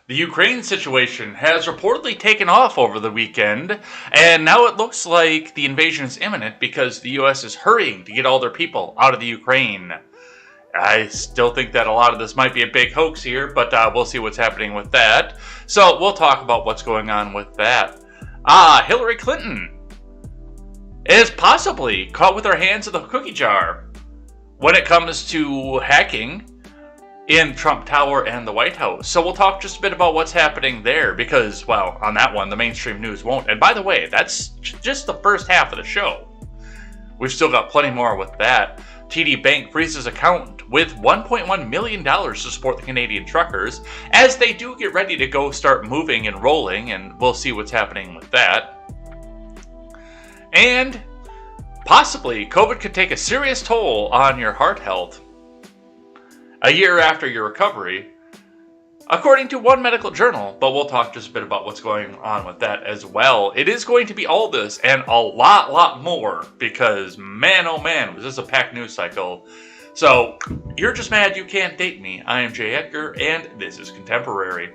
The Ukraine situation has reportedly taken off over the weekend, and now it looks like the invasion is imminent because the US is hurrying to get all their people out of the Ukraine. I still think that a lot of this might be a big hoax here, but we'll see what's happening with that. So we'll talk about what's going on with that. Hillary Clinton is possibly caught with her hands in the cookie jar when it comes to hacking in Trump Tower and the White House. So we'll talk just a bit about what's happening there because, well, on that one, the mainstream news won't. And by the way, that's just the first half of the show. We've still got plenty more with that. TD Bank freezes account with $1.1 million to support the Canadian truckers as they do get ready to go start moving and rolling, and we'll see what's happening with that. And possibly, COVID could take a serious toll on your heart health a year after your recovery, according to one medical journal, but we'll talk just a bit about what's going on with that as well. It is going to be all this and a lot more because, man, oh man, was this a packed news cycle. So, you're just mad you can't date me. I am Jay Edgar, and this is Contemporary.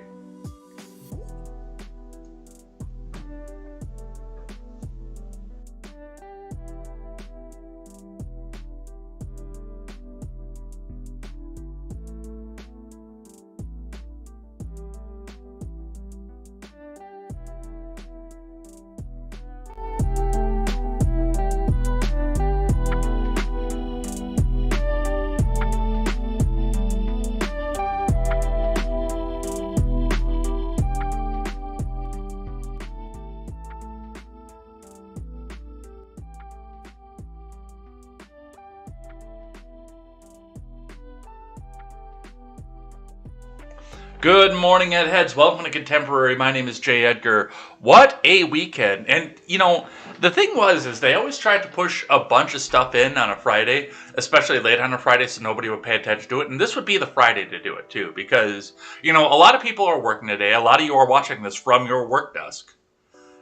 Good morning, Edheads. Welcome to Contemporary. My name is Jay Edgar. What a weekend. And, you know, the thing is they always tried to push a bunch of stuff in on a Friday, especially late on a Friday, so nobody would pay attention to it. And this would be the Friday to do it, too, because, you know, a lot of people are working today. A lot of you are watching this from your work desk.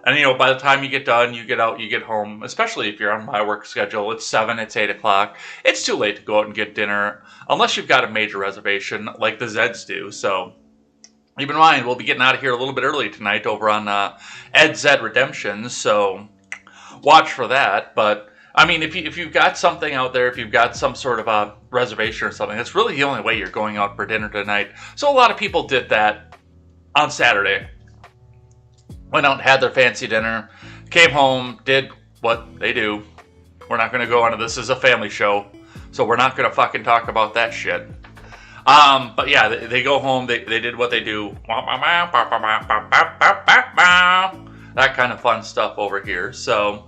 And, you know, by the time you get done, you get out, you get home, especially if you're on my work schedule, it's 7, it's 8 o'clock. It's too late to go out and get dinner, unless you've got a major reservation like the Zeds do, so keep in mind, we'll be getting out of here a little bit early tonight over on KTZed Redemption, so watch for that. But, I mean, if you've got something out there, if you've got some sort of a reservation or something, that's really the only way you're going out for dinner tonight. So a lot of people did that on Saturday. Went out and had their fancy dinner, came home, did what they do. We're not going to go into this as a family show, so we're not going to fucking talk about that shit. But yeah, they go home, they did what they do. That kind of fun stuff over here. So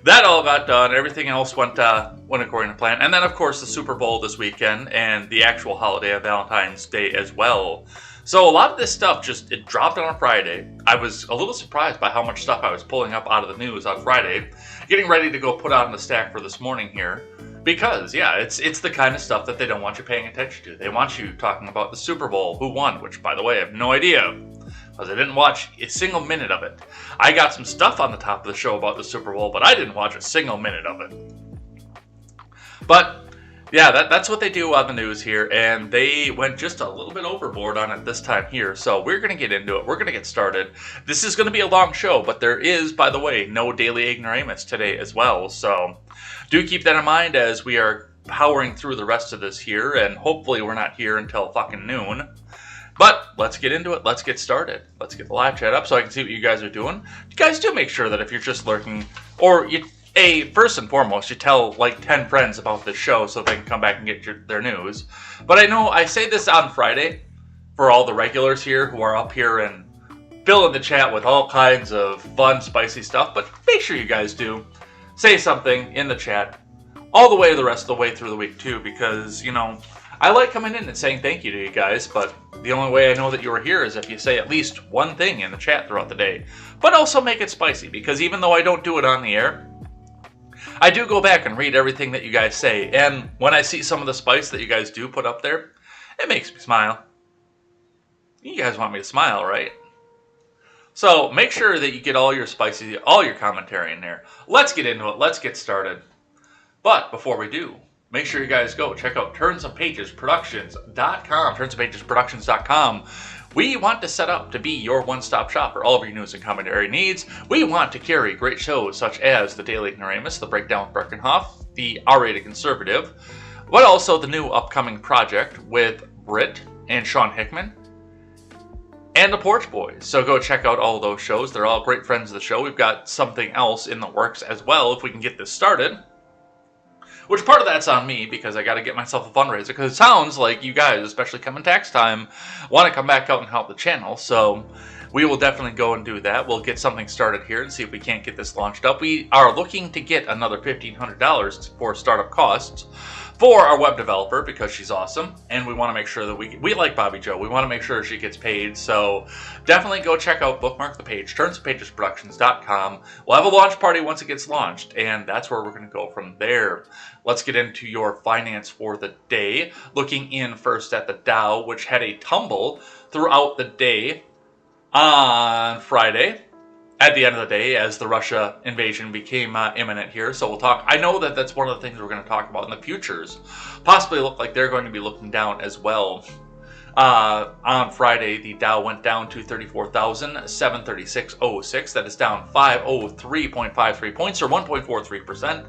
that all got done. Everything else went according to plan. And then, of course, the Super Bowl this weekend and the actual holiday of Valentine's Day as well. So a lot of this stuff it dropped on a Friday. I was a little surprised by how much stuff I was pulling up out of the news on Friday, getting ready to go put on the stack for this morning here. Because, yeah, it's the kind of stuff that they don't want you paying attention to. They want you talking about the Super Bowl, who won, which, by the way, I have no idea, because I didn't watch a single minute of it. I got some stuff on the top of the show about the Super Bowl, but I didn't watch a single minute of it. But, yeah, that's what they do on the news here, and they went just a little bit overboard on it this time here, so we're going to get into it. We're going to get started. This is going to be a long show, but there is, by the way, no daily ignoramus today as well, so do keep that in mind as we are powering through the rest of this here, and hopefully we're not here until fucking noon. But let's get into it. Let's get started. Let's get the live chat up so I can see what you guys are doing. You guys do make sure that if you're just lurking, or first and foremost, you tell like 10 friends about this show so they can come back and get their news. But I know I say this on Friday for all the regulars here who are up here and filling the chat with all kinds of fun, spicy stuff, but make sure you guys do say something in the chat all the way the rest of the way through the week too, because, you know, I like coming in and saying thank you to you guys, but the only way I know that you are here is if you say at least one thing in the chat throughout the day. But also make it spicy, because even though I don't do it on the air, I do go back and read everything that you guys say, and when I see some of the spice that you guys do put up there, it makes me smile. You guys want me to smile, right? So make sure that you get all your commentary in there. Let's get into it. Let's get started. But before we do, make sure you guys go check out turnsofpagesproductions.com. Turnsofpagesproductions.com. We want to set up to be your one-stop shop for all of your news and commentary needs. We want to carry great shows such as the Daily Ignoramus, the Breakdown with Birkenhoff, the R-Rated Conservative, but also the new upcoming project with Britt and Sean Hickman, and the Porch Boys. So go check out all those shows. They're all great friends of the show. We've got something else in the works as well if we can get this started. Which part of that's on me, because I got to get myself a fundraiser. Because it sounds like you guys, especially coming tax time, want to come back out and help the channel. So we will definitely go and do that. We'll get something started here and see if we can't get this launched up. We are looking to get another $1,500 for startup costs for our web developer, because she's awesome, and we want to make sure that we like Bobby Joe. We want to make sure she gets paid, so definitely go check out, bookmark the page, turnsandpagesproductions.com. We'll have a launch party once it gets launched, and that's where we're going to go from there. Let's get into your finance for the day. Looking in first at the Dow, which had a tumble throughout the day on Friday. At the end of the day, as the Russia invasion became imminent here. So we'll talk. I know that that's one of the things we're going to talk about in the futures. Possibly look like they're going to be looking down as well. On Friday, the Dow went down to 34,736.06. That is down 503.53 points, or 1.43%,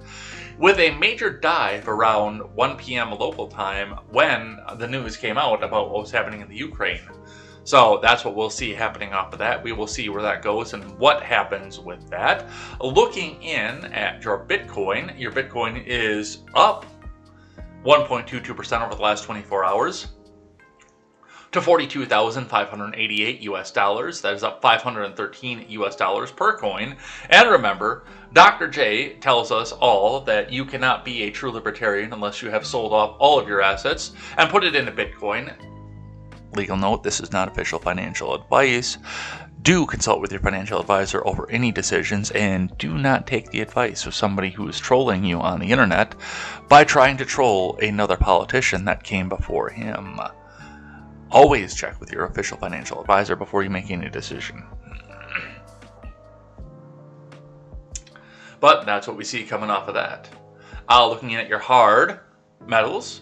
with a major dive around 1 p.m. local time when the news came out about what was happening in the Ukraine. So that's what we'll see happening off of that. We will see where that goes and what happens with that. Looking in at your Bitcoin is up 1.22% over the last 24 hours to $42,588. That is up $513 per coin. And remember, Dr. J tells us all that you cannot be a true libertarian unless you have sold off all of your assets and put it into Bitcoin. Legal note, this is not official financial advice. Do consult with your financial advisor over any decisions, and do not take the advice of somebody who is trolling you on the internet by trying to troll another politician that came before him. Always check with your official financial advisor before you make any decision. But that's what we see coming off of that. Looking at your hard metals,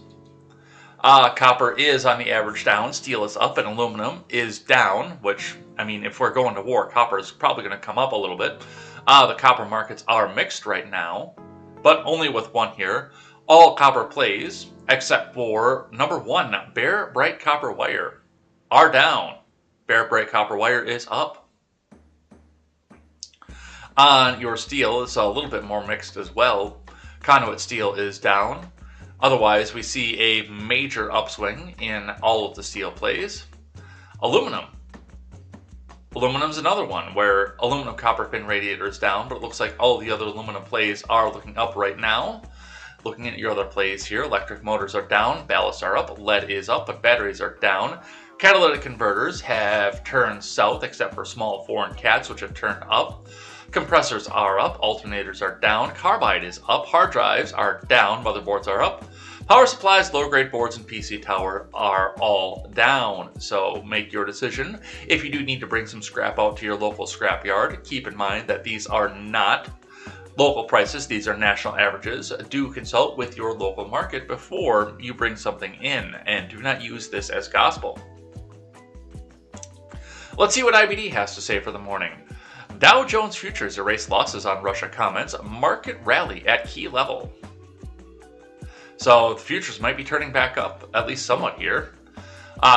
copper is on the average down, steel is up, and aluminum is down, which, I mean, if we're going to war, copper is probably going to come up a little bit. The copper markets are mixed right now, but only with one here. All copper plays, except for number one, bare bright copper wire, are down. Bare bright copper wire is up. On your steel, it's a little bit more mixed as well. Conduit steel is down. Otherwise, we see a major upswing in all of the steel plays. Aluminum. Aluminum's another one where aluminum copper fin radiator is down, but it looks like all the other aluminum plays are looking up right now. Looking at your other plays here, electric motors are down, ballasts are up, lead is up, but batteries are down. Catalytic converters have turned south, except for small foreign cats, which have turned up. Compressors are up, alternators are down, carbide is up, hard drives are down, motherboards are up. Power supplies, low-grade boards, and PC tower are all down. So make your decision. If you do need to bring some scrap out to your local scrap yard, keep in mind that these are not local prices. These are national averages. Do consult with your local market before you bring something in, and do not use this as gospel. Let's see what IBD has to say for the morning. Dow Jones Futures erase losses on Russia comments. Market rally at key level. So the futures might be turning back up, at least somewhat here.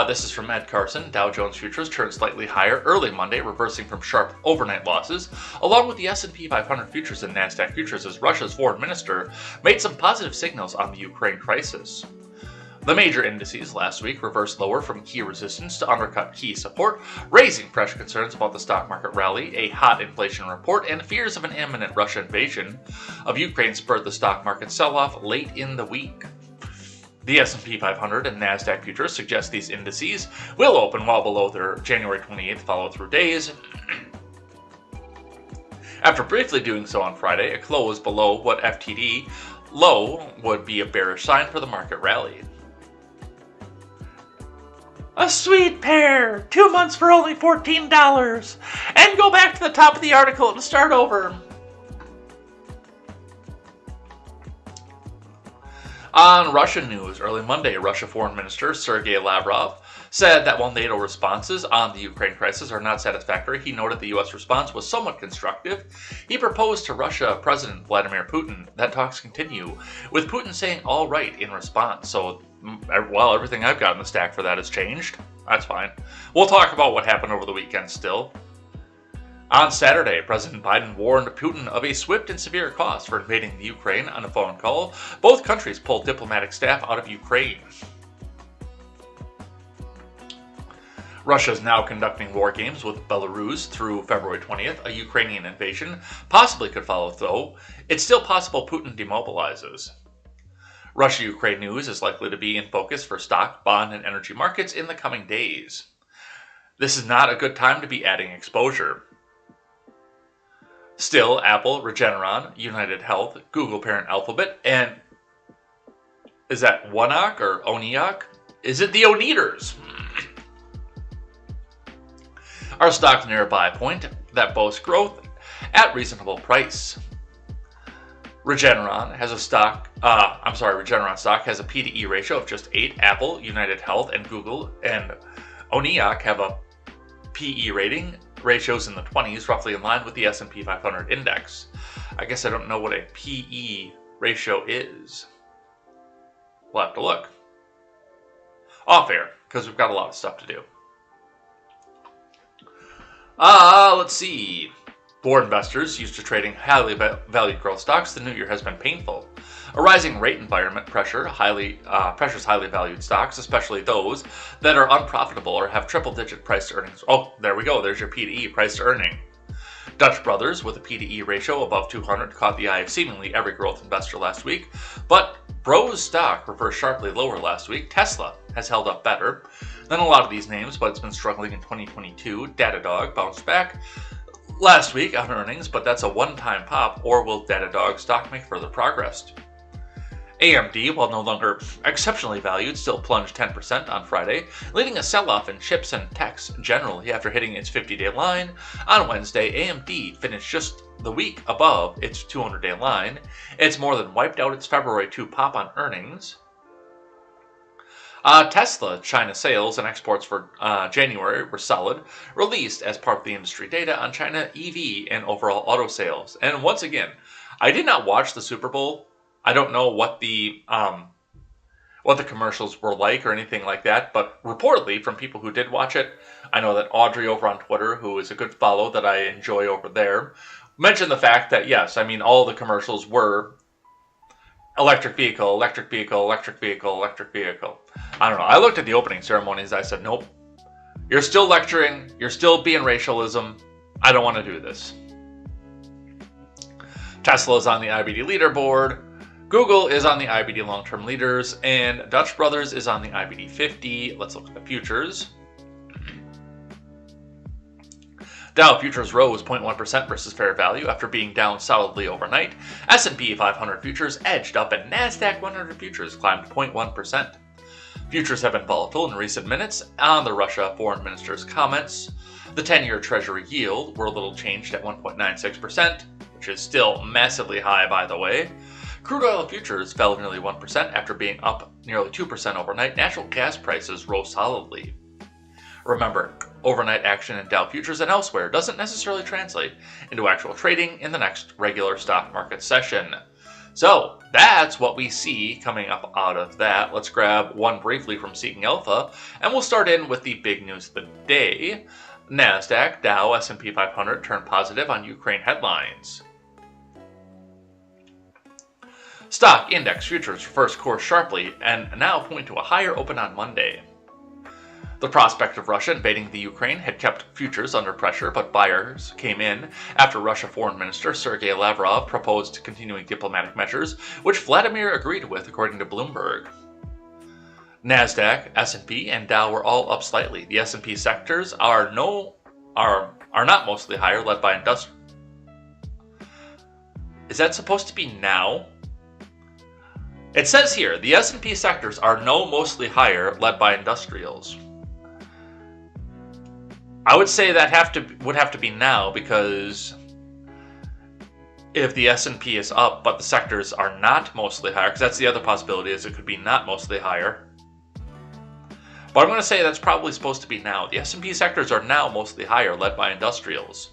This is from Ed Carson. Dow Jones Futures turned slightly higher early Monday, reversing from sharp overnight losses, along with the S&P 500 futures and NASDAQ futures, as Russia's foreign minister made some positive signals on the Ukraine crisis. The major indices last week reversed lower from key resistance to undercut key support, raising fresh concerns about the stock market rally. A hot inflation report and fears of an imminent Russian invasion of Ukraine spurred the stock market sell-off late in the week. The S&P 500 and NASDAQ futures suggest these indices will open well below their January 28th follow-through days. After briefly doing so on Friday, a close below what FTD low would be a bearish sign for the market rally. A sweet pair! 2 months for only $14! And go back to the top of the article to start over. On Russian news, early Monday, Russia Foreign Minister Sergei Lavrov said that while NATO responses on the Ukraine crisis are not satisfactory, he noted the U.S. response was somewhat constructive. He proposed to Russia President Vladimir Putin that talks continue, with Putin saying all right in response. So, well, everything I've got in the stack for that has changed. That's fine. We'll talk about what happened over the weekend still. On Saturday, President Biden warned Putin of a swift and severe cost for invading the Ukraine on a phone call. Both countries pulled diplomatic staff out of Ukraine. Russia is now conducting war games with Belarus through February 20th. A Ukrainian invasion possibly could follow, though. It's still possible Putin demobilizes. Russia-Ukraine news is likely to be in focus for stock, bond, and energy markets in the coming days. This is not a good time to be adding exposure. Still, Apple, Regeneron, United Health, Google parent Alphabet, and is that Oneok or Oniok? Is it the Oneaters? Our stocks near a buy point that boasts growth at reasonable price. Regeneron stock has a P/E ratio of just 8. Apple, United Health, and Google and Oniok have a PE ratios in the 20s, roughly in line with the S&P 500 index. I guess I don't know what a PE ratio is. We'll have to look. Off air, because we've got a lot of stuff to do. Let's see. For investors used to trading highly valued growth stocks, the new year has been painful. A rising rate environment pressures highly valued stocks, especially those that are unprofitable or have triple-digit price to earnings. Oh, there we go. There's your P/E, price to earning. Dutch Brothers, with a P/E ratio above 200, caught the eye of seemingly every growth investor last week. But Bros stock reversed sharply lower last week. Tesla has held up better than a lot of these names, but it's been struggling in 2022. Datadog bounced back last week on earnings, but that's a one-time pop, or will Datadog stock make further progress? AMD, while no longer exceptionally valued, still plunged 10% on Friday, leading a sell-off in chips and techs generally after hitting its 50-day line. On Wednesday, AMD finished just the week above its 200-day line. It's more than wiped out its February 2 pop on earnings. Tesla China sales and exports for January were solid, released as part of the industry data on China EV and overall auto sales. And once again, I did not watch the Super Bowl. I don't know what the commercials were like or anything like that, but reportedly from people who did watch it, I know that Audrey over on Twitter, who is a good follow that I enjoy over there, mentioned the fact that yes, I mean all the commercials were electric vehicle, electric vehicle, electric vehicle, electric vehicle. I don't know. I looked at the opening ceremonies. I said, nope. You're still lecturing. You're still being racialism. I don't want to do this. Tesla is on the IBD leaderboard. Google is on the IBD long-term leaders. And Dutch Brothers is on the IBD 50. Let's look at the futures. Dow futures rose 0.1% versus fair value after being down solidly overnight. S&P 500 futures edged up and NASDAQ 100 futures climbed 0.1%. Futures have been volatile in recent minutes on the Russia foreign minister's comments. The 10-year Treasury yield were a little changed at 1.96%, which is still massively high, by the way. Crude oil futures fell nearly 1% after being up nearly 2% overnight. Natural gas prices rose solidly. Remember, overnight action in Dow futures and elsewhere doesn't necessarily translate into actual trading in the next regular stock market session. So that's what we see coming up out of that. Let's grab one briefly from Seeking Alpha, and we'll start in with the big news of the day. NASDAQ, Dow, S&P 500 turned positive on Ukraine headlines. Stock index futures reversed course sharply and now point to a higher open on Monday. The prospect of Russia invading the Ukraine had kept futures under pressure, but buyers came in after Russia Foreign Minister Sergei Lavrov proposed continuing diplomatic measures, which Vladimir agreed with, according to Bloomberg. NASDAQ, S&P, and Dow were all up slightly. The S&P sectors are not mostly higher, led by industrial. Is that supposed to be now? It says here, the S&P sectors are mostly higher, led by industrials. I would say that would have to be now, because if the S&P is up, but the sectors are not mostly higher, because that's the other possibility, is it could be not mostly higher. But I'm going to say that's probably supposed to be now. The S&P sectors are now mostly higher, led by industrials.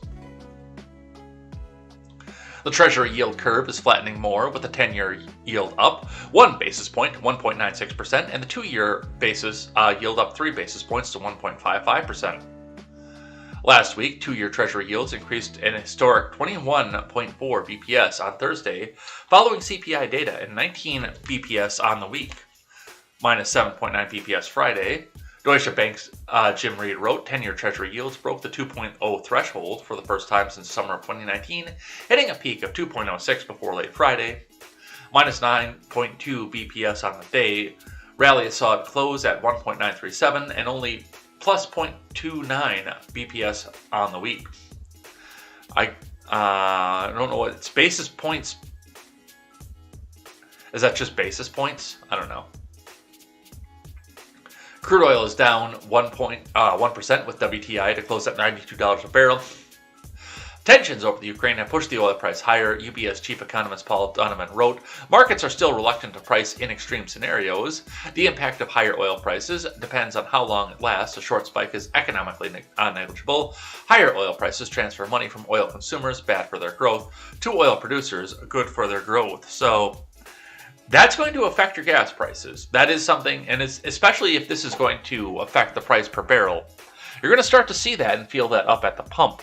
The Treasury yield curve is flattening more, with the 10-year yield up 1 basis point to 1.96%, and the 2-year basis yield up 3 basis points to 1.55%. Last week, 2-year Treasury yields increased an historic 21.4 BPS on Thursday, following CPI data, and 19 BPS on the week, minus 7.9 BPS Friday. Deutsche Bank's Jim Reed wrote, 10-year Treasury yields broke the 2.0 threshold for the first time since summer of 2019, hitting a peak of 2.06 before late Friday, minus 9.2 BPS on the day. Rally saw it close at 1.937 and only plus 0.29 BPS on the week. I don't know what it's basis points. Is that just basis points? I don't know. Crude oil is down 1% with WTI to close at $92 a barrel. Tensions over the Ukraine have pushed the oil price higher. UBS chief economist Paul Donovan wrote, markets are still reluctant to price in extreme scenarios. The impact of higher oil prices depends on how long it lasts. A short spike is economically negligible. Higher oil prices transfer money from oil consumers, bad for their growth, to oil producers, good for their growth. So that's going to affect your gas prices. That is something, and it's, especially if this is going to affect the price per barrel, you're going to start to see that and feel that up at the pump.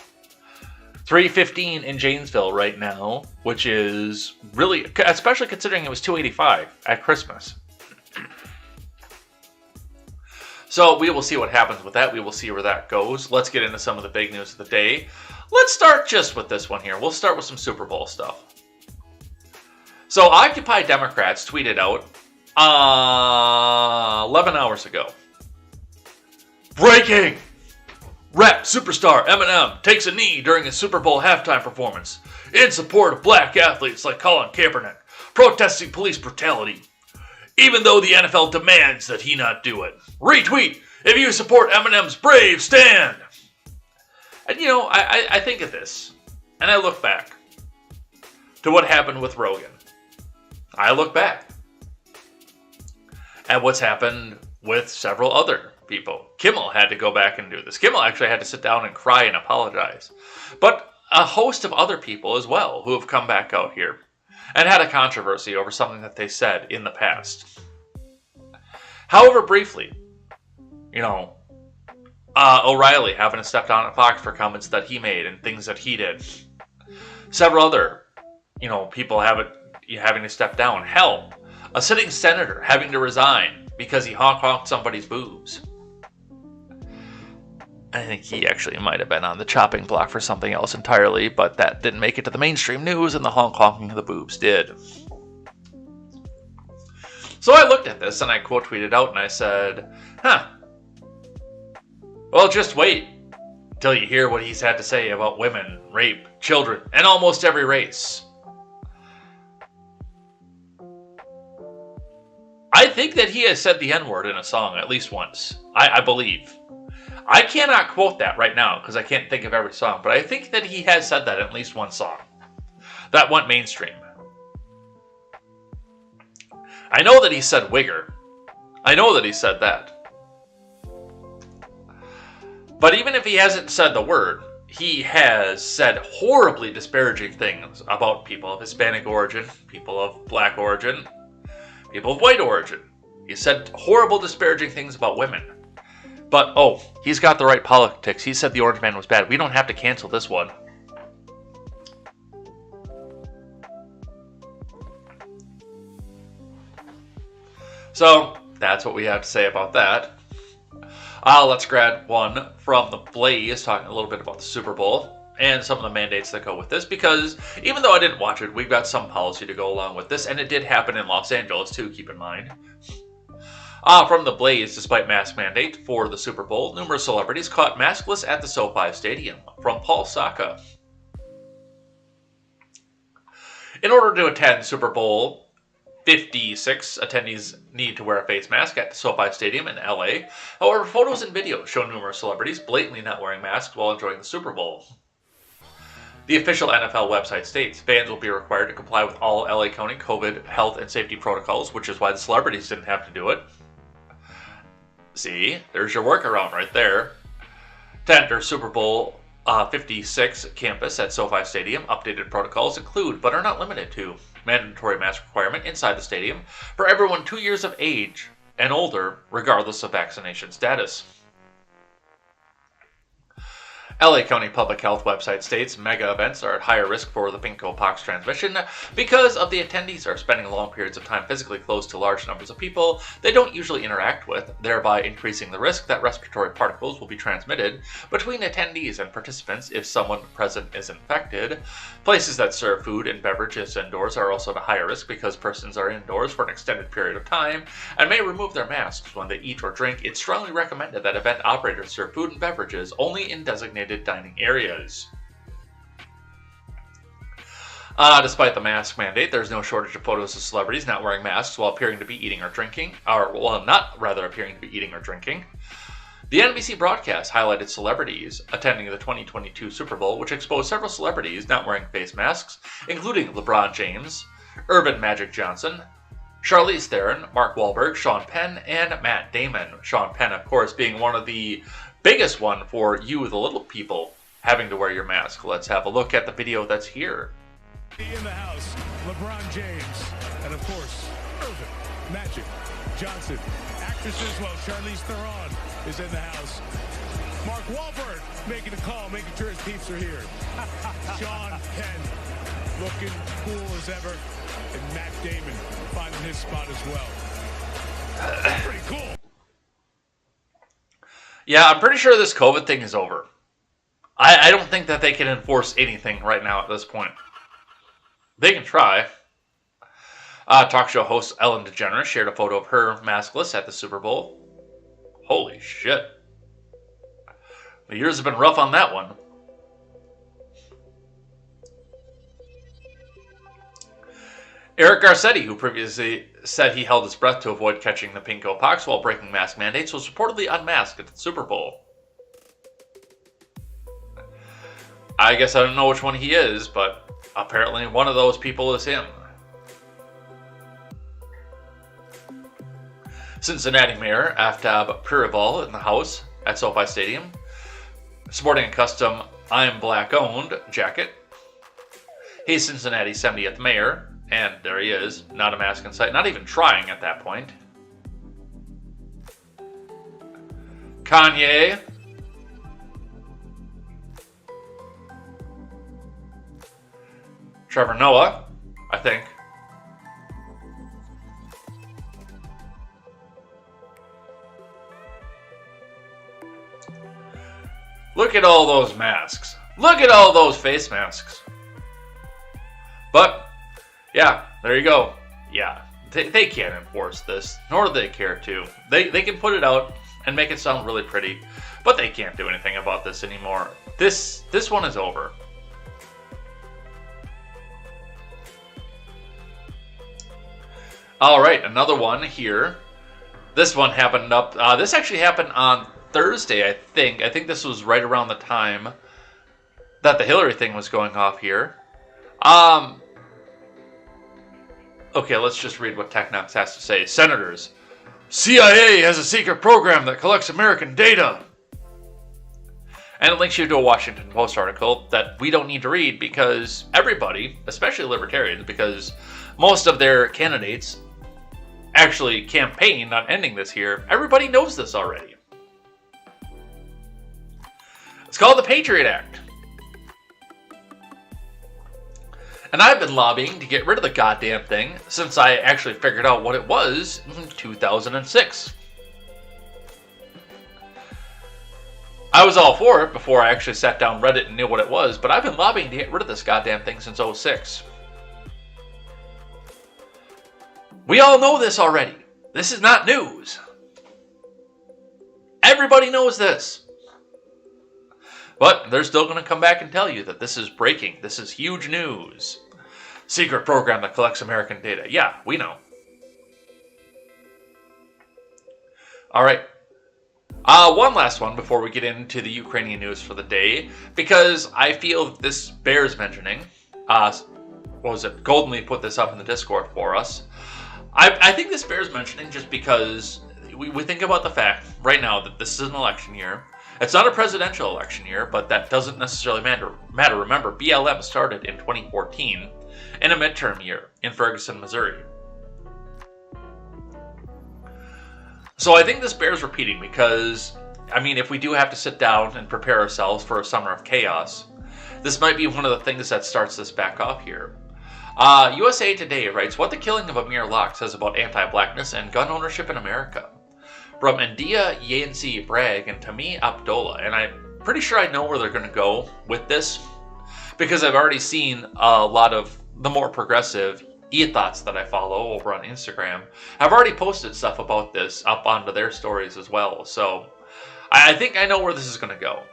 $3.15 in Janesville right now, which is really, especially considering it was $2.85 at Christmas. So we will see what happens with that. We will see where that goes. Let's get into some of the big news of the day. Let's start just with this one here. We'll start with some Super Bowl stuff. So Occupy Democrats tweeted out 11 hours ago. Breaking! Rap superstar Eminem takes a knee during his Super Bowl halftime performance in support of black athletes like Colin Kaepernick, protesting police brutality, even though the NFL demands that he not do it. Retweet if you support Eminem's brave stand. And you know, I think of this, and I look back to what happened with Rogan. I look back at what's happened with several other people. Kimmel had to go back and do this. Kimmel actually had to sit down and cry and apologize. But a host of other people as well who have come back out here and had a controversy over something that they said in the past. However, briefly, you know, O'Reilly having to step down at Fox for comments that he made and things that he did. Several other, you know, people having to step down. Hell, a sitting senator having to resign because he honked somebody's boobs. I think he actually might have been on the chopping block for something else entirely, but that didn't make it to the mainstream news, and the honking of the boobs did. So I looked at this, and I quote tweeted out, and I said, well, just wait till you hear what he's had to say about women, rape, children, and almost every race. I think that he has said the N-word in a song at least once. I believe. I cannot quote that right now because I can't think of every song, but I think that he has said that in at least one song that went mainstream. I know that he said wigger. I know that he said that. But even if he hasn't said the word, he has said horribly disparaging things about people of Hispanic origin, people of black origin, people of white origin. He said horrible disparaging things about women. But, he's got the right politics. He said the orange man was bad. We don't have to cancel this one. So, that's what we have to say about that. Let's grab one from The Blaze, talking a little bit about the Super Bowl and some of the mandates that go with this, because even though I didn't watch it, we've got some policy to go along with this, and it did happen in Los Angeles too, keep in mind. From The Blaze, despite mask mandate for the Super Bowl, numerous celebrities caught maskless at the SoFi Stadium. From Paul Saka. In order to attend Super Bowl 56, attendees need to wear a face mask at the SoFi Stadium in LA. However, photos and videos show numerous celebrities blatantly not wearing masks while enjoying the Super Bowl. The official NFL website states fans will be required to comply with all LA County COVID health and safety protocols, which is why the celebrities didn't have to do it. See, there's your workaround right there. To enter Super Bowl 56 campus at SoFi Stadium, updated protocols include, but are not limited to, mandatory mask requirement inside the stadium for everyone 2 years of age and older, regardless of vaccination status. LA County Public Health website states mega events are at higher risk for the pox transmission because of the attendees are spending long periods of time physically close to large numbers of people they don't usually interact with, thereby increasing the risk that respiratory particles will be transmitted between attendees and participants if someone present is infected. Places that serve food and beverages indoors are also at a higher risk because persons are indoors for an extended period of time and may remove their masks when they eat or drink. It's strongly recommended that event operators serve food and beverages only in designated dining areas. Despite the mask mandate, there's no shortage of photos of celebrities not wearing masks while appearing to be eating or drinking, appearing to be eating or drinking. The NBC broadcast highlighted celebrities attending the 2022 Super Bowl, which exposed several celebrities not wearing face masks, including LeBron James, Earvin Magic Johnson, Charlize Theron, Mark Wahlberg, Sean Penn, and Matt Damon. Sean Penn, of course, being one of the biggest one for you, the little people, having to wear your mask. Let's have a look at the video that's here. In the house, LeBron James, and of course, Earvin Magic Johnson. Actresses, well, Charlize Theron is in the house. Mark Wahlberg making a call, making sure his peeps are here. Sean Penn looking cool as ever, and Matt Damon finding his spot as well. That's pretty cool. Yeah, I'm pretty sure this COVID thing is over. I don't think that they can enforce anything right now at this point. They can try. Talk show host Ellen DeGeneres shared a photo of her maskless at the Super Bowl. Holy shit. The years have been rough on that one. Eric Garcetti, who previously said he held his breath to avoid catching the pinko pox while breaking mask mandates, was reportedly unmasked at the Super Bowl. I guess I don't know which one he is, but apparently one of those people is him. Cincinnati Mayor Aftab Purival in the house at SoFi Stadium, sporting a custom "I'm Black Owned" jacket. He's Cincinnati's 70th mayor. And there he is, not a mask in sight, not even trying at that point. Kanye. Trevor Noah, I think. Look at all those masks. Look at all those face masks. But yeah, there you go. Yeah, they can't enforce this, nor do they care to. They can put it out and make it sound really pretty, but they can't do anything about this anymore. This one is over. All right, another one here. This one happened this actually happened on Thursday, I think. I think this was right around the time that the Hillary thing was going off here. Okay, let's just read what TechNox has to say. Senators, CIA has a secret program that collects American data. And it links you to a Washington Post article that we don't need to read because everybody, especially libertarians, because most of their candidates actually campaigned on ending this here. Everybody knows this already. It's called the Patriot Act. And I've been lobbying to get rid of the goddamn thing since I actually figured out what it was in 2006. I was all for it before I actually sat down, read it, and knew what it was, but I've been lobbying to get rid of this goddamn thing since 2006. We all know this already. This is not news. Everybody knows this. But they're still going to come back and tell you that this is breaking. This is huge news. Secret program that collects American data. Yeah, we know. All right. One last one before we get into the Ukrainian news for the day, because I feel that this bears mentioning. What was it? Goldenly put this up in the Discord for us. I think this bears mentioning just because we think about the fact right now that this is an election year. It's not a presidential election year, but that doesn't necessarily matter. Remember, BLM started in 2014 in a midterm year in Ferguson, Missouri. So I think this bears repeating because, I mean, if we do have to sit down and prepare ourselves for a summer of chaos, this might be one of the things that starts this back off here. USA Today writes, what the killing of Amir Locke says about anti-blackness and gun ownership in America. From India Yancy Bragg and Tammy Abdullah. And I'm pretty sure I know where they're going to go with this, because I've already seen a lot of the more progressive e-thoughts that I follow over on Instagram have already posted stuff about this up onto their stories as well. So I think I know where this is going to go.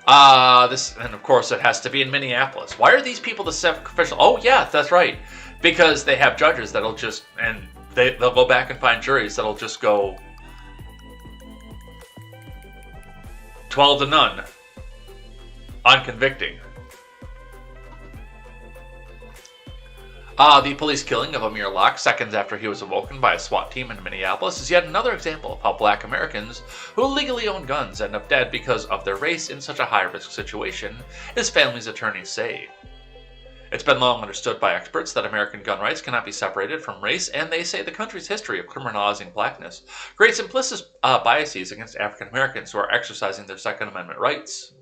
And of course it has to be in Minneapolis. Why are these people the sacrificial? Oh yeah, that's right. Because they have judges that'll just, and they'll go back and find juries that'll just go 12-0 on convicting. The police killing of Amir Locke seconds after he was awoken by a SWAT team in Minneapolis is yet another example of how black Americans who legally own guns end up dead because of their race in such a high-risk situation, his family's attorneys say. It's been long understood by experts that American gun rights cannot be separated from race, and they say the country's history of criminalizing blackness creates implicit biases against African Americans who are exercising their Second Amendment rights.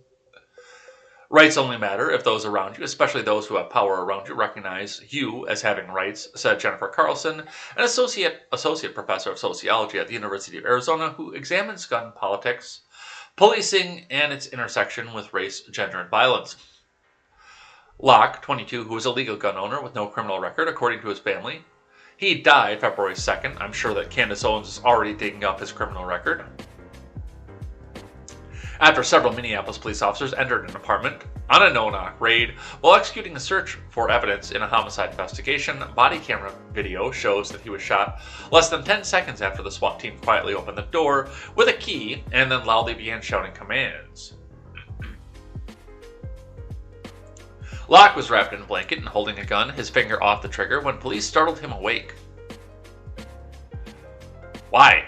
Rights only matter if those around you, especially those who have power around you, recognize you as having rights, said Jennifer Carlson, an associate professor of sociology at the University of Arizona who examines gun politics, policing, and its intersection with race, gender, and violence. Locke, 22, who was a legal gun owner with no criminal record, according to his family. He died February 2nd. I'm sure that Candace Owens is already digging up his criminal record. After several Minneapolis police officers entered an apartment on a no-knock raid while executing a search for evidence in a homicide investigation, body camera video shows that he was shot less than 10 seconds after the SWAT team quietly opened the door with a key and then loudly began shouting commands. Locke was wrapped in a blanket and holding a gun, his finger off the trigger, when police startled him awake. Why?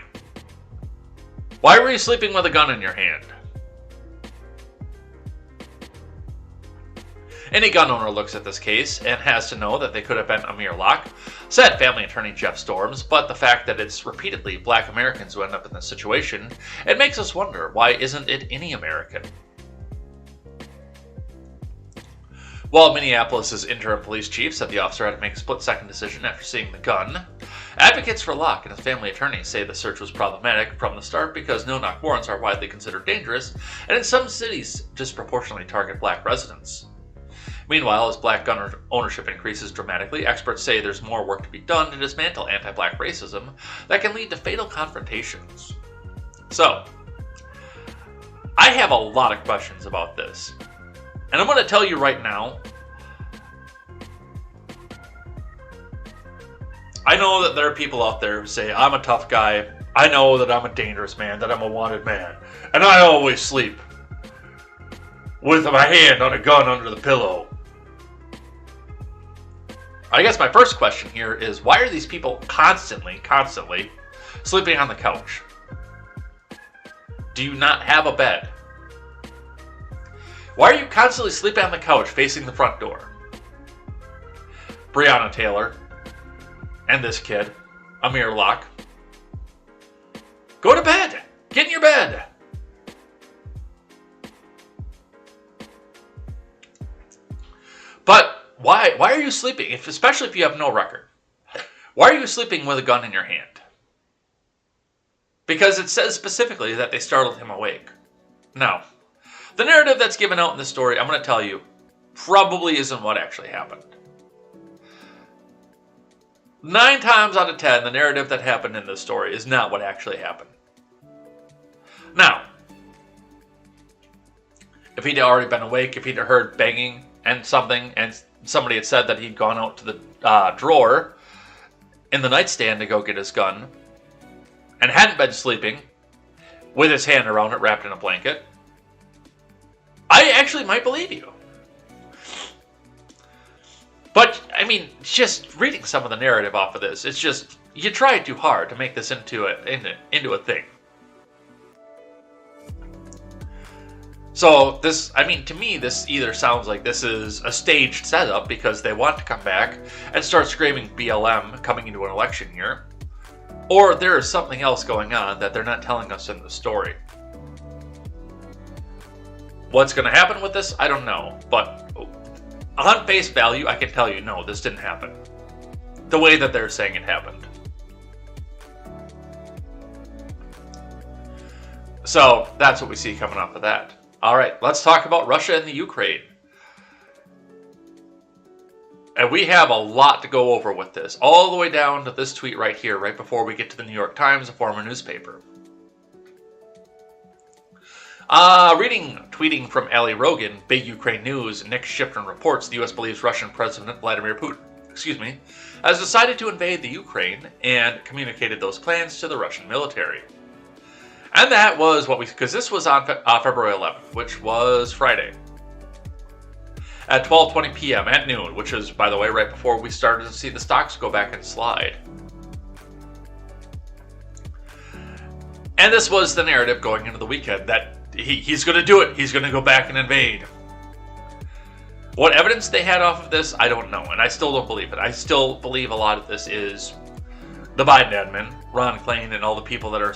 Why were you sleeping with a gun in your hand? Any gun owner looks at this case and has to know that they could have been Amir Locke, said family attorney Jeff Storms, but the fact that it's repeatedly black Americans who end up in this situation, it makes us wonder, why isn't it any American? While Minneapolis' interim police chief said the officer had to make a split-second decision after seeing the gun, advocates for Locke and his family attorney say the search was problematic from the start because no-knock warrants are widely considered dangerous and in some cities disproportionately target black residents. Meanwhile, as black gun ownership increases dramatically, experts say there's more work to be done to dismantle anti-black racism that can lead to fatal confrontations. So, I have a lot of questions about this. And I'm going to tell you right now, I know that there are people out there who say, I'm a tough guy, I know that I'm a dangerous man, that I'm a wanted man, and I always sleep with my hand on a gun under the pillow. I guess my first question here is, why are these people constantly sleeping on the couch? Do you not have a bed? Why are you constantly sleeping on the couch facing the front door? Breonna Taylor and this kid, Amir Locke. Go to bed! Get in your bed! But why are you sleeping, especially if you have no record? Why are you sleeping with a gun in your hand? Because it says specifically that they startled him awake. Now, the narrative that's given out in this story, I'm going to tell you, probably isn't what actually happened. 9 times out of 10, the narrative that happened in this story is not what actually happened. Now, if he'd already been awake, if he'd heard banging and something, and somebody had said that he'd gone out to the drawer in the nightstand to go get his gun, and hadn't been sleeping with his hand around it wrapped in a blanket, I actually might believe you. But, I mean, just reading some of the narrative off of this, it's just, you tried too hard to make this into a thing. So this, I mean, to me, this either sounds like this is a staged setup because they want to come back and start screaming BLM coming into an election year, or there is something else going on that they're not telling us in the story. What's going to happen with this, I don't know, but on face value, I can tell you, no, this didn't happen. The way that they're saying it happened. So that's what we see coming off of that. All right, let's talk about Russia and the Ukraine. And we have a lot to go over with this, all the way down to this tweet right here, right before we get to the New York Times, a former newspaper. Tweeting from Ali Rogan, Big Ukraine News, Nick Shifrin reports the U.S. believes Russian President Vladimir Putin, has decided to invade the Ukraine and communicated those plans to the Russian military. And that was because this was on February 11th, which was Friday. At 12:20 p.m. at noon, which is, by the way, right before we started to see the stocks go back and slide. And this was the narrative going into the weekend, that he's going to do it. He's going to go back and invade. What evidence they had off of this, I don't know, and I still don't believe it. I still believe a lot of this is the Biden admin, Ron Klain, and all the people that are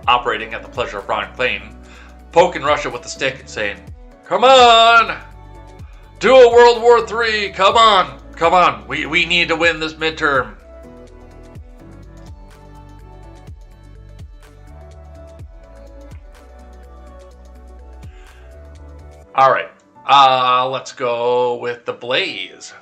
operating at the pleasure of Ron Klain, poking Russia with the stick and saying, "Come on, do a World War III, come on, we need to win this midterm." All right, let's go with the Blaze.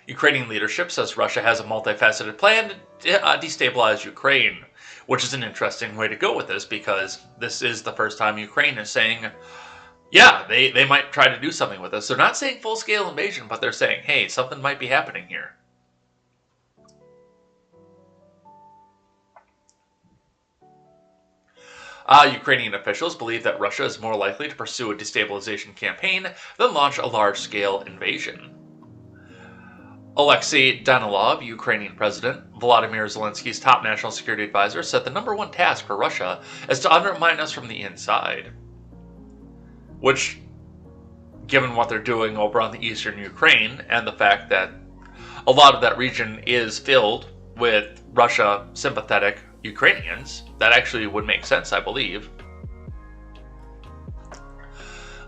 Ukrainian leadership says Russia has a multifaceted plan to destabilize Ukraine, which is an interesting way to go with this because this is the first time Ukraine is saying, yeah, they might try to do something with us. They're not saying full-scale invasion, but they're saying, hey, something might be happening here. Ukrainian officials believe that Russia is more likely to pursue a destabilization campaign than launch a large-scale invasion. Alexei Danilov, Ukrainian President, Volodymyr Zelensky's top national security advisor, said the number one task for Russia is to undermine us from the inside. Which, given what they're doing over on the eastern Ukraine, and the fact that a lot of that region is filled with Russia-sympathetic Ukrainians, that actually would make sense, I believe.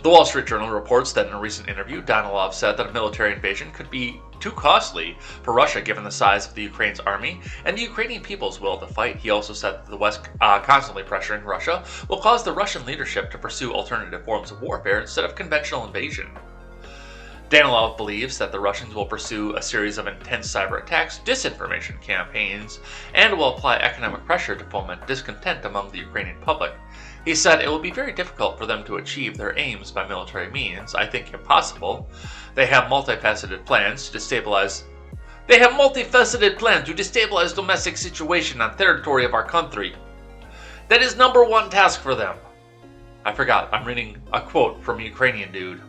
The Wall Street Journal reports that in a recent interview, Danilov said that a military invasion could be too costly for Russia given the size of the Ukraine's army and the Ukrainian people's will to fight. He also said that the West constantly pressuring Russia will cause the Russian leadership to pursue alternative forms of warfare instead of conventional invasion. Danilov believes that the Russians will pursue a series of intense cyber attacks, disinformation campaigns, and will apply economic pressure to foment discontent among the Ukrainian public. He said it will be very difficult for them to achieve their aims by military means. I think impossible. They have multifaceted plans to destabilize domestic situation on territory of our country. That is number one task for them. I forgot, I'm reading a quote from a Ukrainian dude.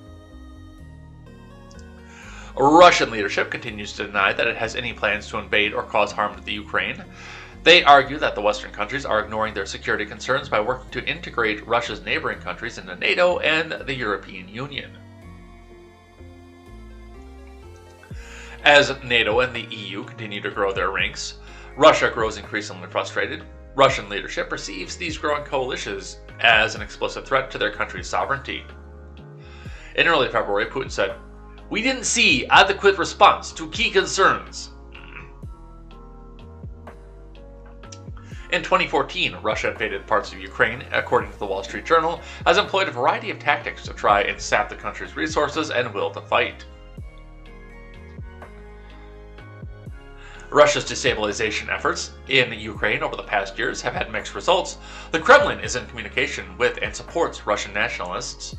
Russian leadership continues to deny that it has any plans to invade or cause harm to the Ukraine. They argue that the Western countries are ignoring their security concerns by working to integrate Russia's neighboring countries into NATO and the European Union. As NATO and the EU continue to grow their ranks, Russia grows increasingly frustrated. Russian leadership perceives these growing coalitions as an explicit threat to their country's sovereignty. In early February, Putin said, "We didn't see adequate response to key concerns." In 2014, Russia invaded parts of Ukraine, according to the Wall Street Journal, has employed a variety of tactics to try and sap the country's resources and will to fight. Russia's destabilization efforts in Ukraine over the past years have had mixed results. The Kremlin is in communication with and supports Russian nationalists.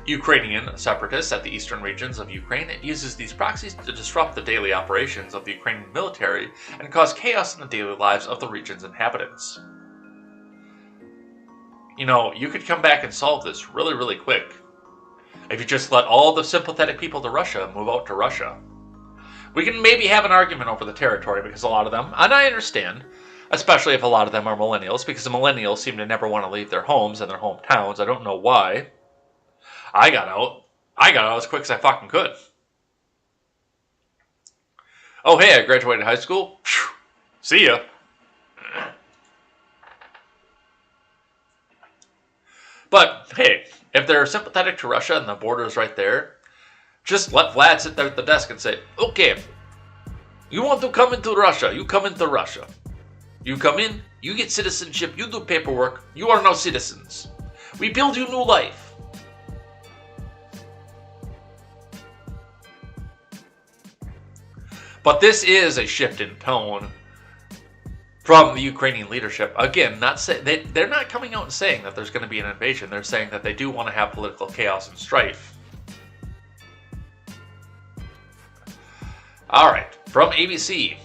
Ukrainian separatists at the eastern regions of Ukraine. It uses these proxies to disrupt the daily operations of the Ukrainian military and cause chaos in the daily lives of the region's inhabitants. You know, you could come back and solve this really, really quick if you just let all the sympathetic people to Russia move out to Russia. We can maybe have an argument over the territory because a lot of them, and I understand, especially if a lot of them are millennials, because the millennials seem to never want to leave their homes and their hometowns. I don't know why. I got out as quick as I fucking could. Oh, hey, I graduated high school. See ya. But, hey, if they're sympathetic to Russia and the border is right there, just let Vlad sit there at the desk and say, okay, you want to come into Russia, you come into Russia. You come in, you get citizenship, you do paperwork, you are now citizens. We build you new life. But this is a shift in tone from the Ukrainian leadership. Again, they're not coming out and saying that there's going to be an invasion. They're saying that they do want to have political chaos and strife. All right, from ABC.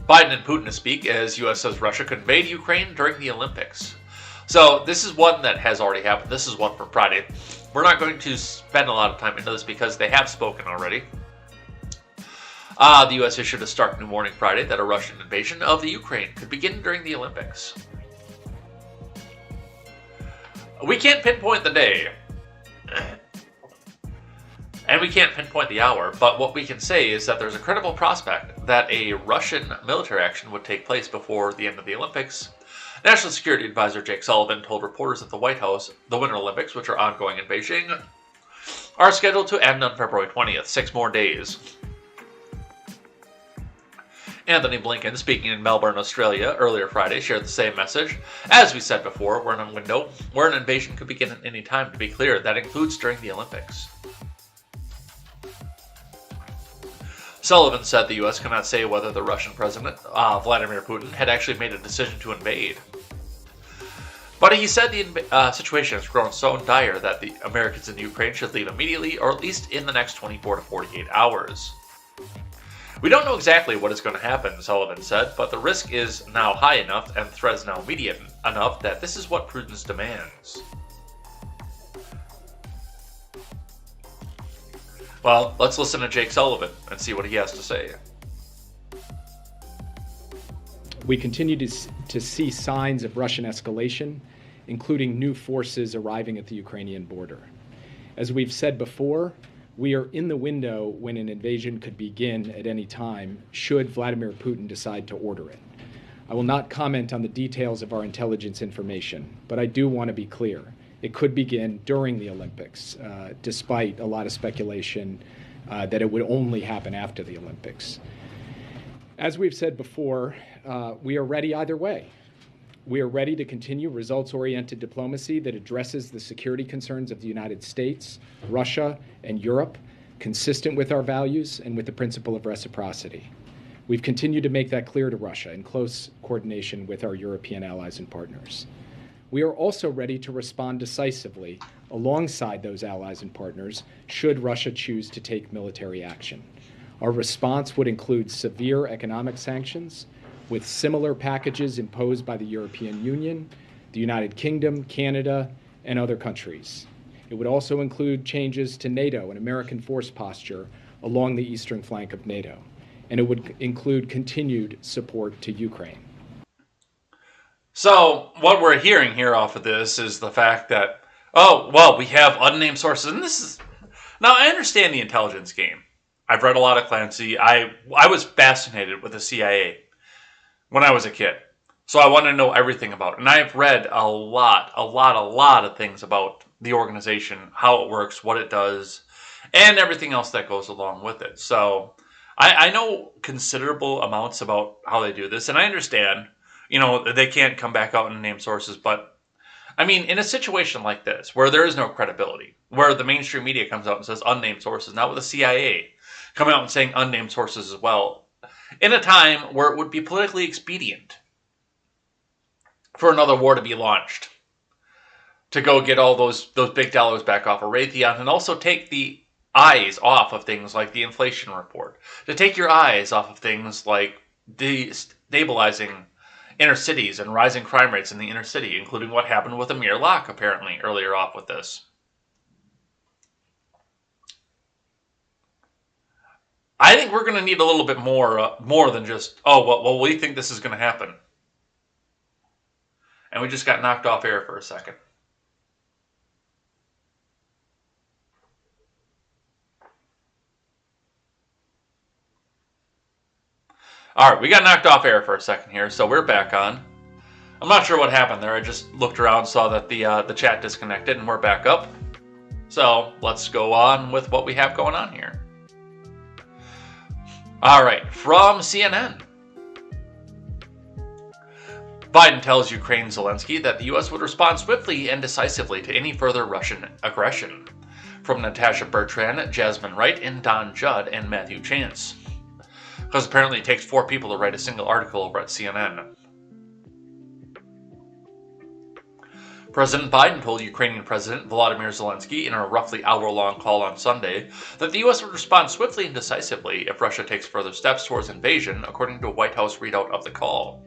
Biden and Putin to speak as U.S. says Russia could invade Ukraine during the Olympics. So this is one that has already happened. This is one for Friday. We're not going to spend a lot of time into this because they have spoken already. The U.S. issued a stark new warning Friday that a Russian invasion of the Ukraine could begin during the Olympics. We can't pinpoint the day, and we can't pinpoint the hour, but what we can say is that there's a credible prospect that a Russian military action would take place before the end of the Olympics. National Security Advisor Jake Sullivan told reporters at the White House the Winter Olympics, which are ongoing in Beijing, are scheduled to end on February 20th, 6 more days. Anthony Blinken, speaking in Melbourne, Australia, earlier Friday, shared the same message. As we said before, we're in a window where an invasion could begin at any time. To be clear, that includes during the Olympics. Sullivan said the U.S. cannot say whether the Russian President, Vladimir Putin, had actually made a decision to invade. But he said the situation has grown so dire that the Americans in Ukraine should leave immediately, or at least in the next 24 to 48 hours. We don't know exactly what is going to happen, Sullivan said, but the risk is now high enough and the threat is now immediate enough that this is what prudence demands. Well, let's listen to Jake Sullivan and see what he has to say. We continue to see signs of Russian escalation, including new forces arriving at the Ukrainian border. As we've said before, we are in the window when an invasion could begin at any time, should Vladimir Putin decide to order it. I will not comment on the details of our intelligence information, but I do want to be clear. It could begin during the Olympics, despite a lot of speculation that it would only happen after the Olympics. As we've said before, we are ready either way. We are ready to continue results-oriented diplomacy that addresses the security concerns of the United States, Russia, and Europe, consistent with our values and with the principle of reciprocity. We've continued to make that clear to Russia in close coordination with our European allies and partners. We are also ready to respond decisively alongside those allies and partners should Russia choose to take military action. Our response would include severe economic sanctions, with similar packages imposed by the European Union, the United Kingdom, Canada, and other countries. It would also include changes to NATO and American force posture along the eastern flank of NATO. And it would include continued support to Ukraine. So what we're hearing here off of this is the fact that, oh, well, we have unnamed sources. And this is, now I understand the intelligence game. I've read a lot of Clancy. I was fascinated with the CIA when I was a kid. So I want to know everything about it. And I've read a lot of things about the organization, how it works, what it does, and everything else that goes along with it. So I know considerable amounts about how they do this. And I understand, you know, they can't come back out and name sources. But, I mean, in a situation like this, where there is no credibility, where the mainstream media comes out and says unnamed sources, now with the CIA coming out and saying unnamed sources as well, in a time where it would be politically expedient for another war to be launched. to go get all those big dollars back off of Raytheon, and also take the eyes off of things like the inflation report, to take your eyes off of things like destabilizing inner cities and rising crime rates in the inner city, including what happened with Amir Locke apparently earlier off with this. I think we're going to need a little bit more than just, oh, well, we think this is going to happen. And we just got knocked off air for a second. All right, we got knocked off air for a second here, so we're back on. I'm not sure what happened there. I just looked around, saw that the chat disconnected, and we're back up. So let's go on with what we have going on here. All right, from CNN. Biden tells Ukraine Zelensky that the U.S. would respond swiftly and decisively to any further Russian aggression. From Natasha Bertrand, Jasmine Wright, and Don Judd, and Matthew Chance. Because apparently it takes 4 people to write a single article over at CNN. President Biden told Ukrainian President Volodymyr Zelensky in a roughly hour-long call on Sunday that the U.S. would respond swiftly and decisively if Russia takes further steps towards invasion, according to a White House readout of the call.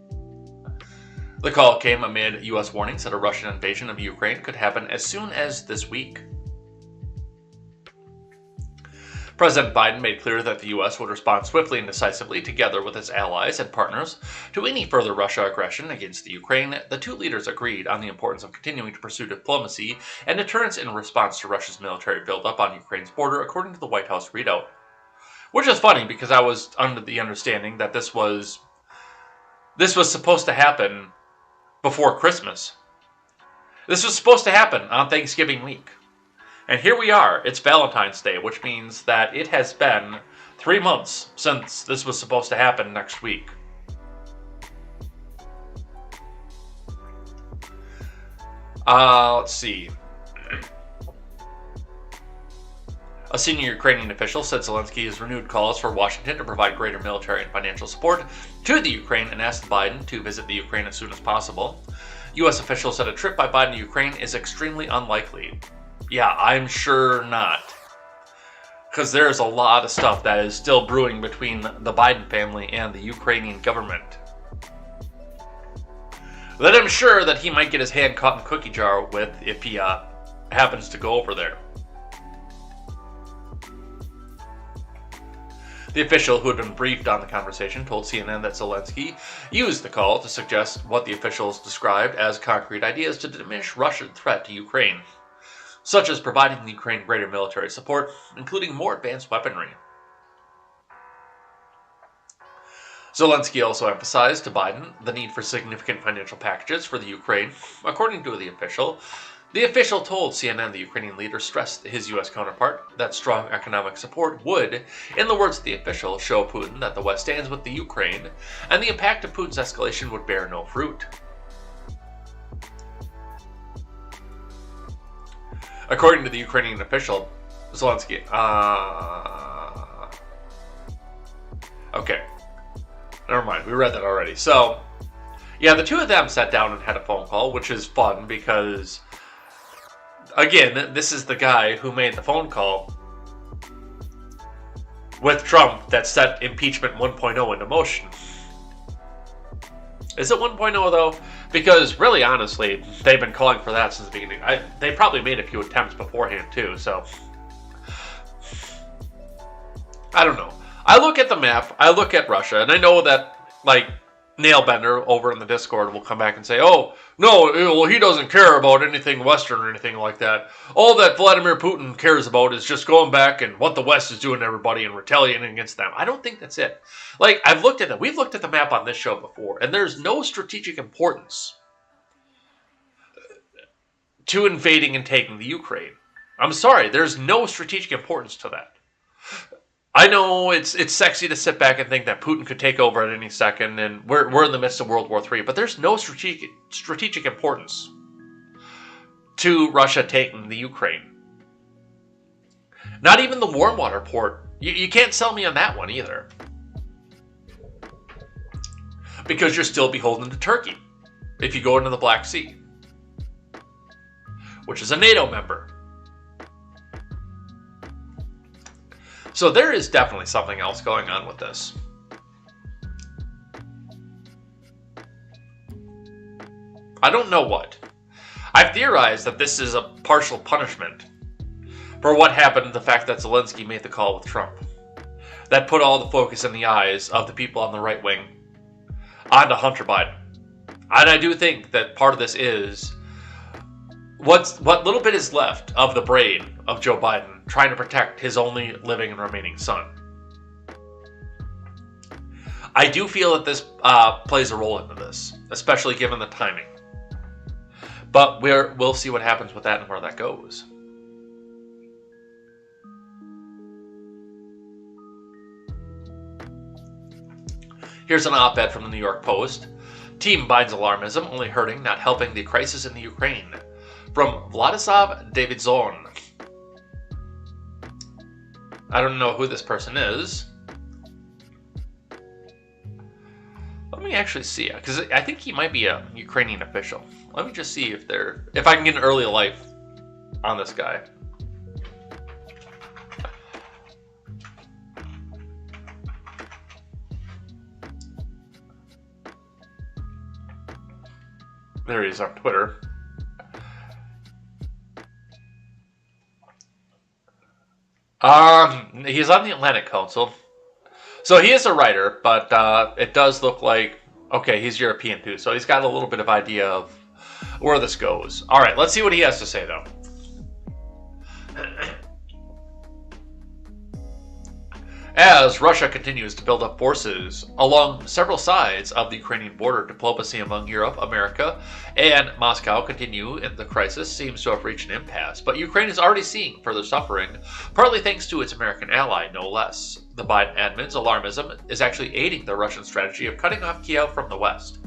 The call came amid U.S. warnings that a Russian invasion of Ukraine could happen as soon as this week. President Biden made clear that the U.S. would respond swiftly and decisively, together with its allies and partners, to any further Russia aggression against the Ukraine. The two leaders agreed on the importance of continuing to pursue diplomacy and deterrence in response to Russia's military buildup on Ukraine's border, according to the White House readout. Which is funny, because I was under the understanding that this was supposed to happen before Christmas. This was supposed to happen on Thanksgiving week. And here we are, it's Valentine's Day, which means that it has been 3 months since this was supposed to happen next week. Let's see. A senior Ukrainian official said Zelensky has renewed calls for Washington to provide greater military and financial support to the Ukraine and asked Biden to visit the Ukraine as soon as possible. U.S. officials said a trip by Biden to Ukraine is extremely unlikely. Yeah, I'm sure not. Because there's a lot of stuff that is still brewing between the Biden family and the Ukrainian government. That I'm sure that he might get his hand caught in a cookie jar with if he happens to go over there. The official who had been briefed on the conversation told CNN that Zelensky used the call to suggest what the officials described as concrete ideas to diminish Russian threat to Ukraine, such as providing the Ukraine greater military support, including more advanced weaponry. Zelensky also emphasized to Biden the need for significant financial packages for the Ukraine. According to the official told CNN the Ukrainian leader stressed his U.S. counterpart that strong economic support would, in the words of the official, show Putin that the West stands with the Ukraine, and the impact of Putin's escalation would bear no fruit. According to the Ukrainian official, Zelensky... Okay. Never mind, we read that already. So, yeah, the two of them sat down and had a phone call, which is fun because, again, this is the guy who made the phone call with Trump that set impeachment 1.0 into motion. Is it 1.0 though? Because really, honestly, they've been calling for that since the beginning. They probably made a few attempts beforehand too, so I don't know. I look at the map, I look at Russia, and I know that, like, Nailbender over in the Discord will come back and say, oh, no, well, he doesn't care about anything Western or anything like that. All that Vladimir Putin cares about is just going back and what the West is doing to everybody and retaliating against them. I don't think that's it. Like, I've looked at it. We've looked at the map on this show before, and there's no strategic importance to invading and taking the Ukraine. I'm sorry, there's no strategic importance to that. I know it's sexy to sit back and think that Putin could take over at any second, and we're in the midst of World War III, but there's no strategic importance to Russia taking the Ukraine. Not even the warm water port. You can't sell me on that one either. Because you're still beholden to Turkey if you go into the Black Sea. which is a NATO member. So there is definitely something else going on with this. I don't know what. I've theorized that this is a partial punishment for what happened, the fact that Zelensky made the call with Trump. That put all the focus in the eyes of the people on the right wing onto Hunter Biden. And I do think that part of this is what little bit is left of the brain of Joe Biden trying to protect his only living and remaining son. I do feel that this plays a role into this, especially given the timing. But we'll see what happens with that and where that goes. Here's an op-ed from the New York Post. Team Biden's alarmism only hurting, not helping the crisis in the Ukraine. From Vladislav Davidson. I don't know who this person is. Let me actually see, because I think he might be a Ukrainian official. Let me just see if I can get an early life on this guy. There he is on Twitter. He's on the Atlantic Council. So he is a writer, but it does look like, okay, he's European too, so he's got a little bit of idea of where this goes. All right, let's see what he has to say, though. As Russia continues to build up forces along several sides of the Ukrainian border, diplomacy among Europe, America, and Moscow continue, and the crisis seems to have reached an impasse. But Ukraine is already seeing further suffering, partly thanks to its American ally, no less. The Biden admin's alarmism is actually aiding the Russian strategy of cutting off Kiev from the West.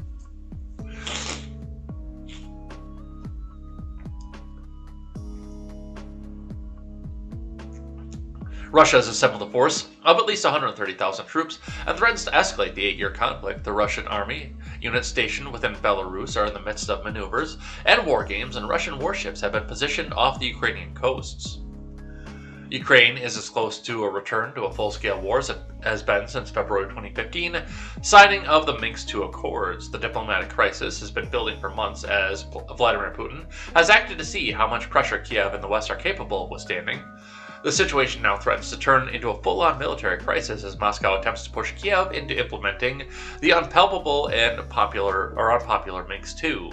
Russia has assembled a force of at least 130,000 troops and threatens to escalate the 8-year conflict. The Russian army units stationed within Belarus are in the midst of maneuvers and war games, and Russian warships have been positioned off the Ukrainian coasts. Ukraine is as close to a return to a full-scale war as it has been since February 2015, signing of the Minsk II Accords. The diplomatic crisis has been building for months as Vladimir Putin has acted to see how much pressure Kiev and the West are capable of withstanding. The situation now threatens to turn into a full-on military crisis as Moscow attempts to push Kiev into implementing the unpalatable and unpopular Minsk II.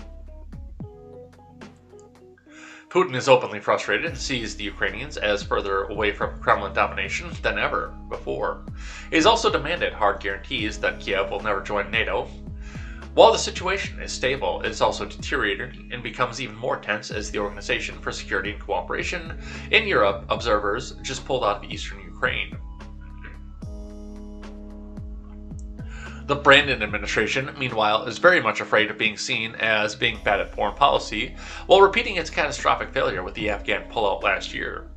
Putin is openly frustrated and sees the Ukrainians as further away from Kremlin domination than ever before. He has also demanded hard guarantees that Kiev will never join NATO. While the situation is stable, it is also deteriorating and becomes even more tense as the Organization for Security and Cooperation in Europe observers just pulled out of eastern Ukraine. The Brandon administration, meanwhile, is very much afraid of being seen as being bad at foreign policy, while repeating its catastrophic failure with the Afghan pullout last year.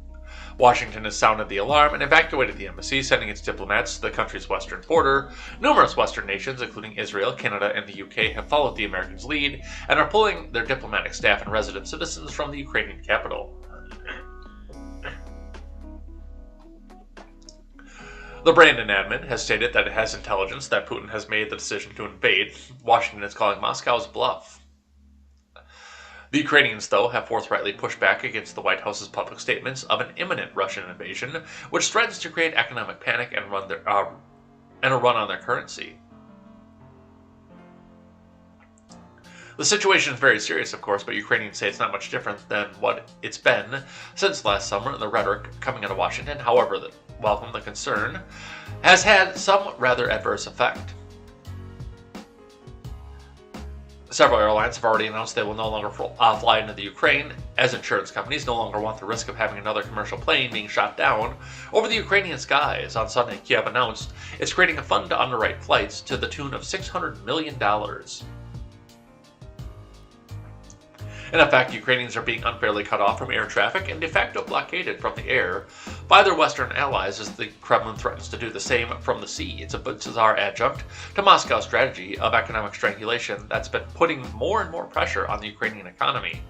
Washington has sounded the alarm and evacuated the embassy, sending its diplomats to the country's western border. Numerous Western nations, including Israel, Canada, and the UK, have followed the Americans' lead and are pulling their diplomatic staff and resident citizens from the Ukrainian capital. The Brandon admin has stated that it has intelligence that Putin has made the decision to invade. Washington is calling Moscow's bluff. The Ukrainians, though, have forthrightly pushed back against the White House's public statements of an imminent Russian invasion, which threatens to create economic panic and a run on their currency. The situation is very serious, of course, but Ukrainians say it's not much different than what it's been since last summer, and the rhetoric coming out of Washington, however welcome the concern, has had some rather adverse effect. Several airlines have already announced they will no longer fly into the Ukraine, as insurance companies no longer want the risk of having another commercial plane being shot down over the Ukrainian skies. On Sunday, Kiev announced it's creating a fund to underwrite flights to the tune of $600 million. In effect, Ukrainians are being unfairly cut off from air traffic and de facto blockaded from the air by their Western allies as the Kremlin threatens to do the same from the sea. It's a bizarre adjunct to Moscow's strategy of economic strangulation that's been putting more and more pressure on the Ukrainian economy.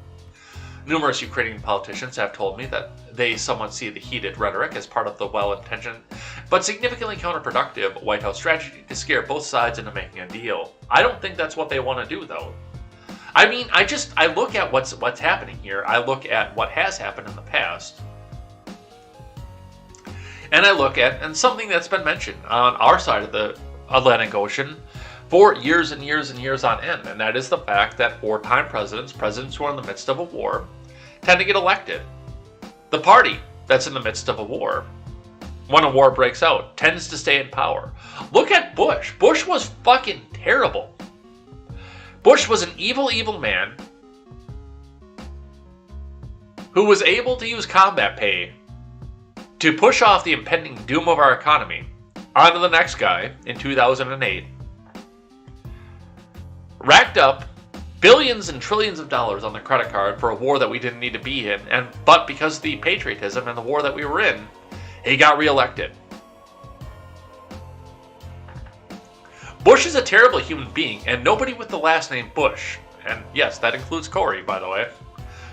Numerous Ukrainian politicians have told me that they somewhat see the heated rhetoric as part of the well-intentioned but significantly counterproductive White House strategy to scare both sides into making a deal. I don't think that's what they want to do, though. I mean, I look at what's happening here. I look at what has happened in the past. And I look at, and something that's been mentioned on our side of the Atlantic Ocean for years and years and years on end, and that is the fact that wartime presidents who are in the midst of a war, tend to get elected. The party that's in the midst of a war, when a war breaks out, tends to stay in power. Look at Bush. Bush was fucking terrible. Bush was an evil, evil man who was able to use combat pay to push off the impending doom of our economy onto the next guy in 2008. Racked up billions and trillions of dollars on the credit card for a war that we didn't need to be in, but because of the patriotism and the war that we were in, he got reelected. Bush is a terrible human being, and nobody with the last name Bush, and yes, that includes Corey, by the way,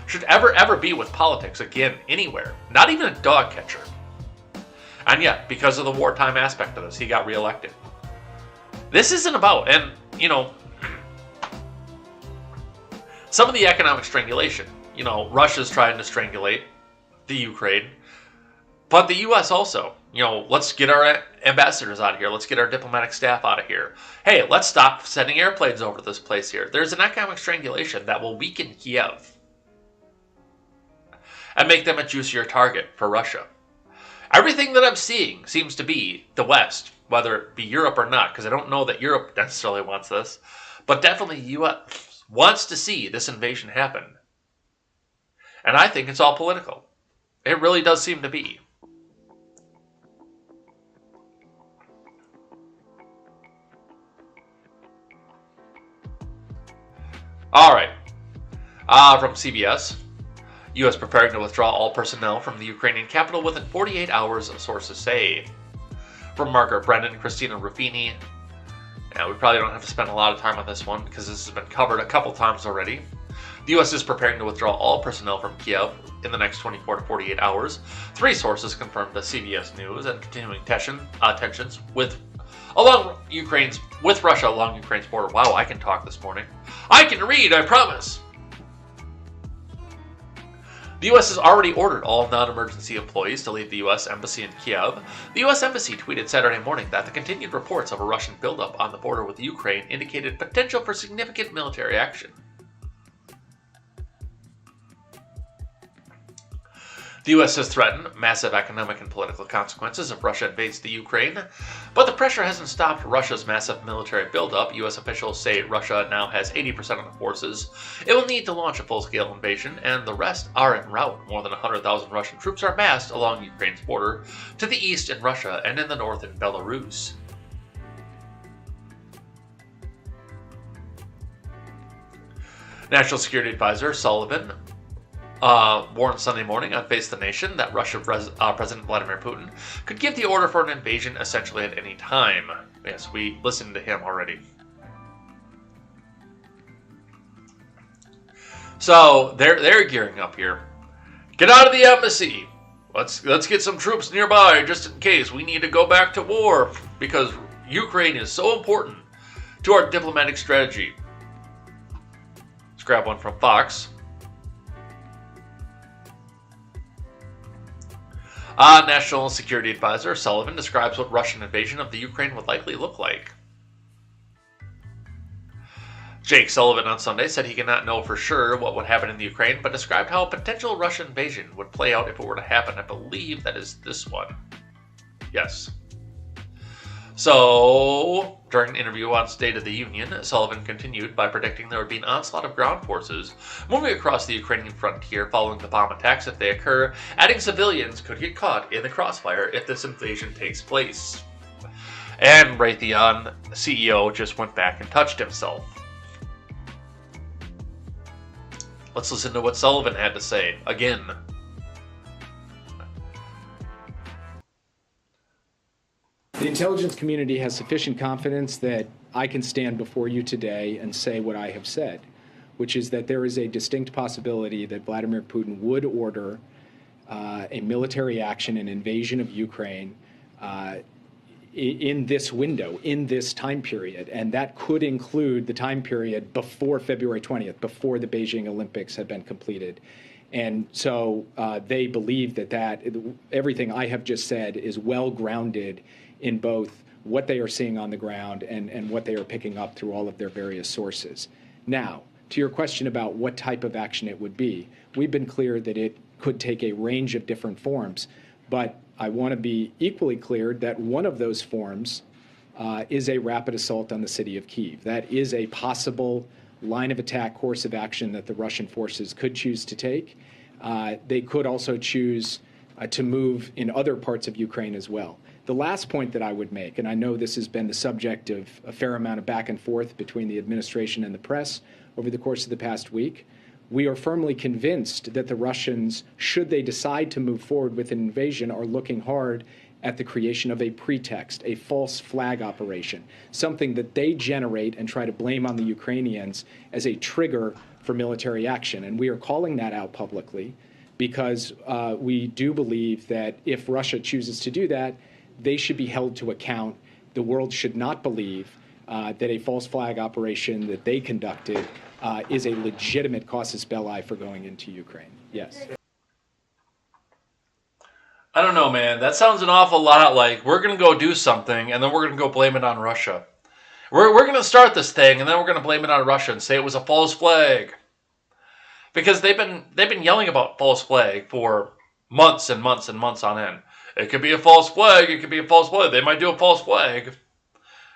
should ever be with politics again anywhere, not even a dog catcher. And yet, because of the wartime aspect of this, he got reelected. This isn't about, and, you know, some of the economic strangulation. You know, Russia's trying to strangulate the Ukraine, but the U.S. also. You know, let's get our ambassadors out of here. Let's get our diplomatic staff out of here. Hey, let's stop sending airplanes over to this place here. There's an economic strangulation that will weaken Kiev and make them a juicier target for Russia. Everything that I'm seeing seems to be the West, whether it be Europe or not, because I don't know that Europe necessarily wants this, but definitely the U.S. wants to see this invasion happen. And I think it's all political. It really does seem to be. Alright. From CBS. U.S. preparing to withdraw all personnel from the Ukrainian capital within 48 hours, sources say. From Margaret Brennan, Christina Ruffini. Now, we probably don't have to spend a lot of time on this one because this has been covered a couple times already. The U.S. is preparing to withdraw all personnel from Kiev in the next 24 to 48 hours. 3 sources confirmed to CBS News, and continuing tensions with Russia along Ukraine's border. Wow, I can talk this morning. I can read, I promise. The U.S. has already ordered all non-emergency employees to leave the U.S. Embassy in Kiev. The U.S. Embassy tweeted Saturday morning that the continued reports of a Russian buildup on the border with Ukraine indicated potential for significant military action. The U.S. has threatened massive economic and political consequences if Russia invades the Ukraine, but the pressure hasn't stopped Russia's massive military buildup. U.S. officials say Russia now has 80% of the forces it will need to launch a full-scale invasion, and the rest are en route. More than 100,000 Russian troops are massed along Ukraine's border to the east in Russia and in the north in Belarus. National Security Advisor Sullivan warned Sunday morning on Face the Nation that Russian President Vladimir Putin could give the order for an invasion essentially at any time. Yes, we listened to him already. So they're gearing up here. Get out of the embassy. Let's get some troops nearby just in case we need to go back to war because Ukraine is so important to our diplomatic strategy. Let's grab one from Fox. National Security Advisor Sullivan describes what Russian invasion of the Ukraine would likely look like. Jake Sullivan on Sunday said he cannot know for sure what would happen in the Ukraine, but described how a potential Russian invasion would play out if it were to happen. I believe that is this one. Yes. So, during an interview on State of the Union, Sullivan continued by predicting there would be an onslaught of ground forces moving across the Ukrainian frontier following the bomb attacks if they occur, adding civilians could get caught in the crossfire if this invasion takes place. And Raytheon CEO just went back and touched himself. Let's listen to what Sullivan had to say again. The intelligence community has sufficient confidence that I can stand before you today and say what I have said. which is that there is a distinct possibility that Vladimir Putin would order a military action, an invasion of Ukraine, in this window, in this time period. And that could include the time period before February 20th, before the Beijing Olympics have been completed. And so they believe that everything I have just said is well grounded in both what they are seeing on the ground and what they are picking up through all of their various sources. Now, to your question about what type of action it would be, we've been clear that it could take a range of different forms, but I want to be equally clear that one of those forms is a rapid assault on the city of Kyiv. That is a possible line of attack, course of action that the Russian forces could choose to take. They could also choose to move in other parts of Ukraine as well. The last point that I would make, and I know this has been the subject of a fair amount of back and forth between the administration and the press over the course of the past week, we are firmly convinced that the Russians, should they decide to move forward with an invasion, are looking hard at the creation of a pretext, a false flag operation, something that they generate and try to blame on the Ukrainians as a trigger for military action. And we are calling that out publicly because we do believe that if Russia chooses to do that, they should be held to account. The world should not believe that a false flag operation that they conducted is a legitimate casus belli for going into Ukraine. Yes. I don't know, man. That sounds an awful lot like we're going to go do something and then we're going to go blame it on Russia. We're going to start this thing and then we're going to blame it on Russia and say it was a false flag. Because they've been yelling about false flag for months and months and months on end. It could be a false flag. It could be a false flag. They might do a false flag.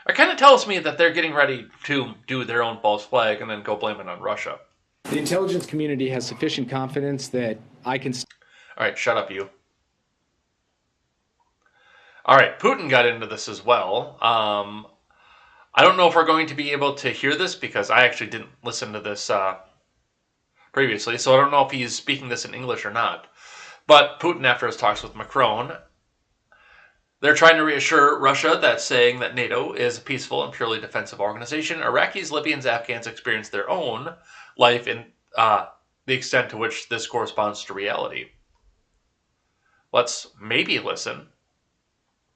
It kind of tells me that they're getting ready to do their own false flag and then go blame it on Russia. The intelligence community has sufficient confidence that I can... All right, shut up, you. All right, Putin got into this as well. I don't know if we're going to be able to hear this because I actually didn't listen to this previously, so I don't know if he's speaking this in English or not. But Putin, after his talks with Macron, they're trying to reassure Russia that saying that NATO is a peaceful and purely defensive organization. Iraqis, Libyans, Afghans experience their own life in the extent to which this corresponds to reality. Let's maybe listen.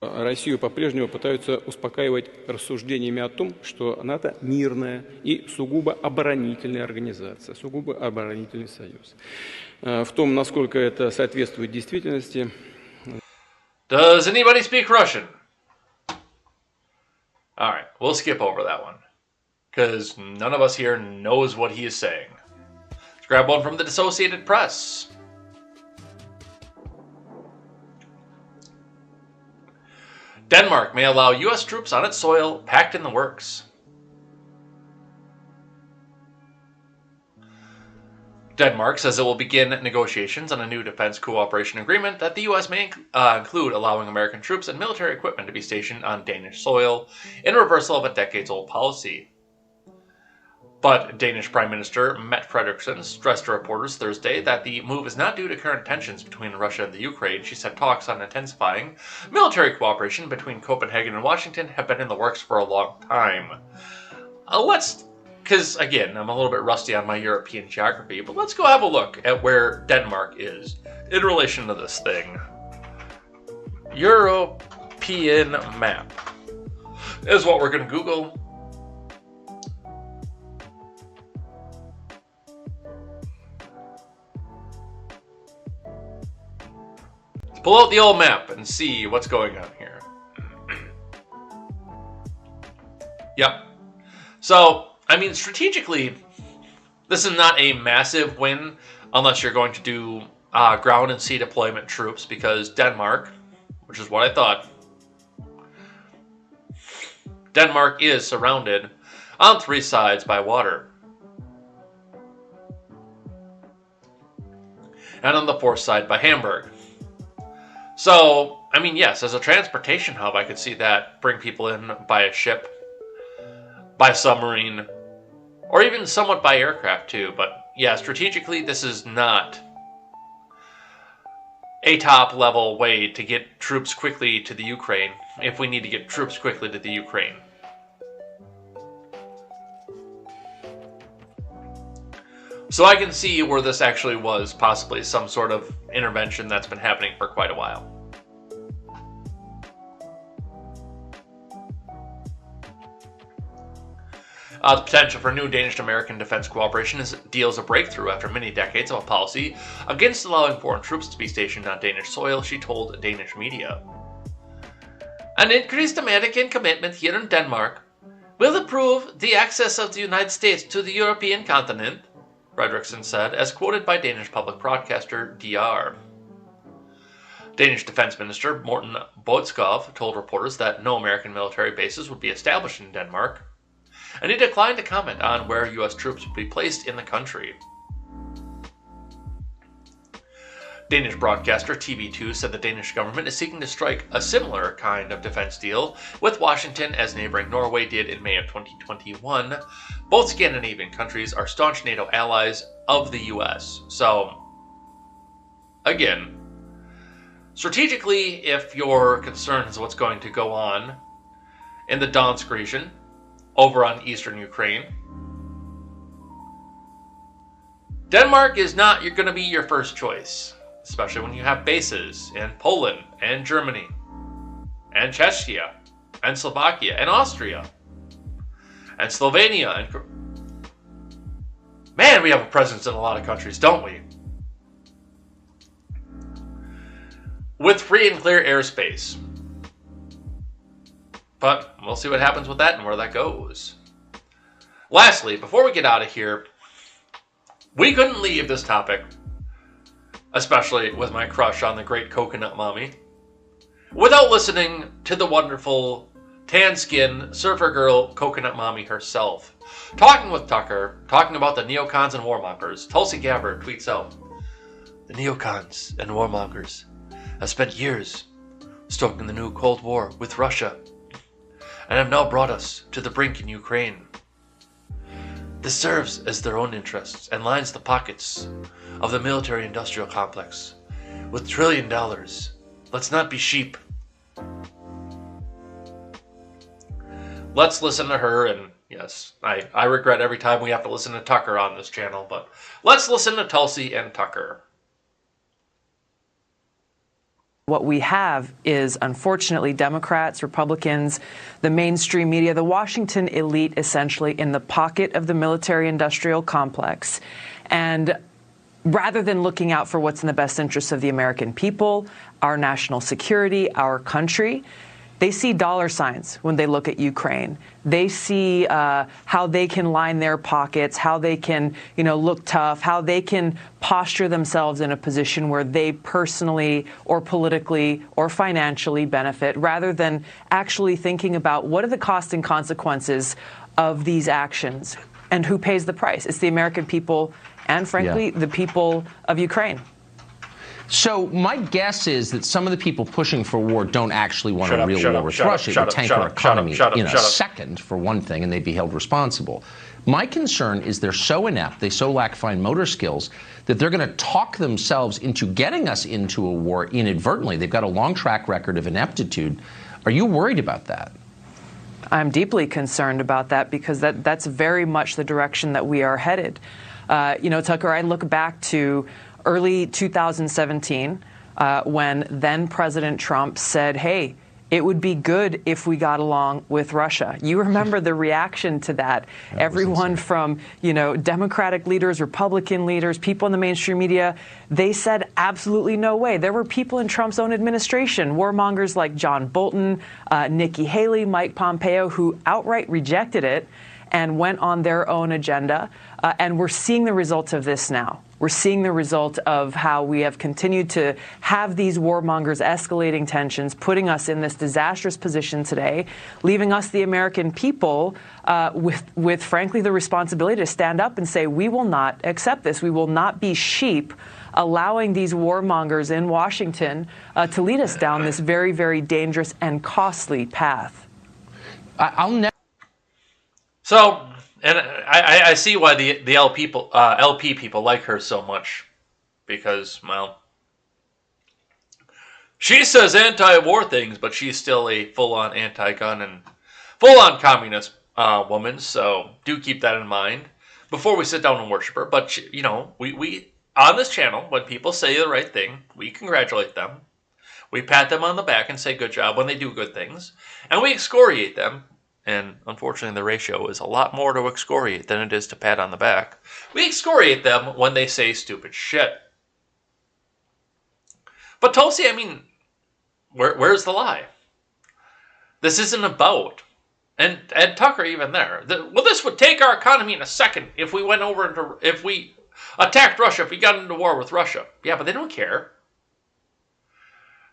Россию по-прежнему пытаются успокаивать рассуждениями о том, что НАТО мирная и сугубо оборонительная организация, сугубо оборонительный союз. В том, насколько это соответствует действительности. Does anybody speak Russian? All right, we'll skip over that one because none of us here knows what he is saying. Let's grab one from the Associated Press. Denmark may allow U.S. troops on its soil, pact in the works. Denmark says it will begin negotiations on a new defense cooperation agreement that the U.S. may include allowing American troops and military equipment to be stationed on Danish soil in reversal of a decades-old policy. But Danish Prime Minister Mette Frederiksen stressed to reporters Thursday that the move is not due to current tensions between Russia and the Ukraine. She said talks on intensifying military cooperation between Copenhagen and Washington have been in the works for a long time. Because again, I'm a little bit rusty on my European geography, but let's go have a look at where Denmark is in relation to this thing. European map is what we're going to Google. Pull out the old map and see what's going on here. Yep. So, I mean, strategically, this is not a massive win unless you're going to do ground and sea deployment troops because Denmark, which is what I thought, Denmark is surrounded on three sides by water. And on the fourth side by Hamburg. So, I mean, yes, as a transportation hub, I could see that bring people in by a ship, by submarine, or even somewhat by aircraft too. But yeah, strategically, this is not a top-level way to get troops quickly to the Ukraine, if we need to get troops quickly to the Ukraine. So I can see where this actually was possibly some sort of intervention that's been happening for quite a while. The potential for new Danish-American defense cooperation deals a breakthrough after many decades of a policy against allowing foreign troops to be stationed on Danish soil, she told Danish media. An increased American commitment here in Denmark will improve the access of the United States to the European continent, Fredrickson said, as quoted by Danish public broadcaster DR. Danish Defense Minister Morten Bodskov told reporters that no American military bases would be established in Denmark, and he declined to comment on where U.S. troops would be placed in the country. Danish broadcaster TV2 said the Danish government is seeking to strike a similar kind of defense deal with Washington as neighboring Norway did in May of 2021. Both Scandinavian countries are staunch NATO allies of the U.S. So, again, strategically, if your concern is what's going to go on in the Donetsk region, over on eastern Ukraine, Denmark is not going to be your first choice, especially when you have bases in Poland and Germany and Czechia and Slovakia and Austria and Slovenia and... Man, we have a presence in a lot of countries, don't we? With free and clear airspace. But we'll see what happens with that and where that goes. Lastly, before we get out of here, we couldn't leave this topic, especially with my crush on the great Coconut Mommy, without listening to the wonderful tan-skin surfer girl Coconut Mommy herself. Talking with Tucker, talking about the neocons and warmongers, Tulsi Gabbard tweets out, "The neocons and warmongers have spent years stoking the new Cold War with Russia, and have now brought us to the brink in Ukraine. This serves as their own interests and lines the pockets of the military-industrial complex with $1 trillion. Let's not be sheep." Let's listen to her, and yes, I regret every time we have to listen to Tucker on this channel, but let's listen to Tulsi and Tucker. What we have is, unfortunately, Democrats, Republicans, the mainstream media, the Washington elite, essentially in the pocket of the military-industrial complex. And rather than looking out for what's in the best interests of the American people, our national security, our country, they see dollar signs when they look at Ukraine. They see how they can line their pockets, how they can, look tough, how they can posture themselves in a position where they personally or politically or financially benefit, rather than actually thinking about what are the costs and consequences of these actions and who pays the price. It's the American people and, frankly, the people of Ukraine. So my guess is that some of the people pushing for war don't actually want a real war with Russia. It would tank our economy in a second, for one thing, and they'd be held responsible. My concern is they're so inept, they so lack fine motor skills, that they're going to talk themselves into getting us into a war inadvertently. They've got a long track record of ineptitude. Are you worried about that? I'm deeply concerned about that, because that's very much the direction that we are headed. Tucker, I look back to early 2017, when then President Trump said, hey, it would be good if we got along with Russia. You remember the reaction to that. Everyone from, Democratic leaders, Republican leaders, people in the mainstream media, they said absolutely no way. There were people in Trump's own administration, warmongers like John Bolton, Nikki Haley, Mike Pompeo, who outright rejected it and went on their own agenda. And we're seeing the results of this now. We're seeing the result of how we have continued to have these warmongers escalating tensions, putting us in this disastrous position today, leaving us, the American people, with frankly, the responsibility to stand up and say, we will not accept this. We will not be sheep, allowing these warmongers in Washington to lead us down this very, very dangerous and costly path. I'll never. So, and I see why the LP people like her so much, because, well, she says anti-war things, but she's still a full-on anti-gun and full-on communist woman, so do keep that in mind. before we sit down and worship her. But, you know, we on this channel, when people say the right thing, we congratulate them. We pat them on the back and say good job when they do good things. And we excoriate them. And unfortunately, the ratio is a lot more to excoriate than it is to pat on the back. We excoriate them when they say stupid shit. But Tulsi, I mean, where's the lie? This isn't about, and Tucker even there, well, this would take our economy in a second if we went over into, if we attacked Russia, if we got into war with Russia. Yeah, but they don't care.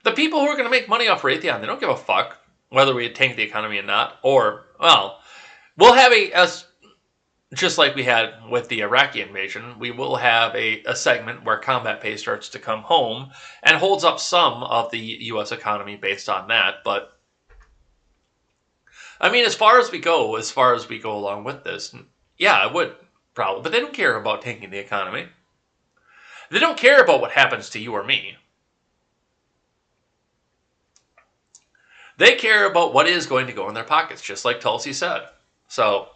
The people who are going to make money off Raytheon, they don't give a fuck whether we tank the economy or not. Or, well, we'll have just like we had with the Iraqi invasion, we will have a segment where combat pay starts to come home and holds up some of the U.S. economy based on that. But, I mean, as far as we go along with this, yeah, I would probably. But they don't care about tanking the economy. They don't care about what happens to you or me. They care about what is going to go in their pockets, just like Tulsi said. So,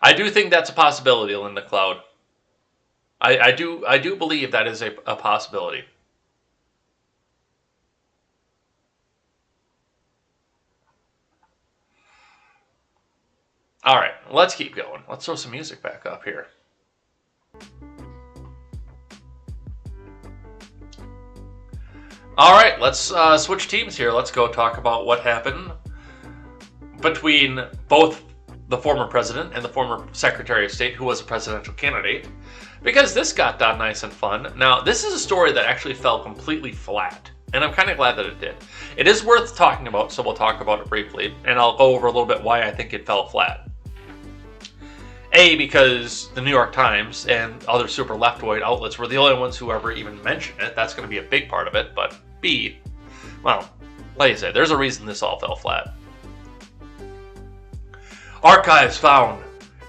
I do think that's a possibility, Linda Cloud. I do believe that is a possibility. All right, let's keep going. Let's throw some music back up here. All right, let's switch teams here. Let's go talk about what happened between both the former president and the former Secretary of State, who was a presidential candidate, because this got done nice and fun. Now, this is a story that actually fell completely flat, and I'm kind of glad that it did. It is worth talking about, so we'll talk about it briefly, and I'll go over a little bit why I think it fell flat. A, because the New York Times and other super left-wing outlets were the only ones who ever even mentioned it. That's going to be a big part of it. But B, well, like I said, there's a reason this all fell flat. Archives found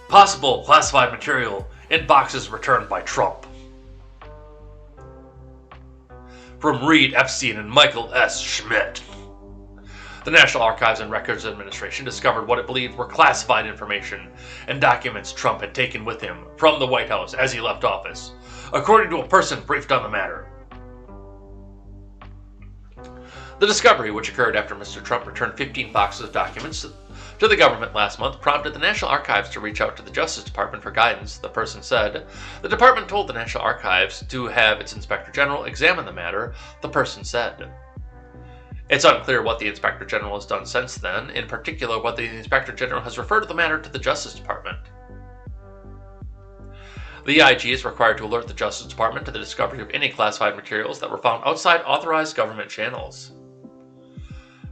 possible classified material in boxes returned by Trump. From Reed Epstein and Michael S. Schmidt. The National Archives and Records Administration discovered what it believed were classified information and documents Trump had taken with him from the White House as he left office, according to a person briefed on the matter. The discovery, which occurred after Mr. Trump returned 15 boxes of documents to the government last month, prompted the National Archives to reach out to the Justice Department for guidance, the person said. The department told the National Archives to have its Inspector General examine the matter, the person said. It's unclear what the Inspector General has done since then, in particular whether the Inspector General has referred the matter to the Justice Department. The IG is required to alert the Justice Department to the discovery of any classified materials that were found outside authorized government channels.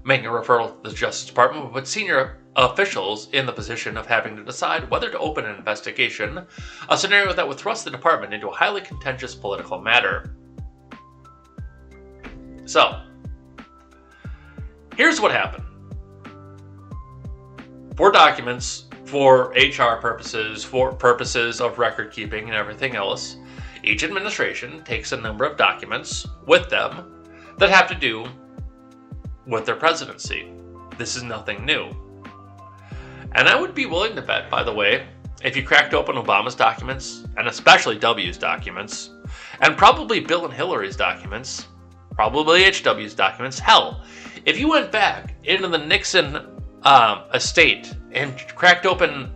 Making a referral to the Justice Department would put senior officials in the position of having to decide whether to open an investigation, a scenario that would thrust the department into a highly contentious political matter. So, here's what happened. For documents, for HR purposes, for purposes of record keeping and everything else, each administration takes a number of documents with them that have to do with their presidency. This is nothing new. And I would be willing to bet, by the way, if you cracked open Obama's documents, and especially W's documents, and probably Bill and Hillary's documents, probably HW's documents, hell, if you went back into the Nixon estate and cracked open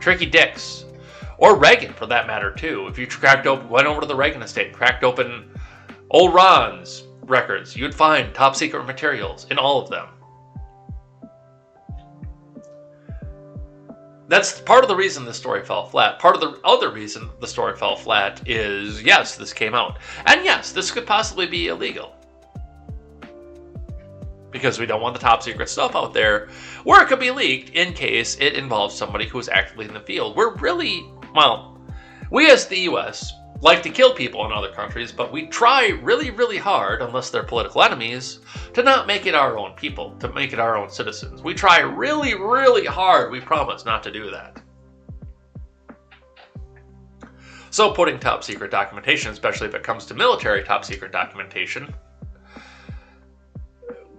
Tricky Dick's, or Reagan for that matter too, if you went over to the Reagan estate and cracked open old Ron's records, you'd find top secret materials in all of them. That's part of the reason the story fell flat. Part of the other reason the story fell flat is, yes, this came out. And yes, this could possibly be illegal. Because we don't want the top secret stuff out there where it could be leaked in case it involves somebody who is actively in the field. We as the US like to kill people in other countries, but we try really, really hard, unless they're political enemies, to not make it our own people, to make it our own citizens. We try really, really hard, we promise, not to do that. So putting top secret documentation, especially if it comes to military top secret documentation,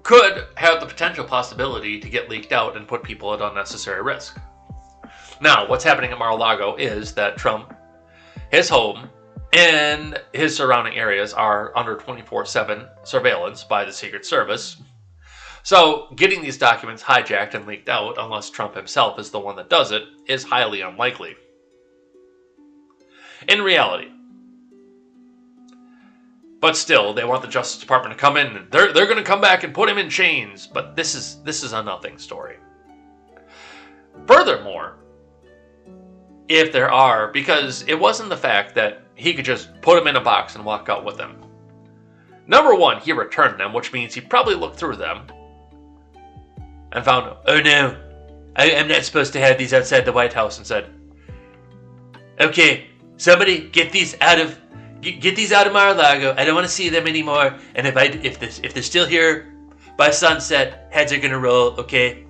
could have the potential possibility to get leaked out and put people at unnecessary risk. Now, what's happening at Mar-a-Lago is that Trump, his home, and his surrounding areas are under 24/7 surveillance by the Secret Service. So, getting these documents hijacked and leaked out, unless Trump himself is the one that does it, is highly unlikely. In reality. But still, they want the Justice Department to come in, and they're going to come back and put him in chains. But this is a nothing story. Furthermore, if there are, because it wasn't the fact that he could just put them in a box and walk out with them. Number one, he returned them, which means he probably looked through them and found, oh no, I'm not supposed to have these outside the White House, and said, okay, somebody get these out of Mar-a-Lago. I don't want to see them anymore. And if they're still here by sunset, heads are gonna roll. Okay.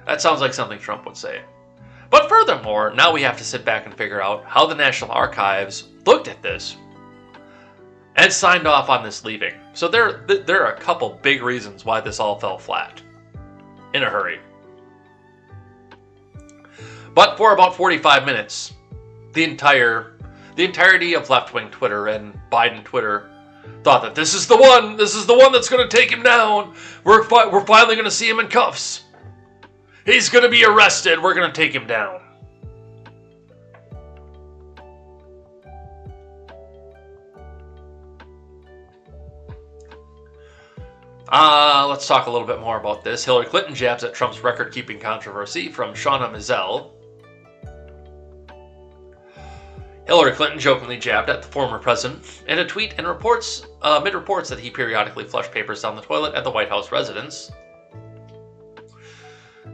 That sounds like something Trump would say. But furthermore, now we have to sit back and figure out how the National Archives looked at this and signed off on this leaving. So there are a couple big reasons why this all fell flat in a hurry. But for about 45 minutes, the entirety of left-wing Twitter and Biden Twitter thought that this is the one that's going to take him down. We're finally going to see him in cuffs. He's going to be arrested. We're going to take him down. Let's talk a little bit more about this. Hillary Clinton jabs at Trump's record-keeping controversy, from Shauna Mizell. Hillary Clinton jokingly jabbed at the former president in a tweet and mid reports that he periodically flushed papers down the toilet at the White House residence.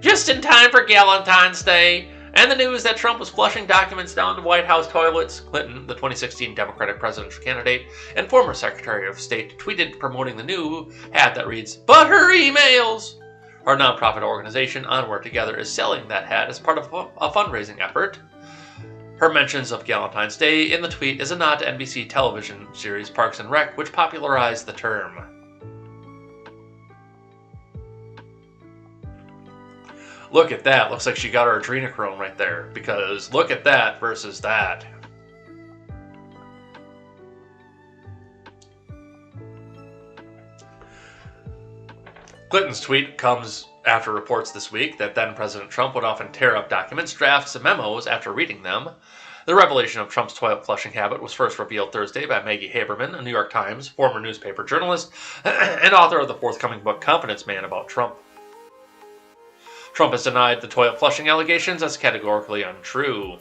Just in time for Galentine's Day, and the news that Trump was flushing documents down the White House toilets, Clinton, the 2016 Democratic presidential candidate and former Secretary of State, tweeted promoting the new hat that reads, "But her emails!" Our nonprofit organization, Onward Together, is selling that hat as part of a fundraising effort. Her mentions of Galentine's Day in the tweet is a nod to NBC television series Parks and Rec, which popularized the term. Look at that. Looks like she got her adrenochrome right there. Because look at that versus that. Clinton's tweet comes after reports this week that then-President Trump would often tear up documents, drafts, and memos after reading them. The revelation of Trump's toilet flushing habit was first revealed Thursday by Maggie Haberman, a New York Times former newspaper journalist and author of the forthcoming book Confidence Man about Trump. Trump has denied the toilet flushing allegations as categorically untrue.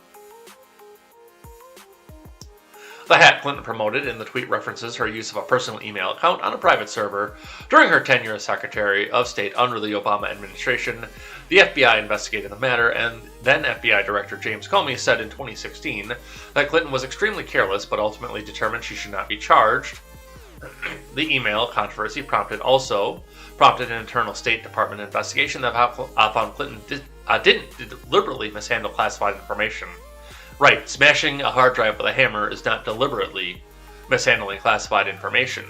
The hat Clinton promoted in the tweet references her use of a personal email account on a private server during her tenure as Secretary of State under the Obama administration. The FBI investigated the matter, and then FBI Director James Comey said in 2016 that Clinton was extremely careless but ultimately determined she should not be charged. The email controversy prompted an internal State Department investigation that found Clinton didn't deliberately mishandle classified information. Right, smashing a hard drive with a hammer is not deliberately mishandling classified information.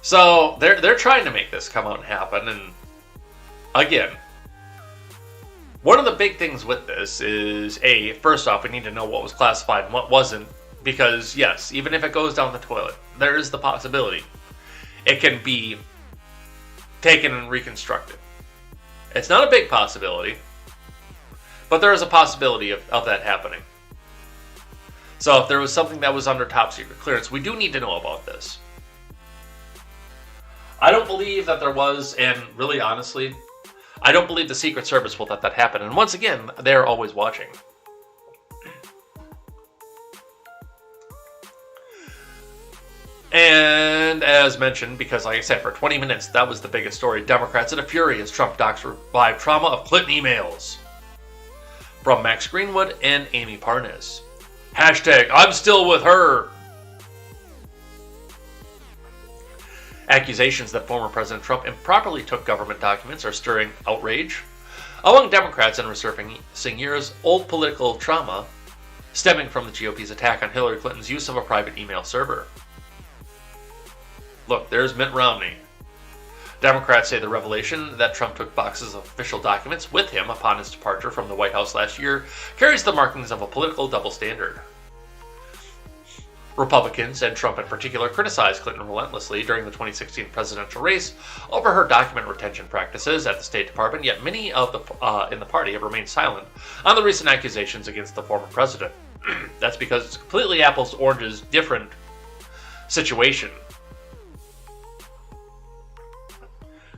So they're trying to make this come out and happen, and again, one of the big things with this is, first off, we need to know what was classified and what wasn't, because yes, even if it goes down the toilet, there is the possibility it can be taken and reconstructed. It's not a big possibility, but there is a possibility of that happening. So if there was something that was under top secret clearance, we do need to know about this. I don't believe that there was, and really honestly, I don't believe the Secret Service will let that happen. And once again, they're always watching. And as mentioned, because like I said, for 20 minutes, that was the biggest story. Democrats in a fury as Trump docs revived trauma of Clinton emails. From Max Greenwood and Amy Parnas. Hashtag, I'm still with her. Accusations that former President Trump improperly took government documents are stirring outrage among Democrats and resurfacing years-old political trauma stemming from the GOP's attack on Hillary Clinton's use of a private email server. Look, there's Mitt Romney. Democrats say the revelation that Trump took boxes of official documents with him upon his departure from the White House last year carries the markings of a political double standard. Republicans, and Trump in particular, criticized Clinton relentlessly during the 2016 presidential race over her document retention practices at the State Department, yet many in the party have remained silent on the recent accusations against the former president. That's because it's completely apples to oranges different situation.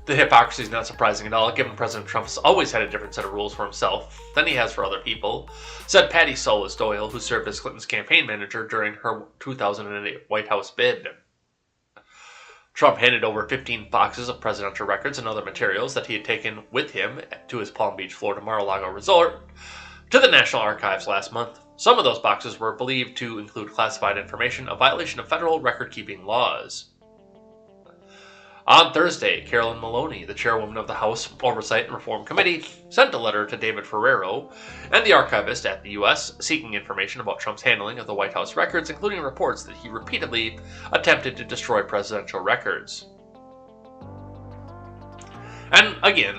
The hypocrisy is not surprising at all, given President Trump has always had a different set of rules for himself than he has for other people, said Patty Solis Doyle, who served as Clinton's campaign manager during her 2008 White House bid. Trump handed over 15 boxes of presidential records and other materials that he had taken with him to his Palm Beach, Florida Mar-a-Lago resort to the National Archives last month. Some of those boxes were believed to include classified information, a violation of federal record-keeping laws. On Thursday, Carolyn Maloney, the chairwoman of the House Oversight and Reform Committee, sent a letter to David Ferrero and the archivist at the U.S. seeking information about Trump's handling of the White House records, including reports that he repeatedly attempted to destroy presidential records. And again,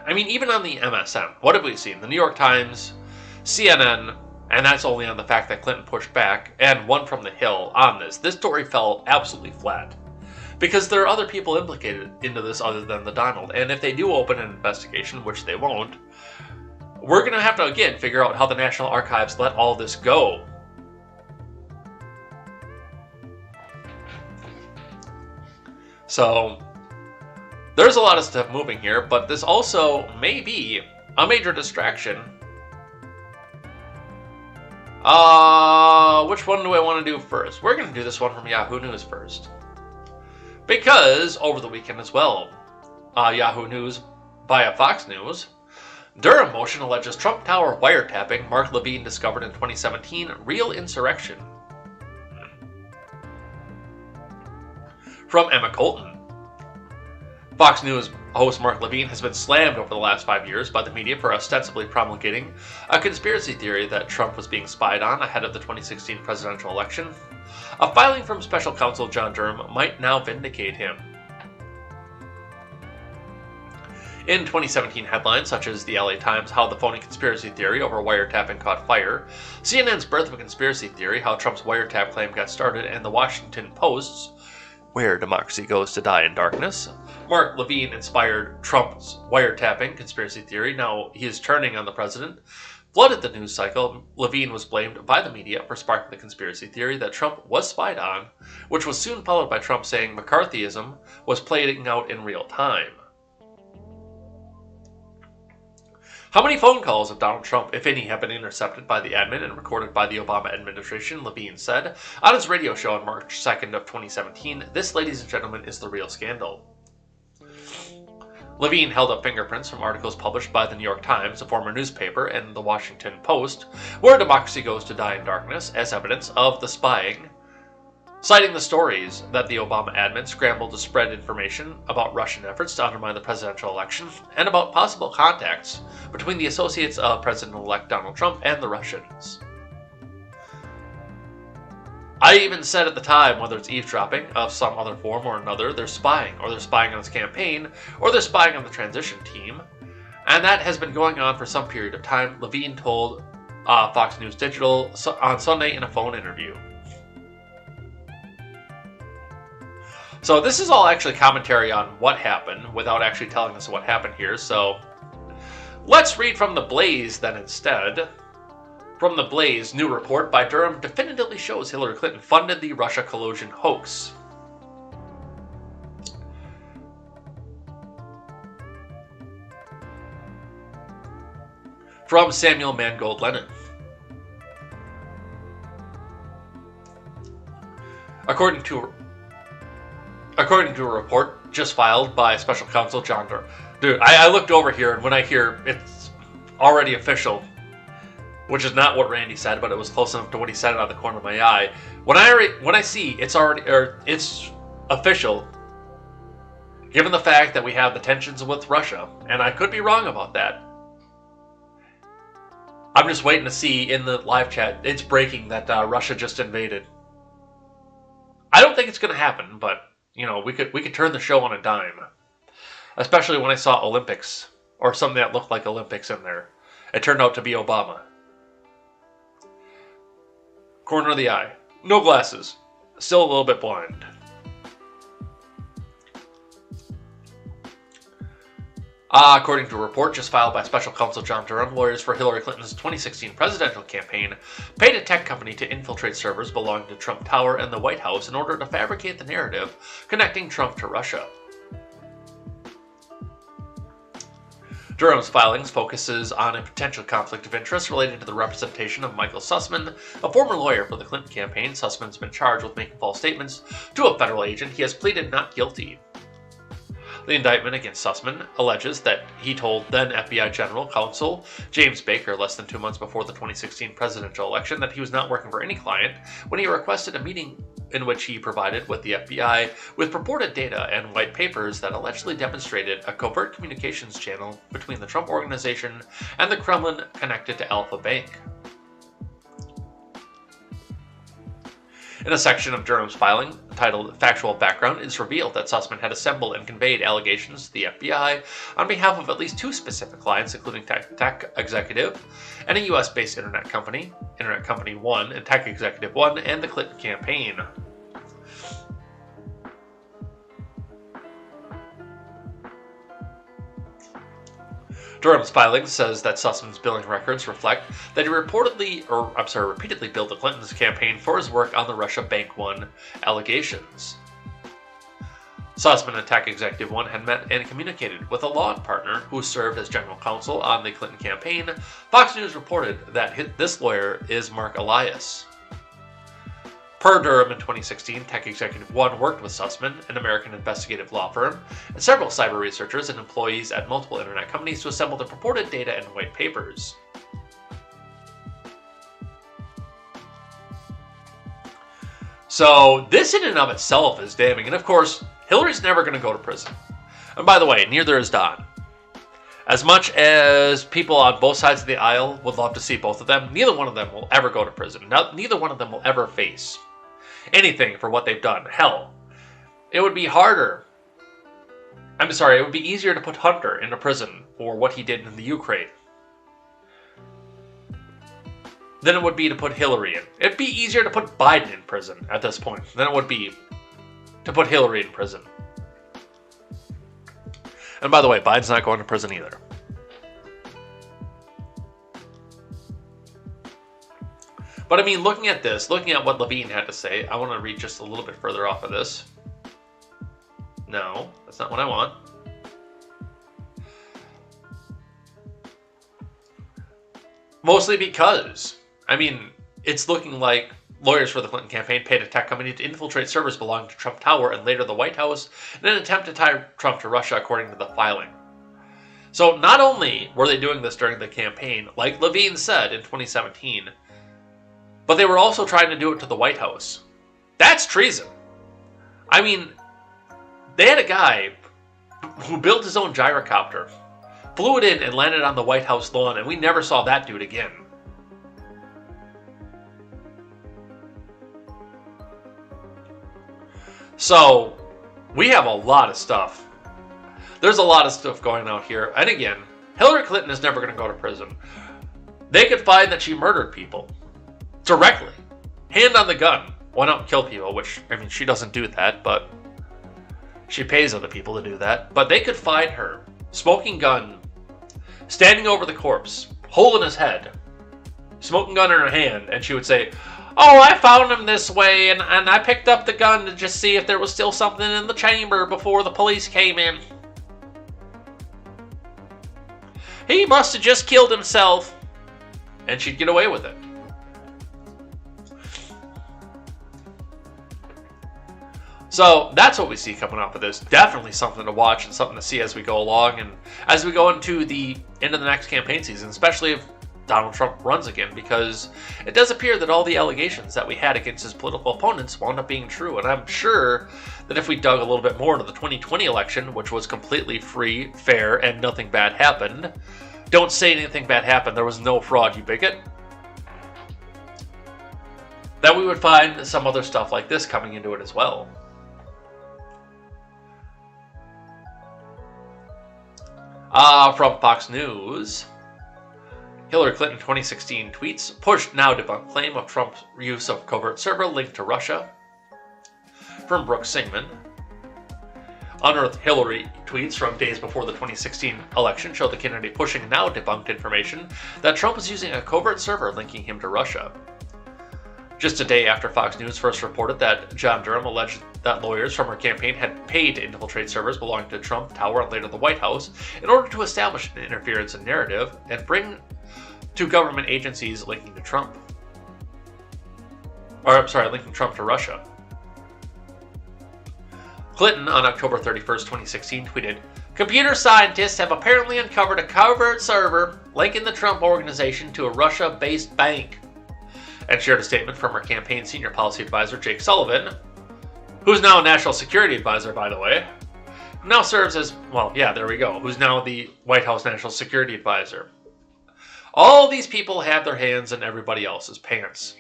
I mean, even on the MSN, what have we seen? The New York Times, CNN, and that's only on the fact that Clinton pushed back, and one from the Hill on this. This story fell absolutely flat. Because there are other people implicated into this other than the Donald. And if they do open an investigation, which they won't, we're going to have to, again, figure out how the National Archives let all this go. So, there's a lot of stuff moving here, but this also may be a major distraction. Which one do I want to do first? We're going to do this one from Yahoo News first. Because, over the weekend as well, Yahoo News via Fox News, Durham motion alleges Trump Tower wiretapping, Mark Levine discovered in 2017, real insurrection. From Emma Colton. Fox News host Mark Levine has been slammed over the last 5 years by the media for ostensibly promulgating a conspiracy theory that Trump was being spied on ahead of the 2016 presidential election. A filing from special counsel John Durham might now vindicate him. In 2017 headlines such as the LA Times, how the phony conspiracy theory over wiretapping caught fire, CNN's birth of a conspiracy theory, how Trump's wiretap claim got started, and the Washington Post's Where Democracy Goes to Die in Darkness, Mark Levine inspired Trump's wiretapping conspiracy theory, now he is turning on the president, flooded the news cycle. Levine was blamed by the media for sparking the conspiracy theory that Trump was spied on, which was soon followed by Trump saying McCarthyism was playing out in real time. How many phone calls of Donald Trump, if any, have been intercepted by the admin and recorded by the Obama administration, Levine said on his radio show on March 2nd of 2017, "This, ladies and gentlemen, is the real scandal." Levine held up fingerprints from articles published by the New York Times, a former newspaper, and the Washington Post, Where Democracy Goes to Die in Darkness, as evidence of the spying, citing the stories that the Obama admin scrambled to spread information about Russian efforts to undermine the presidential election and about possible contacts between the associates of President-elect Donald Trump and the Russians. I even said at the time, whether it's eavesdropping of some other form or another, they're spying, or they're spying on his campaign, or they're spying on the transition team, and that has been going on for some period of time, Levine told Fox News Digital on Sunday in a phone interview. So this is all actually commentary on what happened, without actually telling us what happened here, so let's read from The Blaze then instead. From The Blaze, new report by Durham definitively shows Hillary Clinton funded the Russia collusion hoax. From Samuel Mangold Lennon. According to a report just filed by special counsel John Durham. Dude, I looked over here, and when I hear it's already official, which is not what Randy said, but it was close enough to what he said out of the corner of my eye. When I see it's it's official, given the fact that we have the tensions with Russia, and I could be wrong about that, I'm just waiting to see in the live chat, it's breaking that Russia just invaded. I don't think it's going to happen, but, you know, we could turn the show on a dime. Especially when I saw Olympics, or something that looked like Olympics in there. It turned out to be Obama. Corner of the eye. No glasses. Still a little bit blind. According to a report just filed by Special Counsel John Durham, lawyers for Hillary Clinton's 2016 presidential campaign paid a tech company to infiltrate servers belonging to Trump Tower and the White House in order to fabricate the narrative connecting Trump to Russia. Durham's filings focuses on a potential conflict of interest related to the representation of Michael Sussman, a former lawyer for the Clinton campaign. Sussman's been charged with making false statements to a federal agent. He has pleaded not guilty. The indictment against Sussman alleges that he told then FBI General Counsel James Baker less than 2 months before the 2016 presidential election that he was not working for any client when he requested a meeting in which he provided with the FBI with purported data and white papers that allegedly demonstrated a covert communications channel between the Trump Organization and the Kremlin connected to Alpha Bank. In a section of Durham's filing titled Factual Background, it's revealed that Sussman had assembled and conveyed allegations to the FBI on behalf of at least 2 specific clients, including Tech Executive and a U.S.-based Internet Company One, and Tech Executive One, and the Clinton campaign. Durham's filing says that Sussman's billing records reflect that he repeatedly billed the Clintons' campaign for his work on the Russia Bank One allegations. Sussman and Tech Executive One had met and communicated with a law partner who served as general counsel on the Clinton campaign. Fox News reported that this lawyer is Mark Elias. Per Durham in 2016, Tech Executive One worked with Sussman, an American investigative law firm, and several cyber researchers and employees at multiple internet companies to assemble the purported data and white papers. So this in and of itself is damning, and of course, Hillary's never going to go to prison. And by the way, neither is Don. As much as people on both sides of the aisle would love to see both of them, neither one of them will ever go to prison. Neither one of them will ever face anything for what they've done. Hell, it would be it would be easier to put Hunter into prison for what he did in the Ukraine than it would be to put Hillary in. It'd be easier to put Biden in prison at this point than it would be to put Hillary in prison. And by the way, Biden's not going to prison either. But I mean, looking at what Levine had to say, I want to read just a little bit further off of this. No, that's not what I want. Mostly because, I mean, it's looking like lawyers for the Clinton campaign paid a tech company to infiltrate servers belonging to Trump Tower and later the White House in an attempt to tie Trump to Russia, according to the filing. So not only were they doing this during the campaign, like Levine said in 2017, but they were also trying to do it to the White House. That's treason. I mean, they had a guy who built his own gyrocopter, flew it in and landed on the White House lawn, and we never saw that dude again. So, we have a lot of stuff. There's a lot of stuff going out here. And again, Hillary Clinton is never going to go to prison. They could find that she murdered people. Directly. Hand on the gun. Why not kill people? Which, I mean, she doesn't do that, but she pays other people to do that. But they could find her, smoking gun, standing over the corpse, holding his head, smoking gun in her hand, and she would say, "Oh, I found him this way, and I picked up the gun to just see if there was still something in the chamber before the police came in. He must have just killed himself." And she'd get away with it. So that's what we see coming off of this. Definitely something to watch and something to see as we go along and as we go into the end of the next campaign season, especially if Donald Trump runs again, because it does appear that all the allegations that we had against his political opponents wound up being true. And I'm sure that if we dug a little bit more into the 2020 election, which was completely free, fair, and nothing bad happened, Don't say anything bad happened. There was no fraud, you bigot. That we would find some other stuff like this coming into it as well. From Fox News, Hillary Clinton 2016 tweets pushed now debunk claim of Trump's use of covert server linked to Russia. From Brooke Singman, unearthed Hillary tweets from days before the 2016 election show the candidate pushing now debunked information that Trump was using a covert server linking him to Russia. Just a day after Fox News first reported that John Durham alleged that lawyers from her campaign had paid to infiltrate servers belonging to Trump Tower and later the White House in order to establish an interference in narrative and bring to government agencies linking to Trump. Linking Trump to Russia. Clinton on October 31st, 2016 tweeted, "Computer scientists have apparently uncovered a covert server linking the Trump organization to a Russia-based bank," and shared a statement from her campaign senior policy advisor, Jake Sullivan, who's now a national security advisor, by the way, who now serves as, well, yeah, there we go, who's now the White House national security advisor. All these people have their hands in everybody else's pants.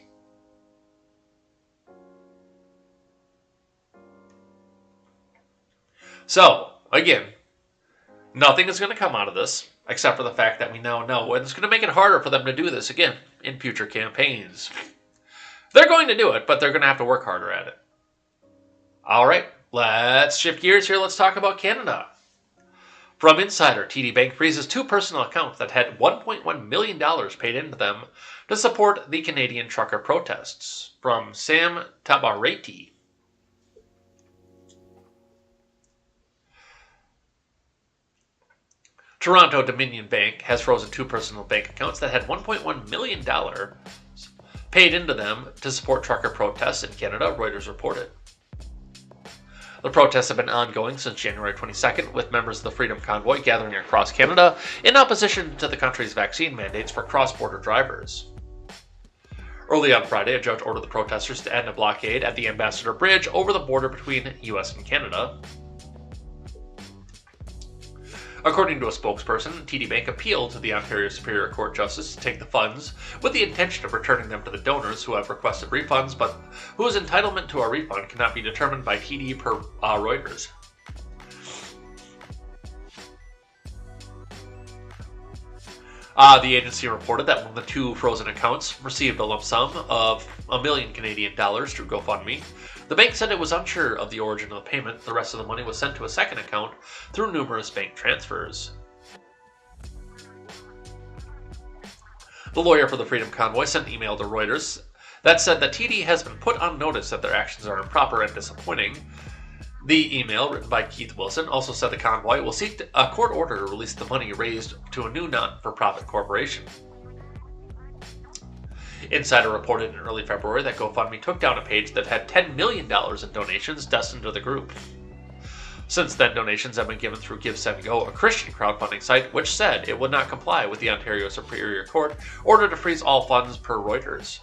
So, again, nothing is going to come out of this, except for the fact that we now know, and it's going to make it harder for them to do this again in future campaigns. They're going to do it, but they're going to have to work harder at it. All right, let's shift gears here. Let's talk about Canada. From Insider, TD Bank freezes 2 personal accounts that had $1.1 million paid into them to support the Canadian trucker protests. From Sam Tabarati. Toronto Dominion Bank has frozen 2 personal bank accounts that had $1.1 million paid into them to support trucker protests in Canada, Reuters reported. The protests have been ongoing since January 22nd, with members of the Freedom Convoy gathering across Canada in opposition to the country's vaccine mandates for cross-border drivers. Early on Friday, a judge ordered the protesters to end a blockade at the Ambassador Bridge over the border between US and Canada. According to a spokesperson, TD Bank appealed to the Ontario Superior Court Justice to take the funds with the intention of returning them to the donors who have requested refunds, but whose entitlement to a refund cannot be determined by TD per Reuters. The agency reported that one of the 2 frozen accounts received a lump sum of $1 million Canadian through GoFundMe. The bank said it was unsure of the origin of the payment. The rest of the money was sent to a second account through numerous bank transfers. The lawyer for the Freedom Convoy sent an email to Reuters that said that TD has been put on notice that their actions are improper and disappointing. The email, written by Keith Wilson, also said the convoy will seek a court order to release the money raised to a new not-for-profit corporation. Insider reported in early February that GoFundMe took down a page that had $10 million in donations destined to the group. Since then, donations have been given through GiveSendGo, a Christian crowdfunding site, which said it would not comply with the Ontario Superior Court order to freeze all funds per Reuters.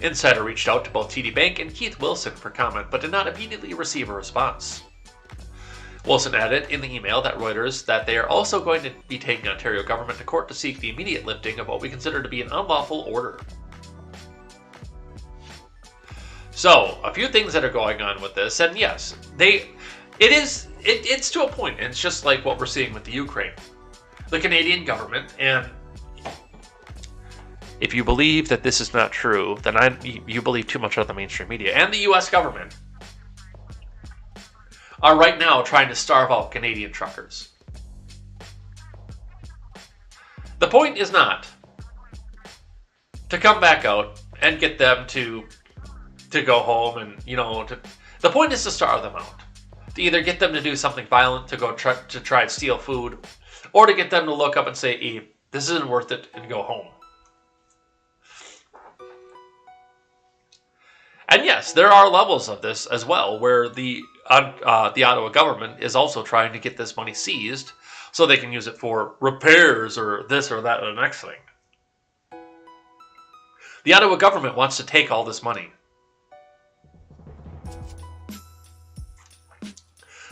Insider reached out to both TD Bank and Keith Wilson for comment, but did not immediately receive a response. Wilson added in the email that Reuters that they are also going to be taking Ontario government to court to seek the immediate lifting of what we consider to be an unlawful order. So, a few things that are going on with this, and yes, it's to a point, and it's just like what we're seeing with the Ukraine. The Canadian government, and if you believe that this is not true, then you believe too much of the mainstream media, and the US government are right now trying to starve out Canadian truckers. The point is not to come back out and get them to go home and, the point is to starve them out. To either get them to do something violent, to go try and steal food, or to get them to look up and say, this isn't worth it, and go home. And yes, there are levels of this as well, where the Ottawa government is also trying to get this money seized so they can use it for repairs or this or that or the next thing. The Ottawa government wants to take all this money.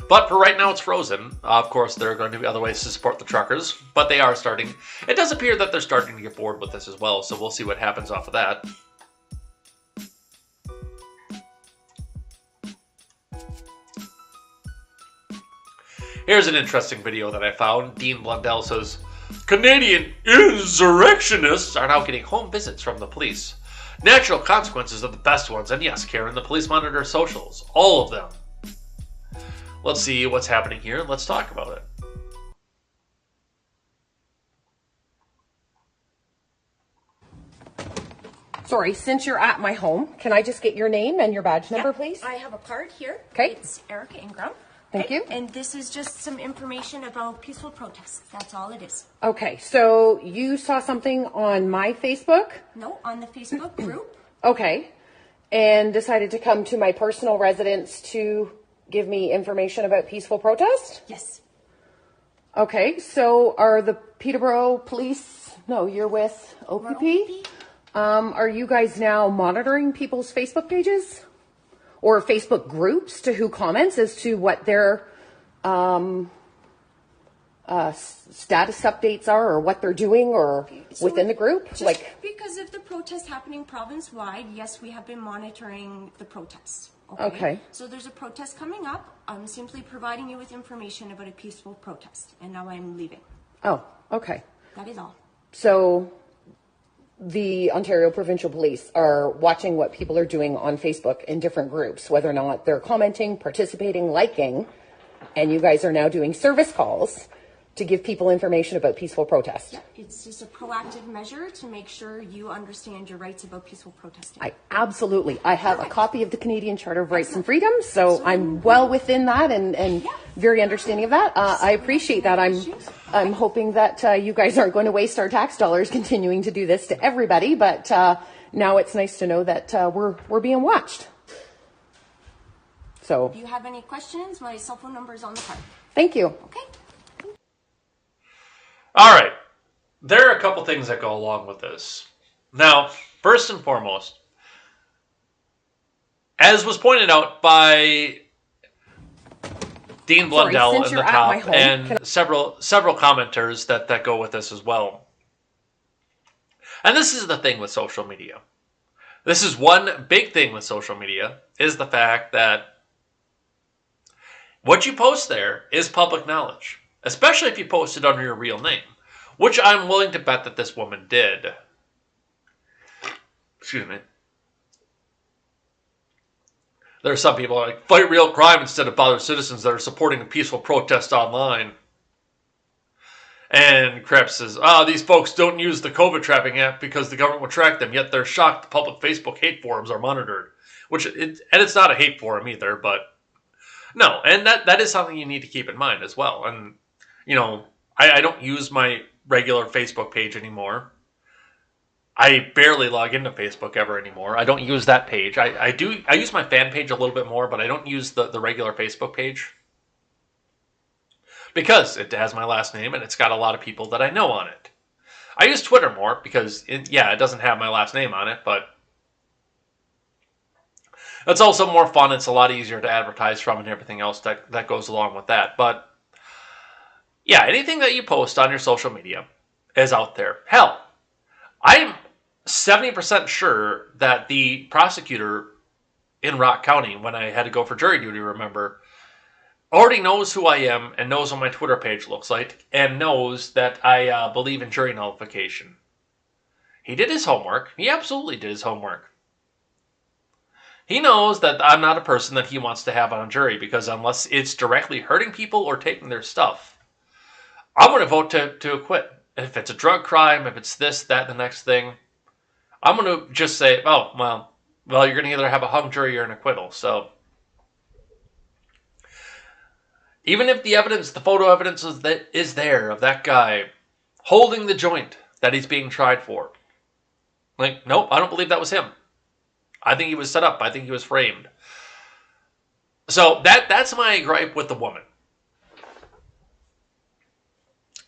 But for right now, it's frozen. Of course, there are going to be other ways to support the truckers, but they are starting. It does appear that they're starting to get bored with this as well, so we'll see what happens off of that. Here's an interesting video that I found. Dean Blundell says, Canadian insurrectionists are now getting home visits from the police. Natural consequences are the best ones, and yes, Karen, the police monitor socials. All of them. Let's see what's happening here. Let's talk about it. Sorry, since you're at my home, can I just get your name and your badge number, please? I have a card here. Okay. It's Erica Ingram. Thank you. And this is just some information about peaceful protests. That's all it is. Okay, so you saw something on my Facebook? No, on the Facebook group. Okay, and decided to come to my personal residence to give me information about peaceful protest? Yes. Okay, so are the Peterborough Police, no, you're with OPP? Are you guys now monitoring people's Facebook pages? Or Facebook groups to who comments as to what their status updates are or what they're doing or so within the group? Just because of the protest happening province-wide, yes, we have been monitoring the protests. Okay. So there's a protest coming up. I'm simply providing you with information about a peaceful protest, and now I'm leaving. Oh, okay. That is all. So the Ontario Provincial Police are watching what people are doing on Facebook in different groups, whether or not they're commenting, participating, liking, and you guys are now doing service calls to give people information about peaceful protest. Yeah, it's just a proactive measure to make sure you understand your rights about peaceful protesting. I have a copy of the Canadian Charter of Rights and Freedoms, so I'm well within that and very understanding of that. I appreciate that. I'm hoping that you guys aren't going to waste our tax dollars continuing to do this to everybody, but now it's nice to know that we're being watched. So, if you have any questions, my cell phone number is on the card. Thank you. Okay. All right. There are a couple things that go along with this. Now, first and foremost, as was pointed out by Dean Blundell in the top and several commenters that go with this as well. And this is the thing with social media. This is one big thing with social media, is the fact that what you post there is public knowledge, especially if you post it under your real name, which I'm willing to bet that this woman did. Excuse me. There are some people like, fight real crime instead of bother citizens that are supporting a peaceful protest online. And Krebs says, these folks don't use the COVID tracking app because the government will track them, yet they're shocked the public Facebook hate forums are monitored. And it's not a hate forum either, but no, and that is something you need to keep in mind as well. And, you know, I don't use my regular Facebook page anymore. I barely log into Facebook ever anymore. I don't use that page. I use my fan page a little bit more, but I don't use the regular Facebook page. Because it has my last name and it's got a lot of people that I know on it. I use Twitter more because, it doesn't have my last name on it, but it's also more fun. It's a lot easier to advertise from and everything else that goes along with that. But yeah, anything that you post on your social media is out there. Hell, I'm 70% sure that the prosecutor in Rock County, when I had to go for jury duty, remember, already knows who I am and knows what my Twitter page looks like and knows that I believe in jury nullification. He did his homework. He absolutely did his homework. He knows that I'm not a person that he wants to have on a jury because unless it's directly hurting people or taking their stuff, I'm going to vote to acquit. If it's a drug crime, if it's this, that, the next thing, I'm going to just say, well, you're going to either have a hung jury or an acquittal. So even if the evidence, the photo evidence is there of that guy holding the joint that he's being tried for, like, nope, I don't believe that was him. I think he was set up. I think he was framed. So that's my gripe with the woman.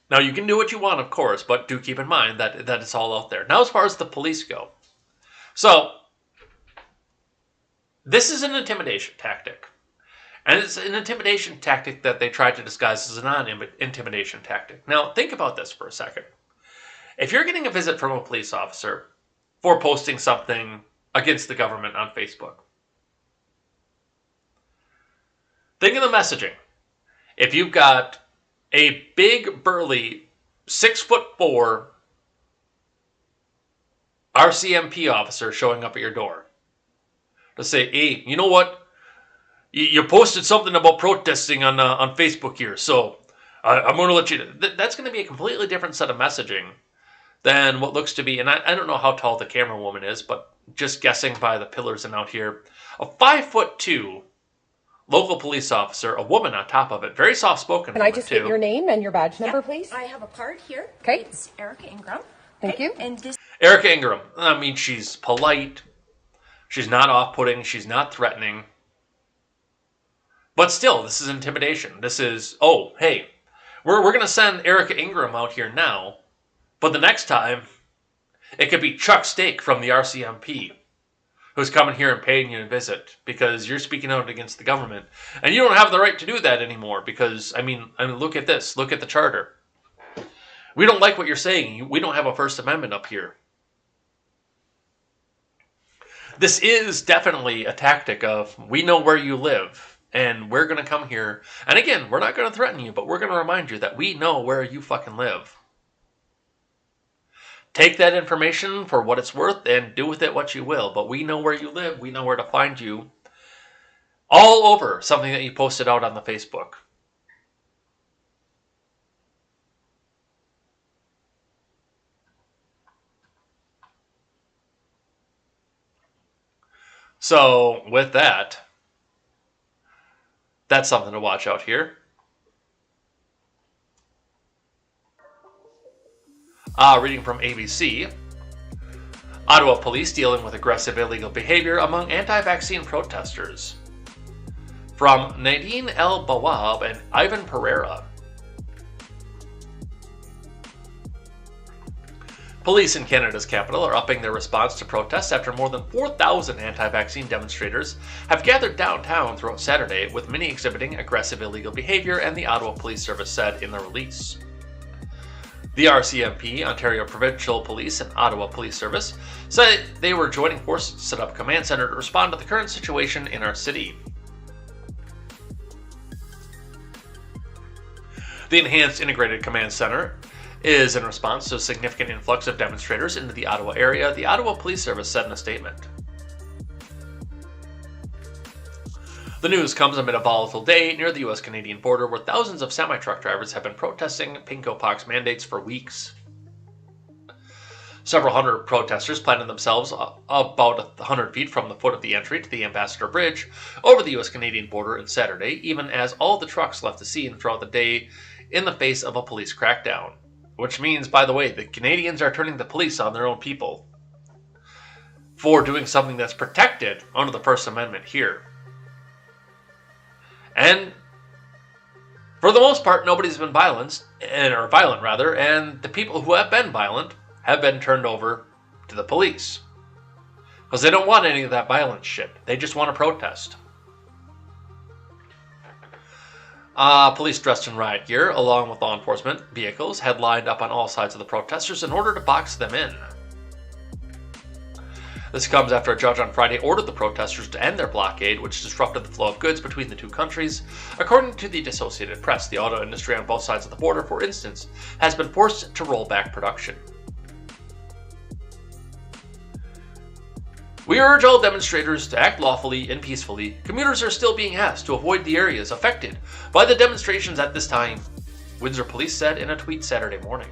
Now, you can do what you want, of course, but do keep in mind that it's all out there. Now, as far as the police go. So, this is an intimidation tactic. And it's an intimidation tactic that they tried to disguise as a non-intimidation tactic. Now, think about this for a second. If you're getting a visit from a police officer for posting something against the government on Facebook, think of the messaging. If you've got a big, burly, 6'4" RCMP officer showing up at your door to say, hey, you know what? You posted something about protesting on Facebook here, so I'm going to let you... That's going to be a completely different set of messaging than what looks to be, and I don't know how tall the camera woman is, but just guessing by the pillars and out here, a 5'2" local police officer, a woman on top of it, very soft-spoken. Can I just get your name and your badge number, please? I have a card here. Okay. It's Erica Ingram. Thank you. And this... Erica Ingram. I mean, she's polite. She's not off-putting. She's not threatening. But still, this is intimidation. This is, oh, hey, we're going to send Erica Ingram out here now, but the next time, it could be Chuck Stake from the RCMP who's coming here and paying you a visit because you're speaking out against the government. And you don't have the right to do that anymore because, I mean, look at this. Look at the charter. We don't like what you're saying. We don't have a First Amendment up here. This is definitely a tactic of, we know where you live, and we're going to come here. And again, we're not going to threaten you, but we're going to remind you that we know where you fucking live. Take that information for what it's worth and do with it what you will. But we know where you live. We know where to find you. All over something that you posted out on the Facebook. So, with that, that's something to watch out here. Reading from ABC, Ottawa police dealing with aggressive illegal behavior among anti-vaccine protesters. From Nadine El Bawab and Ivan Pereira. Police in Canada's capital are upping their response to protests after more than 4,000 anti-vaccine demonstrators have gathered downtown throughout Saturday, with many exhibiting aggressive illegal behavior, and the Ottawa Police Service said in the release. The RCMP, Ontario Provincial Police, and Ottawa Police Service said they were joining forces to set up a command center to respond to the current situation in our city. The Enhanced Integrated Command Center is in response to a significant influx of demonstrators into the Ottawa area, the Ottawa Police Service said in a statement. The news comes amid a volatile day near the U.S.-Canadian border where thousands of semi-truck drivers have been protesting pinko-pox mandates for weeks. Several hundred protesters planted themselves about 100 feet from the foot of the entry to the Ambassador Bridge over the U.S.-Canadian border on Saturday, even as all the trucks left the scene throughout the day in the face of a police crackdown. Which means, by the way, the Canadians are turning the police on their own people for doing something that's protected under the First Amendment here. And for the most part, nobody's been violent, and the people who have been violent have been turned over to the police. Because they don't want any of that violent shit. They just want to protest. Police dressed in riot gear, along with law enforcement vehicles, had lined up on all sides of the protesters in order to box them in. This comes after a judge on Friday ordered the protesters to end their blockade, which disrupted the flow of goods between the two countries. According to the Associated Press, the auto industry on both sides of the border, for instance, has been forced to roll back production. We urge all demonstrators to act lawfully and peacefully. Commuters are still being asked to avoid the areas affected by the demonstrations at this time, Windsor Police said in a tweet Saturday morning.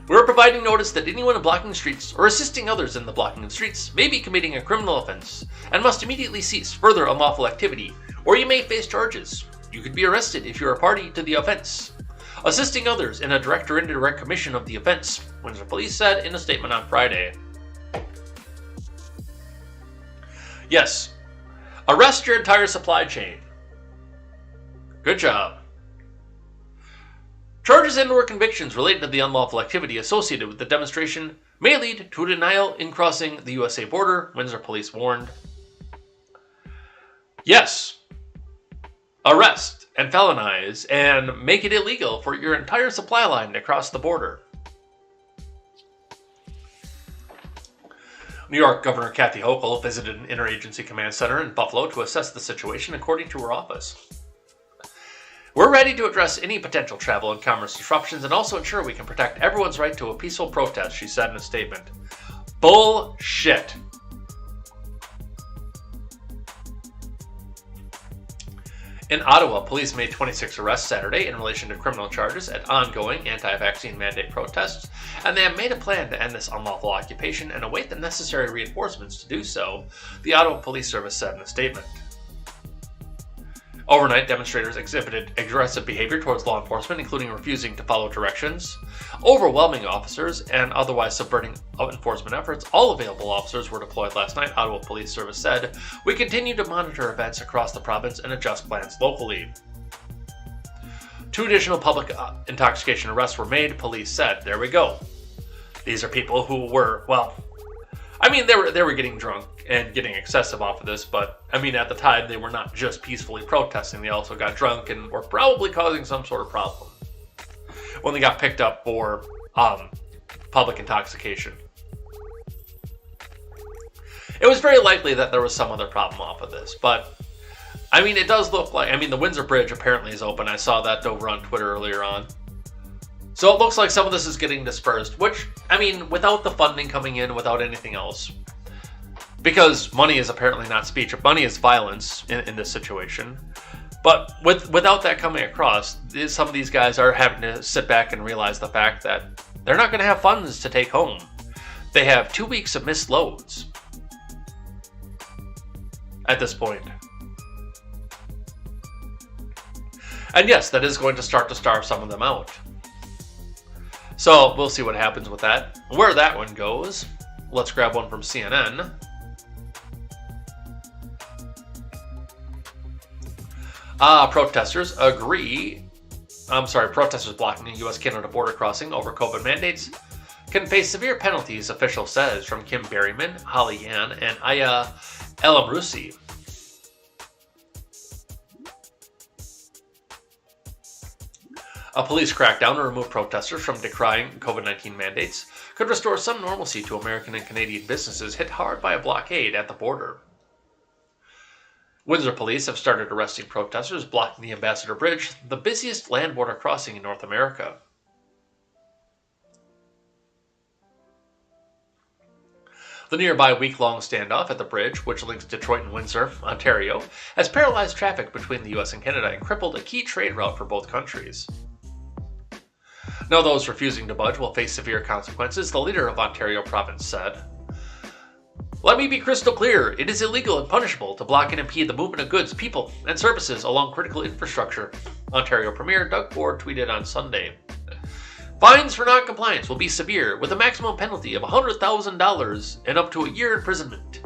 We are providing notice that anyone blocking streets or assisting others in the blocking of streets may be committing a criminal offense and must immediately cease further unlawful activity, or you may face charges. You could be arrested if you are a party to the offense. Assisting others in a direct or indirect commission of the offense, Windsor Police said in a statement on Friday. Yes, arrest your entire supply chain. Good job. Charges and/or convictions related to the unlawful activity associated with the demonstration may lead to a denial in crossing the USA border, Windsor police warned. Yes, arrest and felonize and make it illegal for your entire supply line to cross the border. New York Governor Kathy Hochul visited an interagency command center in Buffalo to assess the situation, according to her office. We're ready to address any potential travel and commerce disruptions and also ensure we can protect everyone's right to a peaceful protest, she said in a statement. Bullshit. In Ottawa, police made 26 arrests Saturday in relation to criminal charges at ongoing anti-vaccine mandate protests, and they have made a plan to end this unlawful occupation and await the necessary reinforcements to do so, the Ottawa Police Service said in a statement. Overnight, demonstrators exhibited aggressive behavior towards law enforcement, including refusing to follow directions, overwhelming officers, and otherwise subverting enforcement efforts. All available officers were deployed last night, Ottawa Police Service said. We continue to monitor events across the province and adjust plans locally. 2 additional public intoxication arrests were made, police said. There we go. These are people who were, well, I mean, they were getting drunk and getting excessive off of this, but I mean, at the time, they were not just peacefully protesting. They also got drunk and were probably causing some sort of problem when they got picked up for public intoxication. It was very likely that there was some other problem off of this, but I mean, it does look like, I mean, the Windsor Bridge apparently is open. I saw that over on Twitter earlier on. So it looks like some of this is getting dispersed, which, I mean, without the funding coming in, without anything else, because money is apparently not speech, money is violence in this situation. But without that coming across, some of these guys are having to sit back and realize the fact that they're not going to have funds to take home. They have 2 weeks of missed loads at this point. And yes, that is going to start to starve some of them out. So we'll see what happens with that. Where that one goes, let's grab one from CNN. Protesters blocking a U.S.-Canada border crossing over COVID mandates can face severe penalties, official says, from Kim Berryman, Holly Yan, and Aya Elamrusi. A police crackdown to remove protesters from decrying COVID-19 mandates could restore some normalcy to American and Canadian businesses hit hard by a blockade at the border. Windsor police have started arresting protesters blocking the Ambassador Bridge, the busiest land border crossing in North America. The nearby week-long standoff at the bridge, which links Detroit and Windsor, Ontario, has paralyzed traffic between the U.S. and Canada and crippled a key trade route for both countries. Now those refusing to budge will face severe consequences, the leader of Ontario province said. Let me be crystal clear. It is illegal and punishable to block and impede the movement of goods, people, and services along critical infrastructure, Ontario Premier Doug Ford tweeted on Sunday. Fines for non-compliance will be severe, with a maximum penalty of $100,000 and up to a year imprisonment.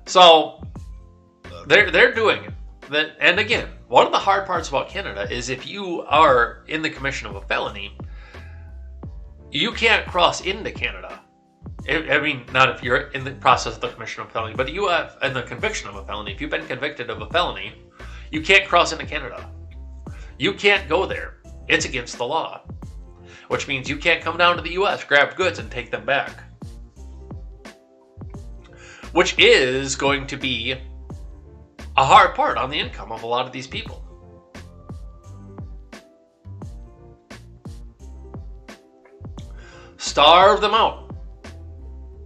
So, they're doing it. And again, one of the hard parts about Canada is if you are in the commission of a felony, you can't cross into Canada. I mean, not if you're in the process of the commission of a felony, but you have in the conviction of a felony. If you've been convicted of a felony, you can't cross into Canada. You can't go there. It's against the law. Which means you can't come down to the U.S., grab goods, and take them back. Which is going to be a hard part on the income of a lot of these people. Starve them out.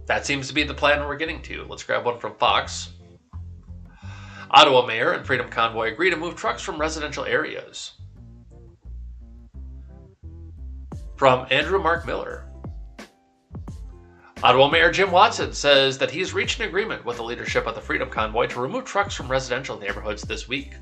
That seems to be the plan we're getting to. Let's grab one from Fox. Ottawa Mayor and Freedom Convoy agree to move trucks from residential areas. From Andrew Mark Miller. Ottawa Mayor Jim Watson says that he's reached an agreement with the leadership of the Freedom Convoy to remove trucks from residential neighborhoods this week.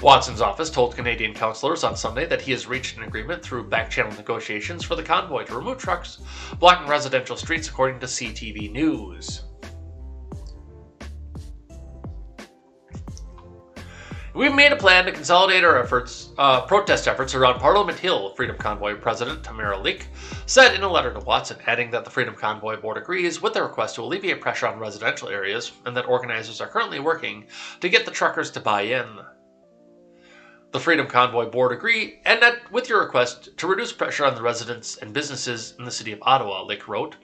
Watson's office told Canadian councillors on Sunday that he has reached an agreement through back-channel negotiations for the convoy to remove trucks blocking residential streets, according to CTV News. We've made a plan to consolidate our protest efforts around Parliament Hill, Freedom Convoy President Tamara Leak said in a letter to Watson, adding that the Freedom Convoy Board agrees with the request to alleviate pressure on residential areas and that organizers are currently working to get the truckers to buy in. The Freedom Convoy Board agree, and that with your request to reduce pressure on the residents and businesses in the city of Ottawa, Leak wrote,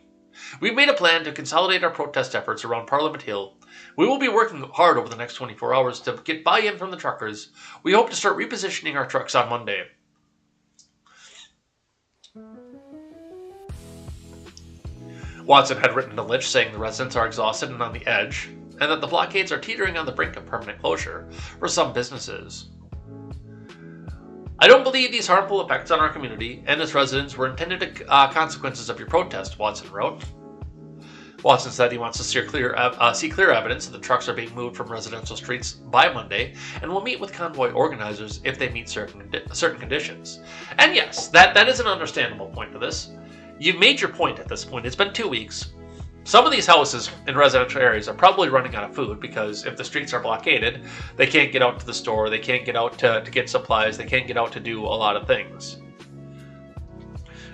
we've made a plan to consolidate our protest efforts around Parliament Hill. We will be working hard over the next 24 hours to get buy-in from the truckers. We hope to start repositioning our trucks on Monday. Watson had written to Litch saying the residents are exhausted and on the edge, and that the blockades are teetering on the brink of permanent closure for some businesses. I don't believe these harmful effects on our community and its residents were intended consequences of your protest, Watson wrote. Watson said he wants to see clear evidence that the trucks are being moved from residential streets by Monday and will meet with convoy organizers if they meet certain conditions. And yes, that is an understandable point to this. You've made your point at this point. It's been 2 weeks. Some of these houses in residential areas are probably running out of food because if the streets are blockaded, they can't get out to the store, they can't get out to get supplies, they can't get out to do a lot of things.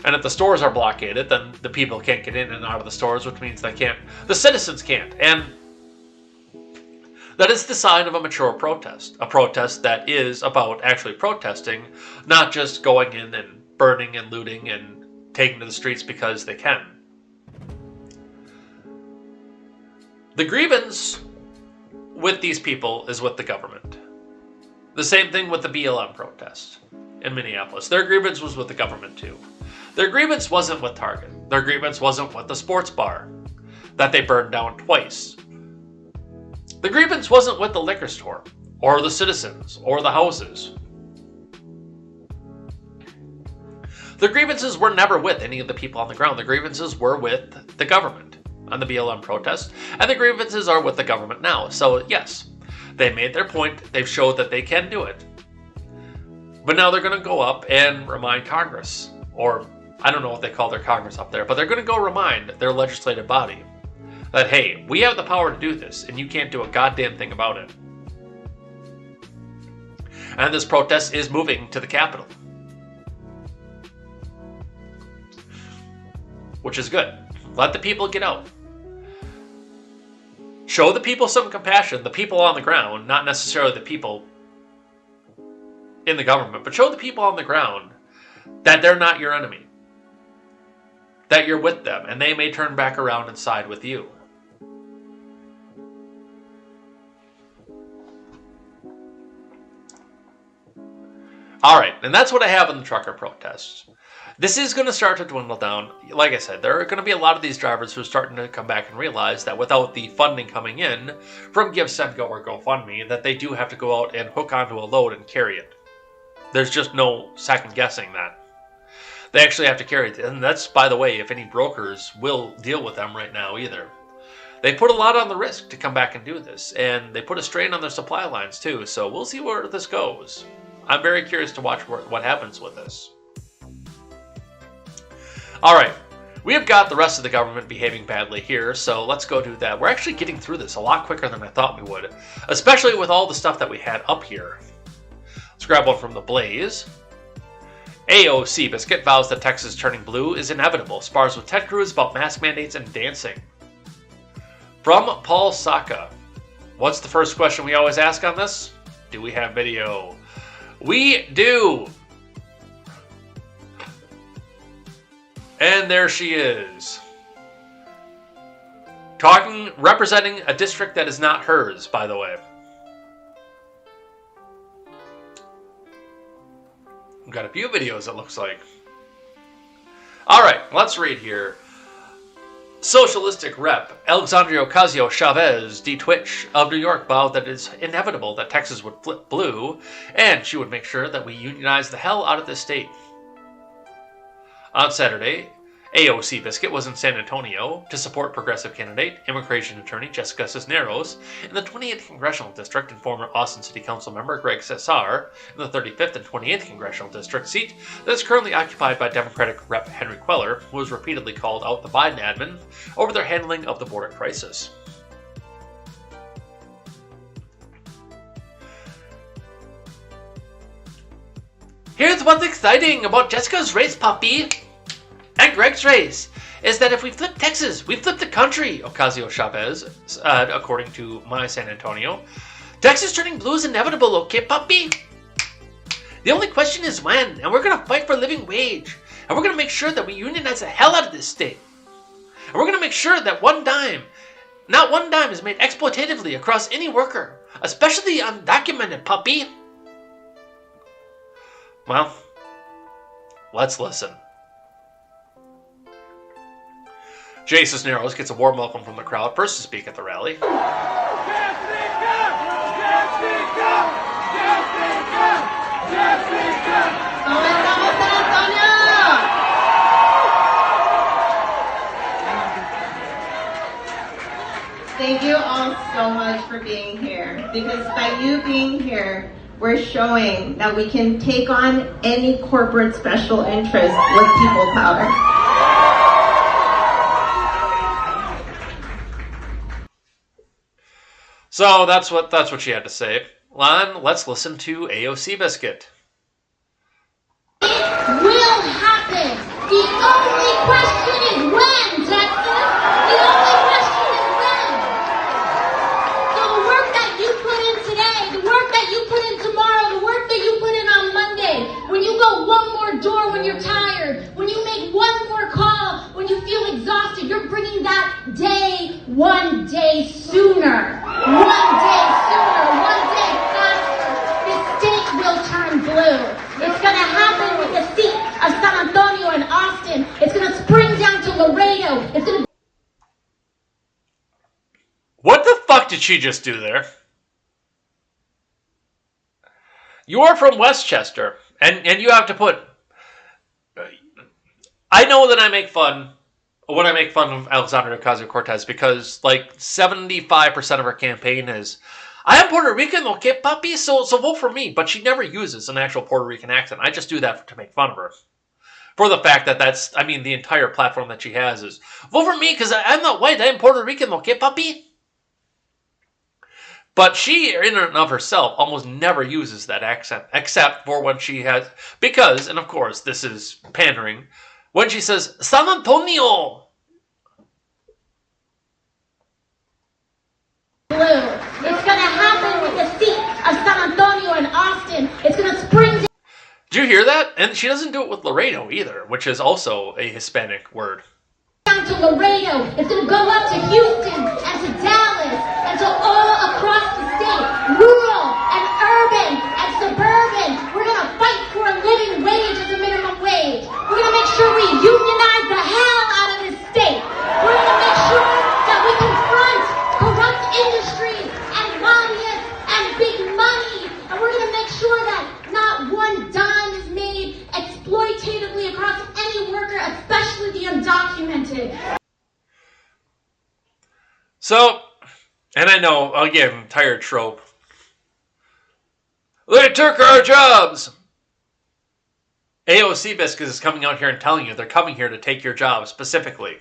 And if the stores are blockaded, then the people can't get in and out of the stores, which means the citizens can't. And that is the sign of a mature protest. A protest that is about actually protesting, not just going in and burning and looting and taking to the streets because they can. The grievance with these people is with the government. The same thing with the BLM protest in Minneapolis. Their grievance was with the government too. Their grievance wasn't with Target. Their grievance wasn't with the sports bar that they burned down twice. The grievance wasn't with the liquor store, or the citizens, or the houses. The grievances were never with any of the people on the ground. The grievances were with the government on the BLM protest, and the grievances are with the government now. So yes, they made their point. They've showed that they can do it. But now they're going to go up and remind Congress, or I don't know what they call their Congress up there, but they're going to go remind their legislative body that, hey, we have the power to do this, and you can't do a goddamn thing about it. And this protest is moving to the Capitol, which is good. Let the people get out. Show the people some compassion, the people on the ground, not necessarily the people in the government, but show the people on the ground that they're not your enemy, that you're with them, and they may turn back around and side with you. All right, and that's what I have in the trucker protests. This is going to start to dwindle down. Like I said, there are going to be a lot of these drivers who are starting to come back and realize that without the funding coming in from Give, Send, Go, or GoFundMe, that they do have to go out and hook onto a load and carry it. There's just no second guessing that. They actually have to carry it. And that's, by the way, if any brokers will deal with them right now either. They put a lot on the risk to come back and do this. And they put a strain on their supply lines too. So we'll see where this goes. I'm very curious to watch what happens with this. All right, we have got the rest of the government behaving badly here, so let's go do that. We're actually getting through this a lot quicker than I thought we would, especially with all the stuff that we had up here. Let's grab one from the Blaze. AOC Biscuit vows that Texas turning blue is inevitable. Spars with Ted Cruz about mask mandates and dancing. From Paul Saka. What's the first question we always ask on this? Do we have video? We do! And there she is. Representing a district that is not hers, by the way. We've got a few videos, it looks like. Alright, let's read here. Socialistic Rep. Alexandria Ocasio-Chavez, D-Twitch of New York, vowed that it is inevitable that Texas would flip blue, and she would make sure that we unionize the hell out of this state. On Saturday, AOC Biscuit was in San Antonio to support progressive candidate, immigration attorney Jessica Cisneros in the 28th Congressional District and former Austin City Council member Greg Cesar in the 35th and 28th Congressional District seat that is currently occupied by Democratic Rep. Henry Queller, who has repeatedly called out the Biden admin over their handling of the border crisis. Here's what's exciting about Jessica's race, puppy, and Greg's race, is that if we flip Texas, we flip the country, Ocasio-Chavez, according to My San Antonio. Texas turning blue is inevitable, okay, puppy? The only question is when, and we're going to fight for a living wage, and we're going to make sure that we unionize the hell out of this state. And we're going to make sure that not one dime is made exploitatively across any worker, especially undocumented, puppy. Well, let's listen. Jay Cisneros gets a warm welcome from the crowd, first to speak at the rally. Thank you all so much for being here, because by you being here, we're showing that we can take on any corporate special interest with people power. So that's what she had to say. Lon, let's listen to AOC Biscuit. It will happen. The only question is when, Texas. The only question is when. So the work that you put in today, the work that you put in tomorrow, the work that you put in on Monday, when you go one more door when you're tired, when you make one more call, when you feel exhausted, you're bringing that day one day sooner. One day sooner, one day faster. The state will turn blue. It's going to happen with the seat of San Antonio and Austin. It's going to spring down to Laredo. It's going to... What the fuck did she just do there? You are from Westchester, and you have to put... I know that I make fun when I make fun of Alexandria Ocasio-Cortez, because like 75% of her campaign is, I am Puerto Rican, okay, papi, so vote for me. But she never uses an actual Puerto Rican accent. I just do that to make fun of her. For the fact that the entire platform that she has is, vote for me because I'm not white, I am Puerto Rican, okay, papi? But she, in and of herself, almost never uses that accent, except for when she has, because, and of course, this is pandering, when she says, San Antonio! Blue. It's going to happen with the seat of San Antonio and Austin. It's going to spring down. Did you hear that? And she doesn't do it with Laredo either, which is also a Hispanic word. Down to Laredo. It's going to go up to Houston and to Dallas and to all across the state. Rural and urban and suburban. We're going to fight for a living wage as a minimum wage. We're going to make sure we unionize the hell out of this state. We're going to make sure that we confront corrupt industries and lobbyists and big money. And we're going to make sure that not one dime is made exploitatively across any worker, especially the undocumented. So, and I know, again, tired trope. They took our jobs! AOC Biscuits is coming out here and telling you they're coming here to take your job specifically.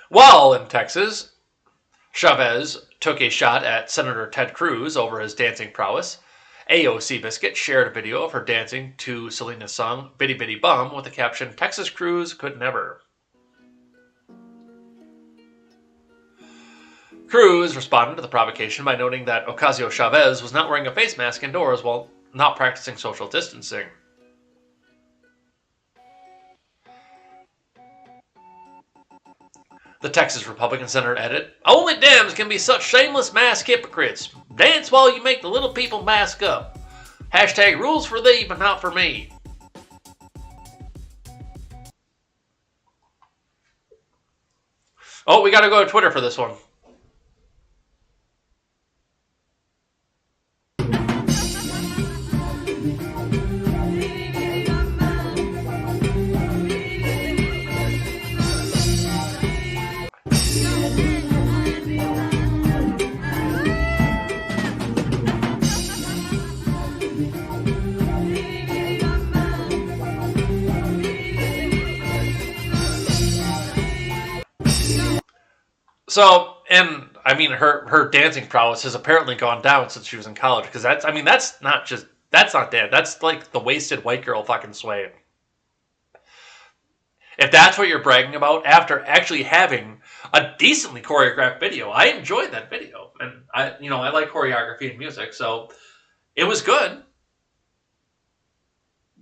While in Texas, Chavez took a shot at Senator Ted Cruz over his dancing prowess. AOC Biscuit shared a video of her dancing to Selena's song Bitty Bitty Bum with the caption, Texas Cruz could never. Cruz responded to the provocation by noting that Ocasio-Chavez was not wearing a face mask indoors while not practicing social distancing. The Texas Republican Senator added, only Dems can be such shameless mask hypocrites. Dance while you make the little people mask up. Hashtag rules for thee, but not for me. Oh, we gotta go to Twitter for this one. So, and I mean, her dancing prowess has apparently gone down since she was in college, because that's not dance. That's like the wasted white girl fucking sway. If that's what you're bragging about after actually having a decently choreographed video, I enjoyed that video, and I like choreography and music, so it was good.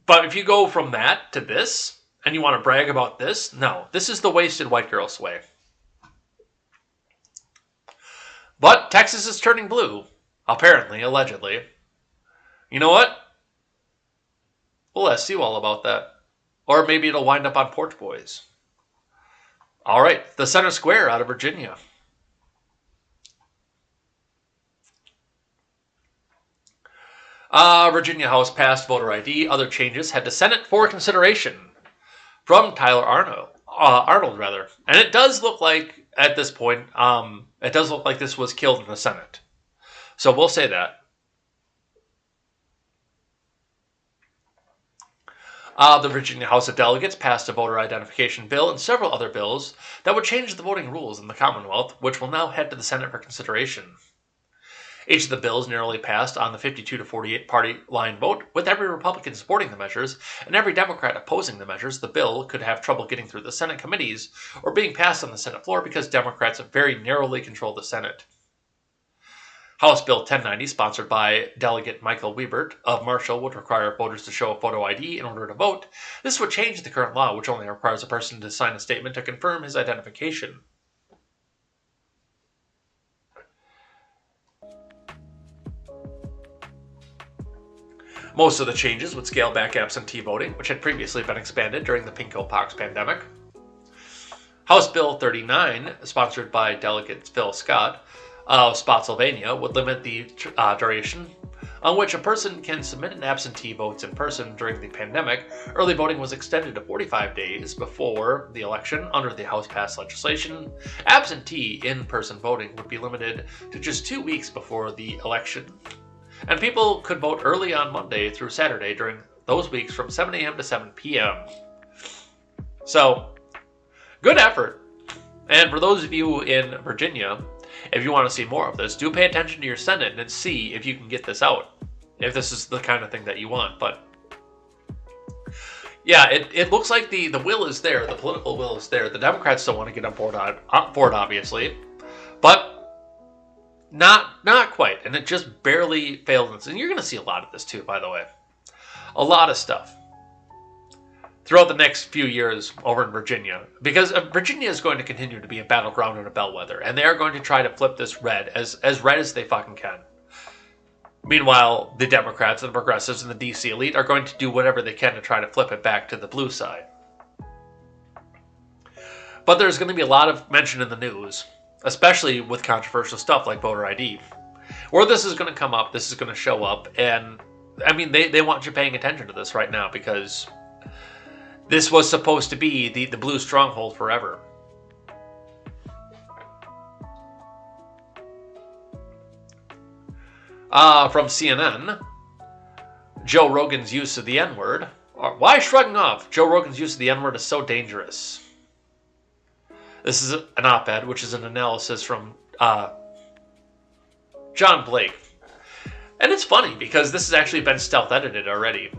But if you go from that to this, and you want to brag about this, no, this is the wasted white girl sway. But Texas is turning blue, apparently, allegedly. You know what? We'll ask you all about that. Or maybe it'll wind up on Porch Boys. All right, the Center Square out of Virginia. Virginia House passed voter ID. Other changes head to Senate for consideration. From Tyler Arnold, and it does look like at this point, it does look like this was killed in the Senate. So we'll say that. The Virginia House of Delegates passed a voter identification bill and several other bills that would change the voting rules in the Commonwealth, which will now head to the Senate for consideration. Each of the bills narrowly passed on the 52 to 48 party line vote, with every Republican supporting the measures and every Democrat opposing the measures. The bill could have trouble getting through the Senate committees or being passed on the Senate floor because Democrats very narrowly control the Senate. House Bill 1090, sponsored by Delegate Michael Wiebert of Marshall, would require voters to show a photo ID in order to vote. This would change the current law, which only requires a person to sign a statement to confirm his identification. Most of the changes would scale back absentee voting, which had previously been expanded during the pinko-pox pandemic. House Bill 39, sponsored by Delegate Phil Scott of Spotsylvania, would limit the duration on which a person can submit an absentee votes in person during the pandemic. Early voting was extended to 45 days before the election under the House-passed legislation. Absentee in-person voting would be limited to just 2 weeks before the election. And people could vote early on Monday through Saturday during those weeks from 7 a.m. to 7 p.m. So, good effort. And for those of you in Virginia, if you want to see more of this, do pay attention to your Senate and see if you can get this out. If this is the kind of thing that you want. But, yeah, it looks like the will is there. The political will is there. The Democrats don't want to get on board for it, obviously. But not quite, and it just barely failed. And you're going to see a lot of this too, by the way. A lot of stuff throughout the next few years over in Virginia, because Virginia is going to continue to be a battleground and a bellwether, and they are going to try to flip this red as red as they fucking can. Meanwhile, the Democrats and the progressives and the DC elite are going to do whatever they can to try to flip it back to the blue side. But there's going to be a lot of mention in the news, especially with controversial stuff like voter ID, where this is going to come up, this is going to show up, and I mean, they want you paying attention to this right now, because this was supposed to be the blue stronghold forever. From CNN, Joe Rogan's use of the N-word. Why shrugging off? Joe Rogan's use of the N-word is so dangerous. This is an op-ed, which is an analysis from John Blake. And it's funny, because this has actually been stealth-edited already.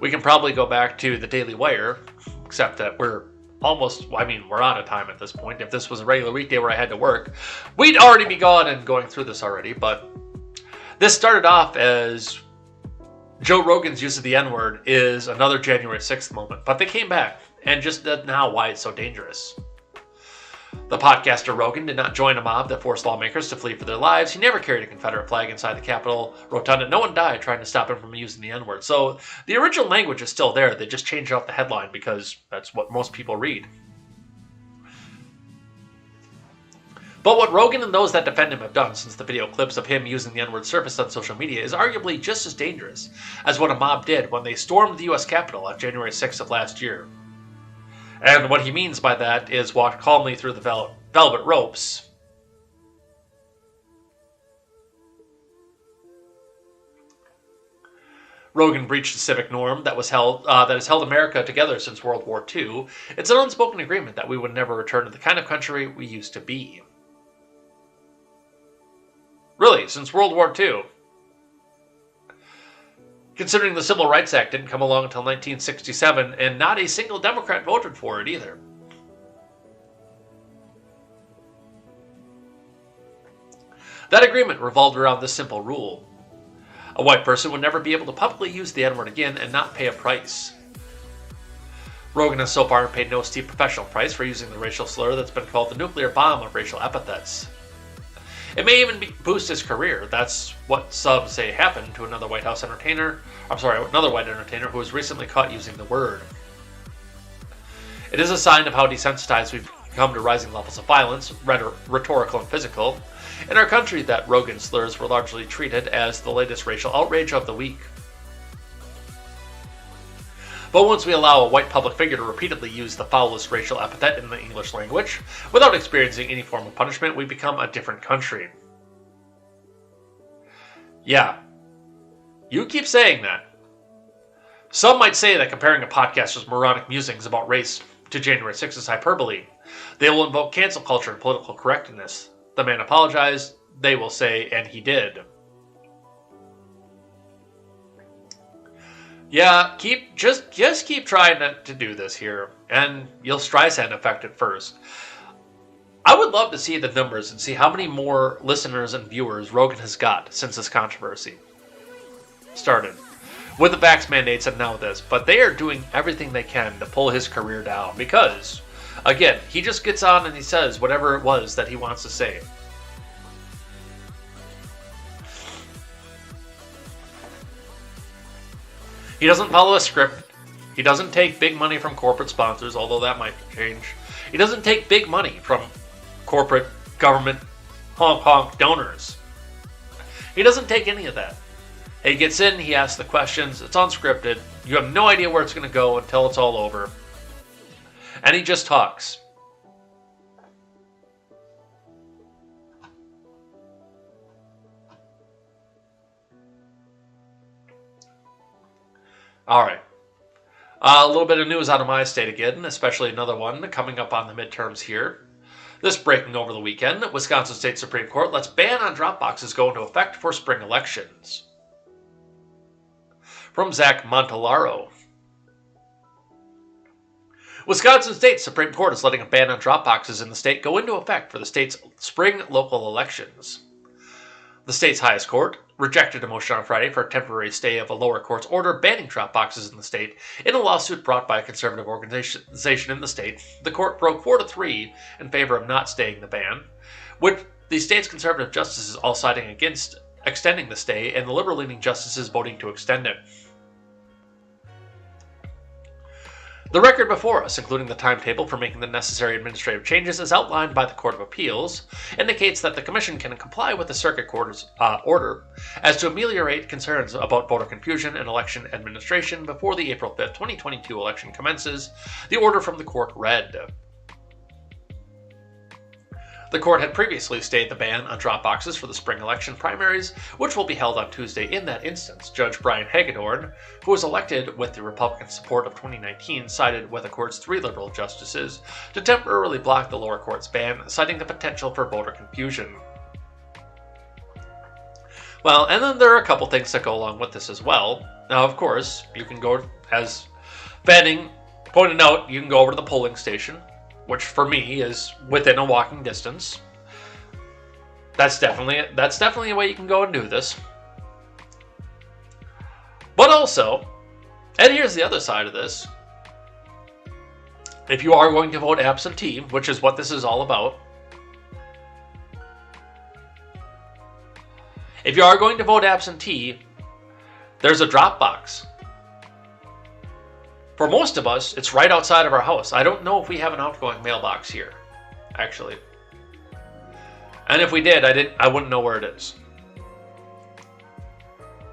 We can probably go back to the Daily Wire, except that we're out of time at this point. If this was a regular weekday where I had to work, we'd already be gone and going through this already. But this started off as Joe Rogan's use of the N-word is another January 6th moment. But they came back, and just now why it's so dangerous. The podcaster Rogan did not join a mob that forced lawmakers to flee for their lives. He never carried a Confederate flag inside the Capitol rotunda. No one died trying to stop him from using the N-word. So the original language is still there. They just changed out the headline because that's what most people read. But what Rogan and those that defend him have done since the video clips of him using the N-word surfaced on social media is arguably just as dangerous as what a mob did when they stormed the U.S. Capitol on January 6th of last year. And what he means by that is walked calmly through the velvet ropes. Rogan breached the civic norm that has held America together since World War II. It's an unspoken agreement that we would never return to the kind of country we used to be. Really, since World War II. Considering the Civil Rights Act didn't come along until 1967, and not a single Democrat voted for it either. That agreement revolved around this simple rule. A white person would never be able to publicly use the N-word again and not pay a price. Rogan has so far paid no steep professional price for using the racial slur that's been called the nuclear bomb of racial epithets. It may even boost his career. That's what some say happened to another white entertainer who was recently caught using the word. It is a sign of how desensitized we've become to rising levels of violence, rhetorical and physical, in our country that Rogan slurs were largely treated as the latest racial outrage of the week. But once we allow a white public figure to repeatedly use the foulest racial epithet in the English language, without experiencing any form of punishment, we become a different country. Yeah. You keep saying that. Some might say that comparing a podcaster's moronic musings about race to January 6th is hyperbole. They will invoke cancel culture and political correctness. The man apologized, they will say, and he did. Yeah, just keep trying to do this here, and you'll Streisand effect it first. I would love to see the numbers and see how many more listeners and viewers Rogan has got since this controversy started. With the vax mandates and now this, but they are doing everything they can to pull his career down because, again, he just gets on and he says whatever it was that he wants to say. He doesn't follow a script. He doesn't take big money from corporate sponsors, although that might change. He doesn't take big money from corporate, government, honk donors. He doesn't take any of that. He gets in, he asks the questions, it's unscripted, you have no idea where it's going to go until it's all over. And he just talks. Alright. A little bit of news out of my state again, especially another one coming up on the midterms here. This breaking over the weekend, Wisconsin State Supreme Court lets ban on drop boxes go into effect for spring elections. From Zach Montellaro. Wisconsin State Supreme Court is letting a ban on drop boxes in the state go into effect for the state's spring local elections. The state's highest court rejected a motion on Friday for a temporary stay of a lower court's order banning drop boxes in the state in a lawsuit brought by a conservative organization in the state. The court broke 4-3 in favor of not staying the ban, with the state's conservative justices all siding against extending the stay and the liberal-leaning justices voting to extend it. The record before us, including the timetable for making the necessary administrative changes as outlined by the Court of Appeals, indicates that the Commission can comply with the Circuit Court's order as to ameliorate concerns about voter confusion and election administration before the April 5, 2022 election commences, the order from the court read. The court had previously stayed the ban on drop boxes for the spring election primaries, which will be held on Tuesday. In that instance, Judge Brian Hagedorn, who was elected with the Republican support of 2019, sided with the court's 3 liberal justices to temporarily block the lower court's ban, citing the potential for voter confusion. Well, and then there are a couple things that go along with this as well. Now, of course, you can go, as Fanning pointed out, you can go over to the polling station, which for me is within a walking distance. That's definitely a way you can go and do this. But also, and here's the other side of this, if you are going to vote absentee, which is what this is all about, if you are going to vote absentee, there's a drop box. For most of us, it's right outside of our house. I don't know if we have an outgoing mailbox here, actually. And if we did, I wouldn't know where it is.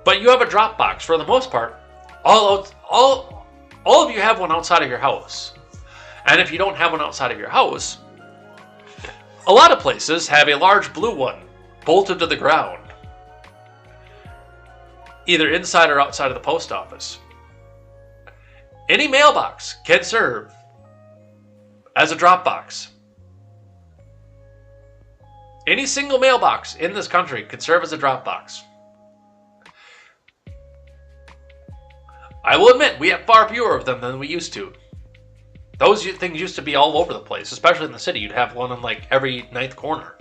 But you have a drop box for the most part. All of you have one outside of your house. And if you don't have one outside of your house, a lot of places have a large blue one bolted to the ground, either inside or outside of the post office. Any mailbox can serve as a drop box. Any single mailbox in this country could serve as a drop box. I will admit, we have far fewer of them than we used to. Those things used to be all over the place, especially in the city. You'd have one on like every 9th corner.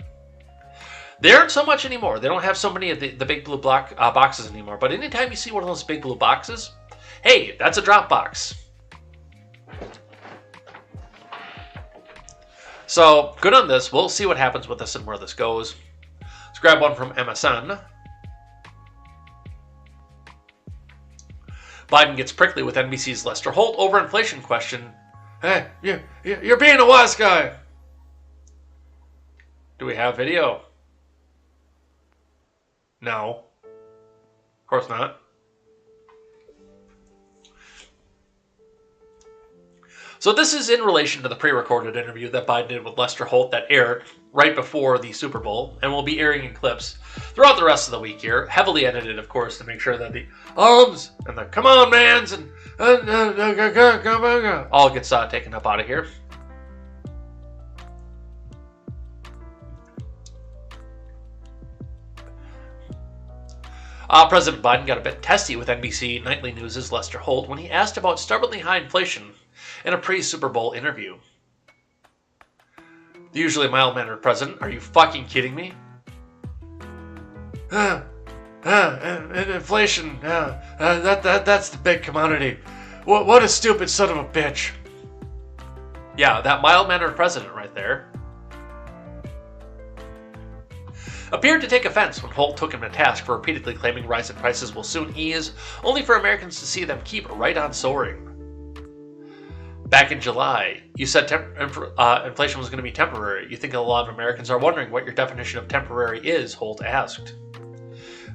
They aren't so much anymore. They don't have so many of the big blue boxes anymore. But anytime you see one of those big blue boxes, hey, that's a drop box. So, good on this. We'll see what happens with this and where this goes. Let's grab one from MSN. Biden gets prickly with NBC's Lester Holt over inflation question. Hey, you're being a wise guy. Do we have video? No. Of course not. So this is in relation to the pre-recorded interview that Biden did with Lester Holt that aired right before the Super Bowl, and will be airing in clips throughout the rest of the week here, heavily edited, of course, to make sure that the ums and the come on mans and all gets taken up out of here. President Biden got a bit testy with NBC Nightly News' Lester Holt when he asked about stubbornly high inflation in a pre-Super Bowl interview. The usually mild-mannered president, are you fucking kidding me? Inflation, that's the big commodity. What a stupid son of a bitch. Yeah, that mild-mannered president right there appeared to take offense when Holt took him to task for repeatedly claiming rising prices will soon ease, only for Americans to see them keep right on soaring. Back in July, you said inflation was going to be temporary. You think a lot of Americans are wondering what your definition of temporary is, Holt asked.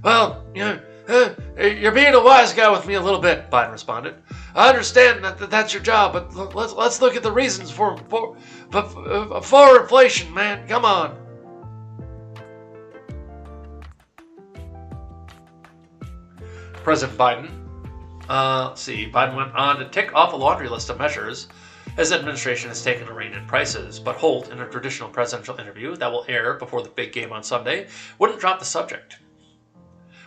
Well, you're being a wise guy with me a little bit, Biden responded. I understand that's your job, but let's look at the reasons for inflation, man. Come on. President Biden. Let's see. Biden went on to tick off a laundry list of measures his administration has taken to rein in prices, but Holt, in a traditional presidential interview that will air before the big game on Sunday, wouldn't drop the subject.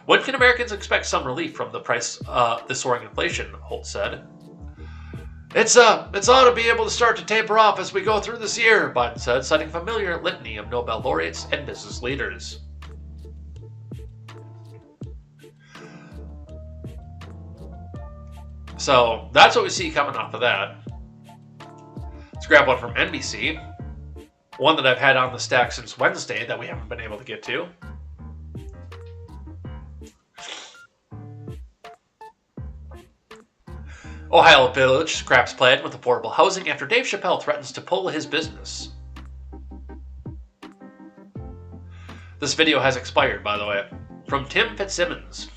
When can Americans expect some relief from the soaring inflation? Holt said. It's ought to be able to start to taper off as we go through this year, Biden said, citing a familiar litany of Nobel laureates and business leaders. So that's what we see coming off of that. Let's grab one from NBC. One that I've had on the stack since Wednesday that we haven't been able to get to. Ohio village scraps plan with affordable housing after Dave Chappelle threatens to pull his business. This video has expired, by the way. From Tim Fitzsimmons.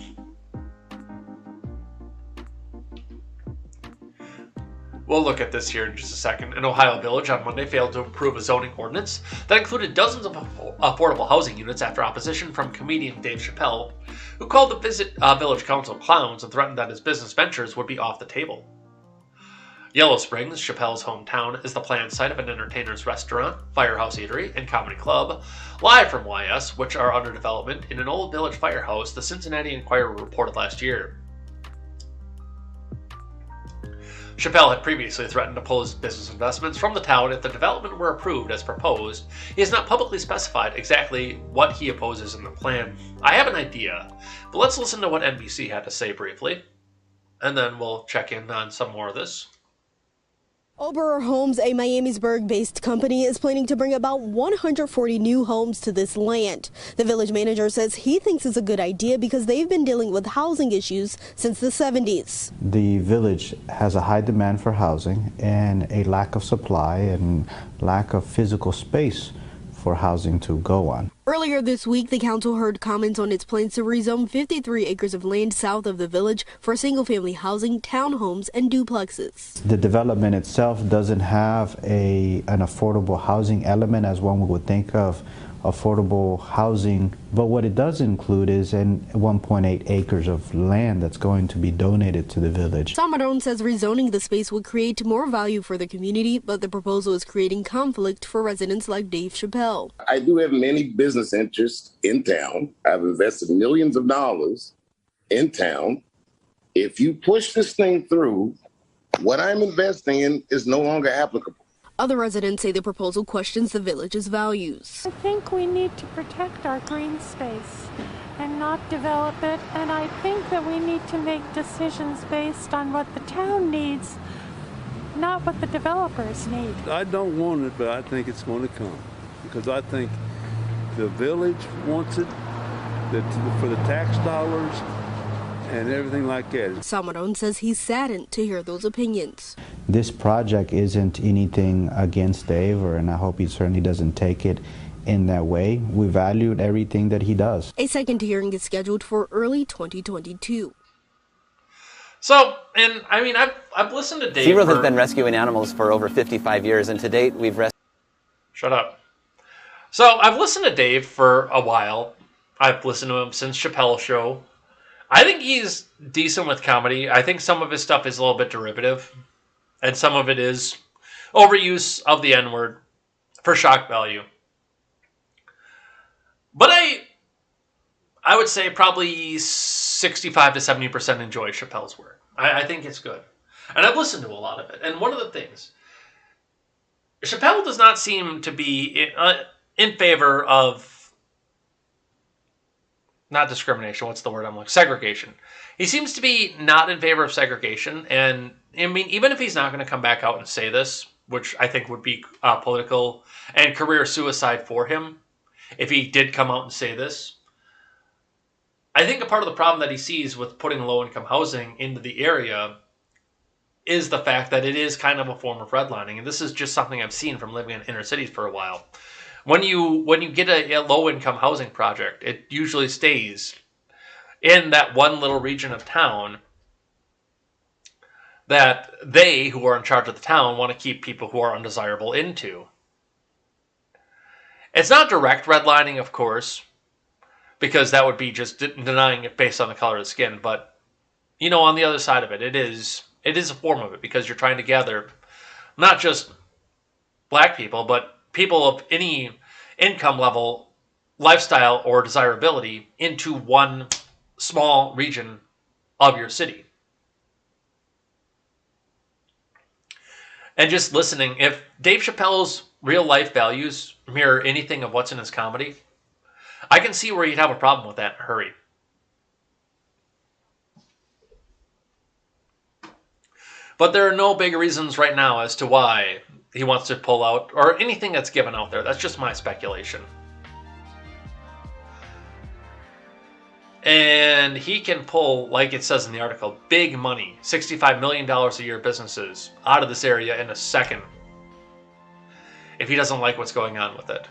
We'll look at this here in just a second. An Ohio village on Monday failed to approve a zoning ordinance that included dozens of affordable housing units after opposition from comedian Dave Chappelle, who called the village council clowns and threatened that his business ventures would be off the table. Yellow Springs, Chappelle's hometown, is the planned site of an entertainer's restaurant, firehouse eatery, and comedy club, live from YS, which are under development in an old village firehouse, the Cincinnati Enquirer reported last year. Chappelle had previously threatened to pull his business investments from the town if the development were approved as proposed. He has not publicly specified exactly what he opposes in the plan. I have an idea, but let's listen to what NBC had to say briefly, and then we'll check in on some more of this. Oberer Homes, a Miamisburg-based company, is planning to bring about 140 new homes to this land. The village manager says he thinks it's a good idea because they've been dealing with housing issues since the 70s. The village has a high demand for housing and a lack of supply and lack of physical space for housing to go on. Earlier this week, the council heard comments on its plans to rezone 53 acres of land south of the village for single-family housing, townhomes, and duplexes. The development itself doesn't have an affordable housing element as one would think of affordable housing, but what it does include is 1.8 acres of land that's going to be donated to the village. Samaron says rezoning the space would create more value for the community, but the proposal is creating conflict for residents like Dave Chappelle. I do have many business interests in town. I've invested millions of dollars in town. If you push this thing through, what I'm investing in is no longer applicable. Other residents say the proposal questions the village's values. I think we need to protect our green space and not develop it, and I think that we need to make decisions based on what the town needs, not what the developers need. I don't want it, but I think it's going to come, because I think the village wants it for the tax dollars and everything like that. Samaron says he's saddened to hear those opinions. This project isn't anything against Dave, and I hope he certainly doesn't take it in that way. We valued everything that he does. A second hearing is scheduled for early 2022. So, and I mean, I've listened to Dave. SeaWorld has been rescuing animals for over 55 years, and to date we've rescued... Shut up. So, I've listened to Dave for a while. I've listened to him since Chappelle's show. I think he's decent with comedy. I think some of his stuff is a little bit derivative, and some of it is overuse of the N-word for shock value. But I would say probably 65 to 70% enjoy Chappelle's work. I think it's good. And I've listened to a lot of it. And one of the things, Chappelle does not seem to be in favor of, not discrimination, what's the word I'm looking? Segregation. He seems to be not in favor of segregation. And I mean, even if he's not going to come back out and say this, which I think would be political and career suicide for him, if he did come out and say this, I think a part of the problem that he sees with putting low-income housing into the area is the fact that it is kind of a form of redlining. And this is just something I've seen from living in inner cities for a while. When you get a low-income housing project, it usually stays in that one little region of town that they, who are in charge of the town, want to keep people who are undesirable into. It's not direct redlining, of course, because that would be just denying it based on the color of the skin. But, you know, on the other side of it, it is a form of it, because you're trying to gather not just black people, but people of any income level, lifestyle, or desirability into one small region of your city. And just listening, if Dave Chappelle's real life values mirror anything of what's in his comedy, I can see where you'd have a problem with that in a hurry. But there are no big reasons right now as to why he wants to pull out, or anything that's given out there. That's just my speculation. And he can pull, like it says in the article, big money, $65 million a year businesses out of this area in a second, if he doesn't like what's going on with it.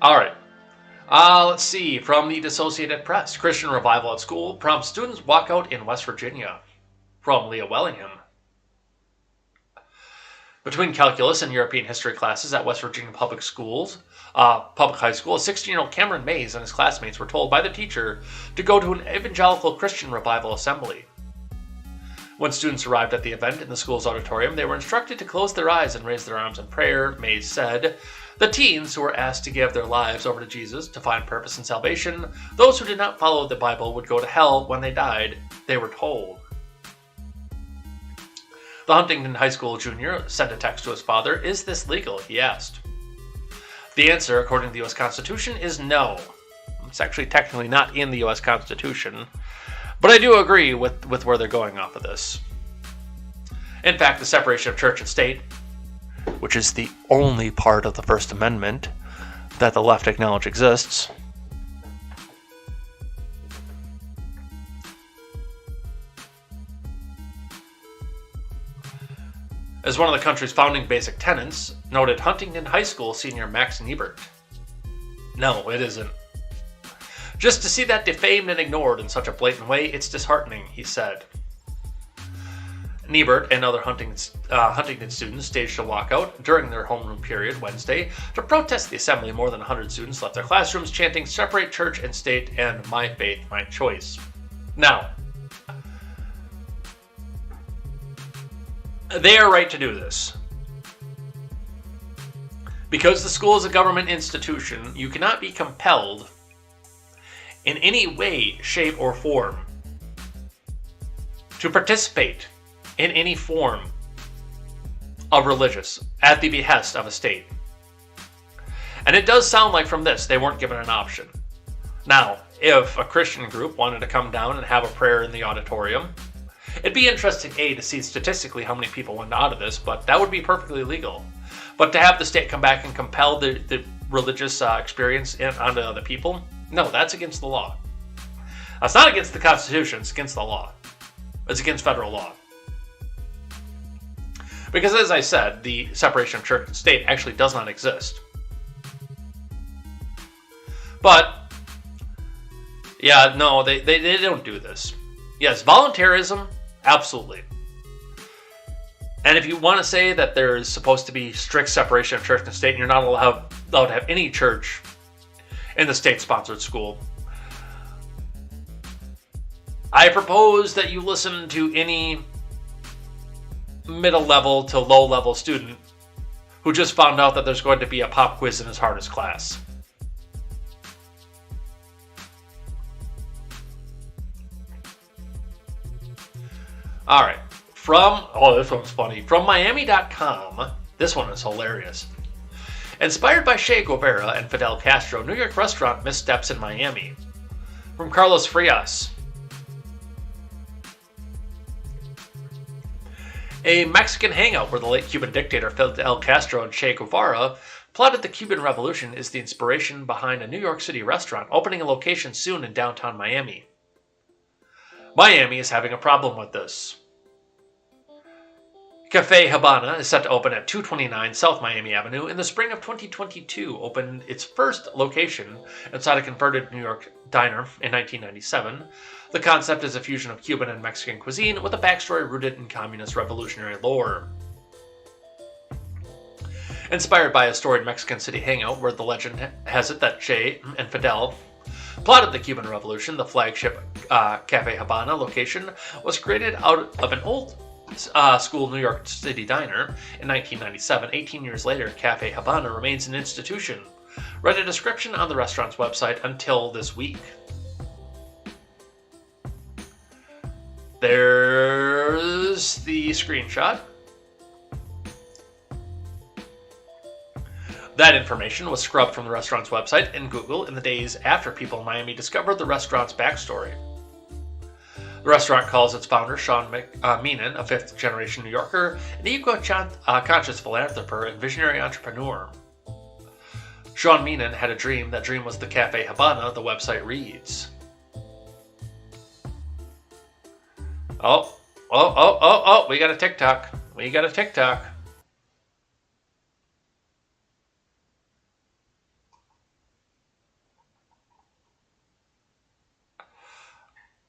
All right. Let's see. From the Associated Press, Christian revival at school prompts students walk out in West Virginia. From Leah Wellingham. Between calculus and European history classes at West Virginia public high school, a 16-year-old Cameron Mays and his classmates were told by the teacher to go to an evangelical Christian revival assembly. When students arrived at the event in the school's auditorium, they were instructed to close their eyes and raise their arms in prayer. Mays said, the teens who were asked to give their lives over to Jesus to find purpose and salvation, those who did not follow the Bible would go to hell when they died, they were told. The Huntington High School junior sent a text to his father, is this legal? He asked. The answer, according to the U.S. Constitution, is no. It's actually technically not in the U.S. Constitution, but I do agree with where they're going off of this. In fact, the separation of church and state, which is the only part of the First Amendment that the left acknowledge exists, as one of the country's founding basic tenets, noted Huntington High School senior Max Niebert. No, it isn't. Just to see that defamed and ignored in such a blatant way, it's disheartening, he said. Niebert and other Huntington students staged a walkout during their homeroom period Wednesday to protest the assembly. More than 100 students left their classrooms chanting "Separate church and state" and "My faith, my choice." Now, they are right to do this. Because the school is a government institution, you cannot be compelled in any way, shape, or form to participate in any form of religious at the behest of a state. And it does sound like from this, they weren't given an option. Now, if a Christian group wanted to come down and have a prayer in the auditorium, it'd be interesting, A, to see statistically how many people went out of this, but that would be perfectly legal. But to have the state come back and compel the religious experience onto other people, no, that's against the law. That's not against the Constitution, it's against the law. It's against federal law. Because as I said, the separation of church and state actually does not exist. But, yeah, no, they don't do this. Yes, voluntarism, absolutely. And if you want to say that there's supposed to be strict separation of church and state, and you're not allowed to have any church in the state-sponsored school, I propose that you listen to any middle-level to low-level student who just found out that there's going to be a pop quiz in his hardest class. All right. This one's funny. From Miami.com, this one is hilarious. Inspired by Che Guevara and Fidel Castro, New York restaurant missteps in Miami. From Carlos Frias. A Mexican hangout where the late Cuban dictator Fidel Castro and Che Guevara plotted the Cuban Revolution is the inspiration behind a New York City restaurant opening a location soon in downtown Miami. Miami is having a problem with this. Cafe Habana is set to open at 229 South Miami Avenue in the spring of 2022. Opened its first location inside a converted New York diner in 1997. The concept is a fusion of Cuban and Mexican cuisine with a backstory rooted in communist revolutionary lore. Inspired by a storied Mexican City hangout where the legend has it that Che and Fidel plotted the Cuban Revolution, the flagship Cafe Habana location was created out of an old school New York City diner in 1997. 18 years later, Cafe Habana remains an institution. Read a description on the restaurant's website until this week. There's the screenshot. That information was scrubbed from the restaurant's website and Google in the days after people in Miami discovered the restaurant's backstory. The restaurant calls its founder, Sean Meenan, a fifth-generation New Yorker, an eco-conscious philanthropist and visionary entrepreneur. Sean Meenan had a dream. That dream was the Cafe Habana, the website reads. Oh, we got a TikTok. We got a TikTok.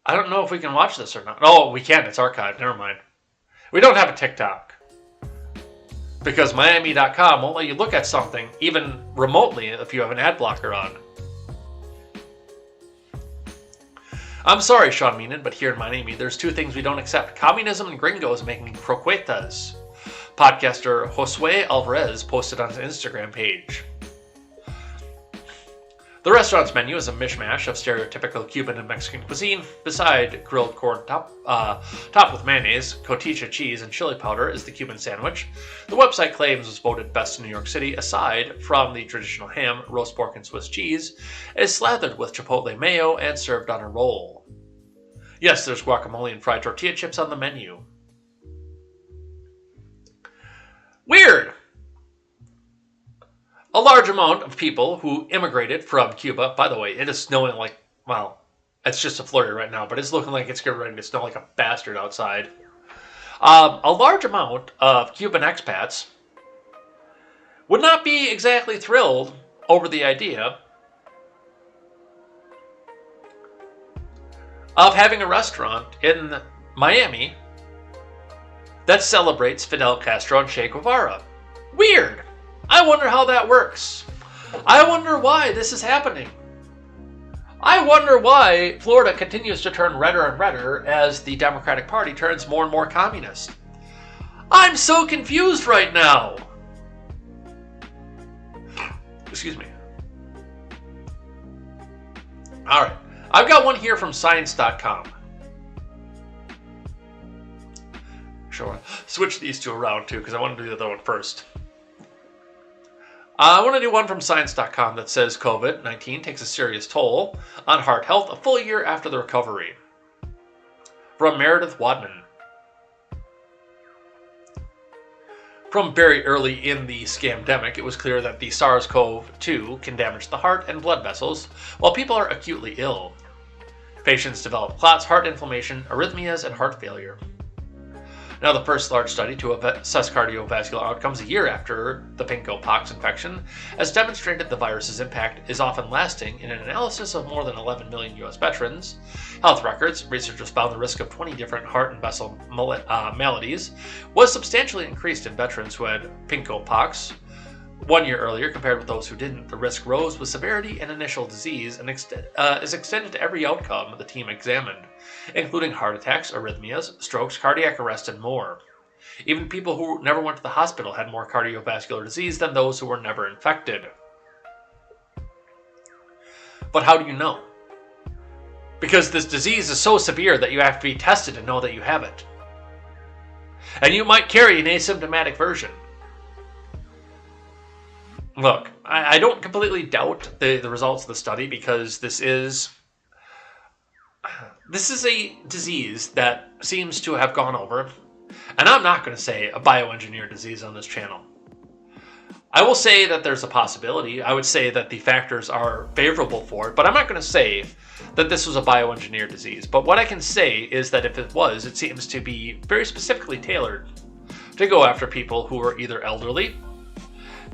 I don't know if we can watch this or not. Oh, we can. It's archived. Never mind. We don't have a TikTok. Because Miami.com won't let you look at something, even remotely, if you have an ad blocker on. I'm sorry, Sean Meenan, but here in Miami, there's two things we don't accept. Communism and gringos making croquetas. Podcaster Josue Alvarez posted on his Instagram page. The restaurant's menu is a mishmash of stereotypical Cuban and Mexican cuisine. Beside grilled corn topped with mayonnaise, cotija cheese, and chili powder is the Cuban sandwich. The website claims was voted best in New York City. Aside from the traditional ham, roast pork, and Swiss cheese, it is slathered with chipotle mayo and served on a roll. Yes, there's guacamole and fried tortilla chips on the menu. Weird! A large amount of people who immigrated from Cuba, by the way, it is snowing like, well, it's just a flurry right now, but it's looking like it's getting ready to snow like a bastard outside. A large amount of Cuban expats would not be exactly thrilled over the idea of having a restaurant in Miami that celebrates Fidel Castro and Che Guevara. Weird. I wonder how that works. I wonder why this is happening. I wonder why Florida continues to turn redder and redder as the Democratic Party turns more and more communist. I'm so confused right now. Excuse me. All right. I've got one here from science.com. Sure. Switch these two around too, because I want to do the other one first. I want to do one from science.com that says COVID-19 takes a serious toll on heart health a full year after the recovery. From Meredith Wadman. From very early in the scamdemic, it was clear that the SARS-CoV-2 can damage the heart and blood vessels while people are acutely ill. Patients develop clots, heart inflammation, arrhythmias, and heart failure. Now, the first large study to assess cardiovascular outcomes a year after the pinko pox infection has demonstrated the virus's impact is often lasting. In an analysis of more than 11 million U.S. veterans' health records, researchers found the risk of 20 different heart and vessel maladies was substantially increased in veterans who had pinko pox 1 year earlier compared with those who didn't. The risk rose with severity and initial disease and is extended to every outcome the team examined, including heart attacks, arrhythmias, strokes, cardiac arrest, and more. Even people who never went to the hospital had more cardiovascular disease than those who were never infected. But how do you know? Because this disease is so severe that you have to be tested to know that you have it. And you might carry an asymptomatic version. Look, I don't completely doubt the results of the study because this is a disease that seems to have gone over, and I'm not going to say a bioengineered disease on this channel. I will say that there's a possibility. I would say that the factors are favorable for it, but I'm not going to say that this was a bioengineered disease. But what I can say is that if it was, it seems to be very specifically tailored to go after people who are either elderly,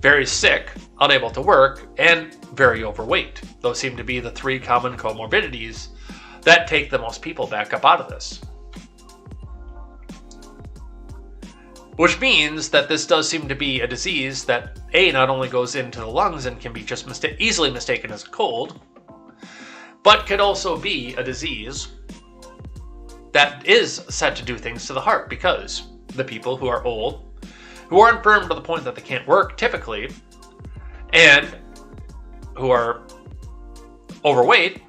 very sick, unable to work, and very overweight. Those seem to be the three common comorbidities that take the most people back up out of this. Which means that this does seem to be a disease that, A, not only goes into the lungs and can be just easily mistaken as a cold, but could also be a disease that is set to do things to the heart, because the people who are old, who are infirm to the point that they can't work typically, and who are overweight,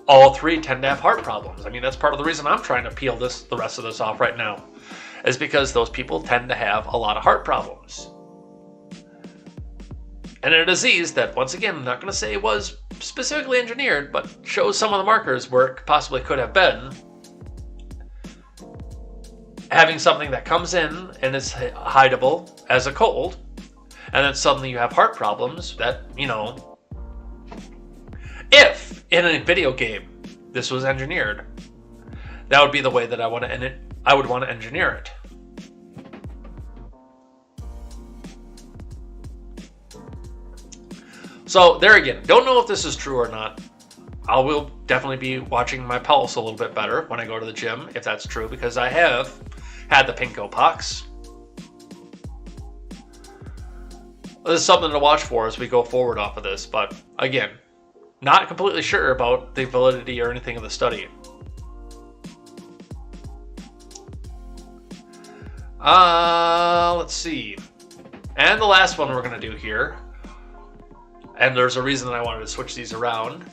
all three tend to have heart problems. I mean, that's part of the reason I'm trying to peel the rest of this off right now, is because those people tend to have a lot of heart problems. And a disease that, once again, I'm not going to say was specifically engineered, but shows some of the markers where it possibly could have been. Having something that comes in and is hideable as a cold, and then suddenly you have heart problems that, if in a video game this was engineered, that would be the way that I would want to engineer it. So there again, don't know if this is true or not. I will definitely be watching my pulse a little bit better when I go to the gym, if that's true, because I have had the pinko pox. This is something to watch for as we go forward off of this, but again, not completely sure about the validity or anything of the study. Let's see. And the last one we're going to do here, and there's a reason that I wanted to switch these around.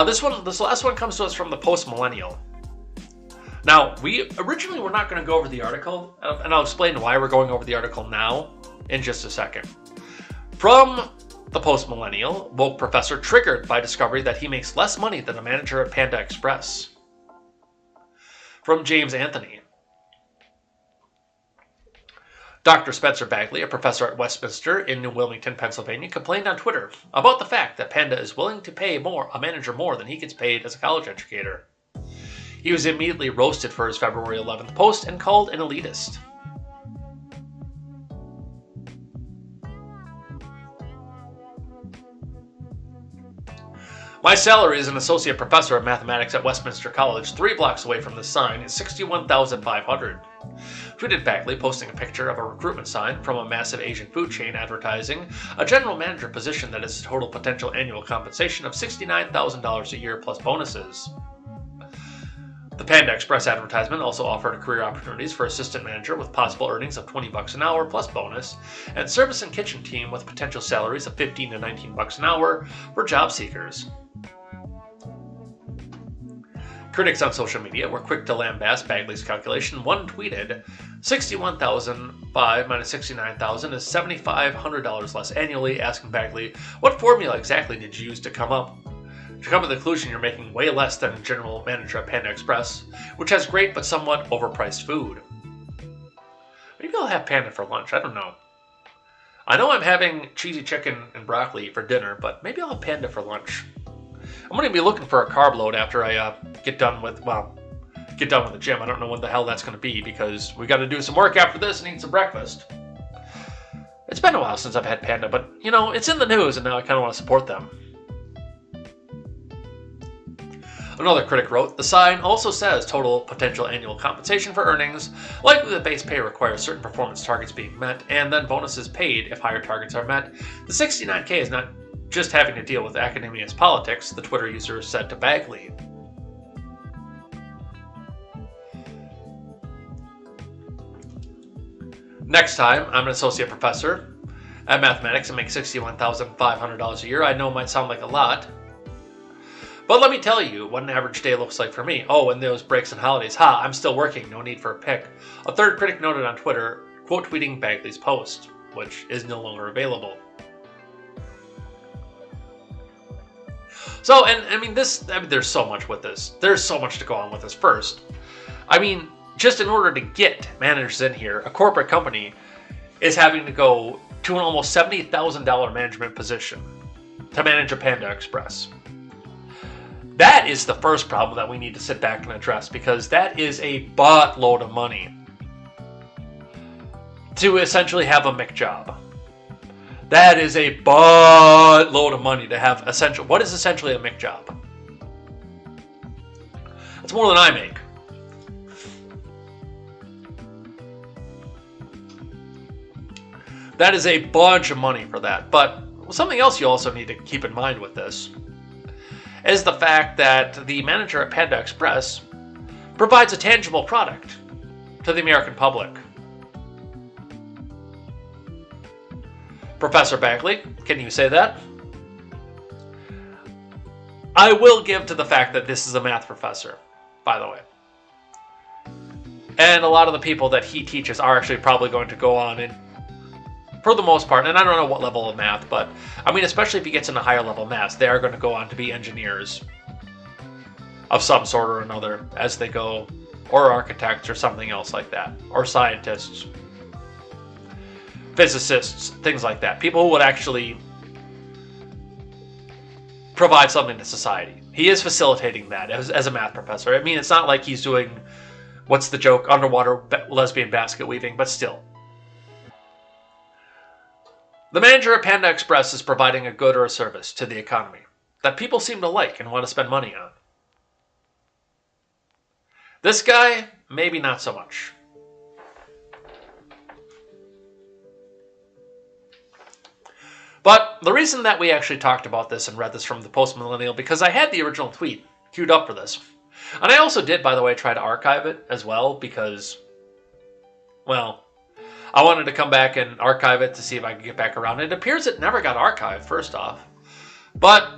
This last one comes to us from the Post-Millennial. Now, we originally were not going to go over the article, and I'll explain why we're going over the article now in just a second. From the Post-Millennial, woke professor triggered by discovery that he makes less money than a manager at Panda Express. From James Anthony. Dr. Spencer Bagley, a professor at Westminster in New Wilmington, Pennsylvania, complained on Twitter about the fact that Panda is willing to pay a manager more than he gets paid as a college educator. He was immediately roasted for his February 11th post and called an elitist. My salary as an associate professor of mathematics at Westminster College, 3 blocks away from this sign, is $61,500. Tweeted Bagley, posting a picture of a recruitment sign from a massive Asian food chain advertising a general manager position that has a total potential annual compensation of $69,000 a year plus bonuses. The Panda Express advertisement also offered career opportunities for assistant manager with possible earnings of $20 an hour plus bonus, and service and kitchen team with potential salaries of $15 to $19 an hour for job seekers. Critics on social media were quick to lambast Bagley's calculation. One tweeted, $61,500 minus $69,000 is $7,500 less annually, asking Bagley, what formula exactly did you use to come to the conclusion you're making way less than general manager at Panda Express, which has great but somewhat overpriced food. Maybe I'll have Panda for lunch, I don't know. I know I'm having cheesy chicken and broccoli for dinner, but maybe I'll have Panda for lunch. I'm going to be looking for a carb load after I get done with the gym. I don't know when the hell that's going to be because we got to do some work after this and eat some breakfast. It's been a while since I've had Panda, but you know, it's in the news and now I kind of want to support them. Another critic wrote, the sign also says total potential annual compensation for earnings. Likely the base pay requires certain performance targets being met and then bonuses paid if higher targets are met. The $69K is not just having to deal with academia's politics, the Twitter user said to Bagley. Next time, I'm an associate professor at mathematics and make $61,500 a year. I know it might sound like a lot, but let me tell you what an average day looks like for me. Oh, and those breaks and holidays. I'm still working, no need for a pick. A third critic noted on Twitter, quote tweeting Bagley's post, which is no longer available. So, and I mean, there's so much with this. There's so much to go on with this. First, I mean, just in order to get managers in here, a corporate company is having to go to an almost $70,000 management position to manage a Panda Express. That is the first problem that we need to sit back and address, because that is a buttload of money to essentially have a McJob. That is a buttload of money to have what is essentially a McJob? That's more than I make. That is a bunch of money for that. But something else you also need to keep in mind with this is the fact that the manager at Panda Express provides a tangible product to the American public. Professor Bagley, can you say that? I will give to the fact that this is a math professor, by the way. And a lot of the people that he teaches are actually probably going to go on and, for the most part, and I don't know what level of math, but I mean, especially if he gets into higher level math, they are going to go on to be engineers of some sort or another as they go, or architects or something else like that, or scientists, physicists, things like that. People who would actually provide something to society. He is facilitating that as a math professor. I mean, it's not like he's doing, what's the joke, underwater lesbian basket weaving, but still. The manager at Panda Express is providing a good or a service to the economy that people seem to like and want to spend money on. This guy, maybe not so much. But the reason that we actually talked about this and read this from the Post-Millennial, because I had the original tweet queued up for this. And I also did, by the way, try to archive it as well because, well, I wanted to come back and archive it to see if I could get back around. It appears it never got archived, first off. But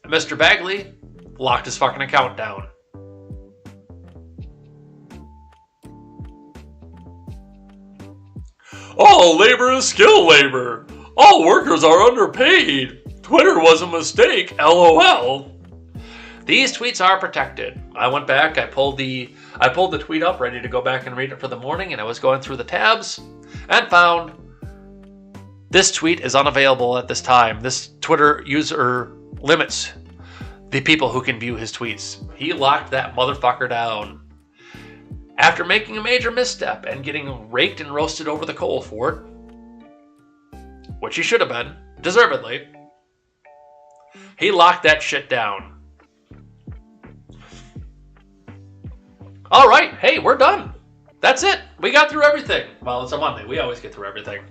Mr. Bagley locked his fucking account down. All labor is skilled labor. All workers are underpaid. Twitter was a mistake, LOL. These tweets are protected. I went back, I pulled the tweet up, ready to go back and read it for the morning, and I was going through the tabs and found this tweet is unavailable at this time. This Twitter user limits the people who can view his tweets. He locked that motherfucker down after making a major misstep and getting raked and roasted over the coal for it, which he should have been, deservedly. He locked that shit down. All right. Hey, we're done. That's it. We got through everything. Well, it's a Monday. We always get through everything.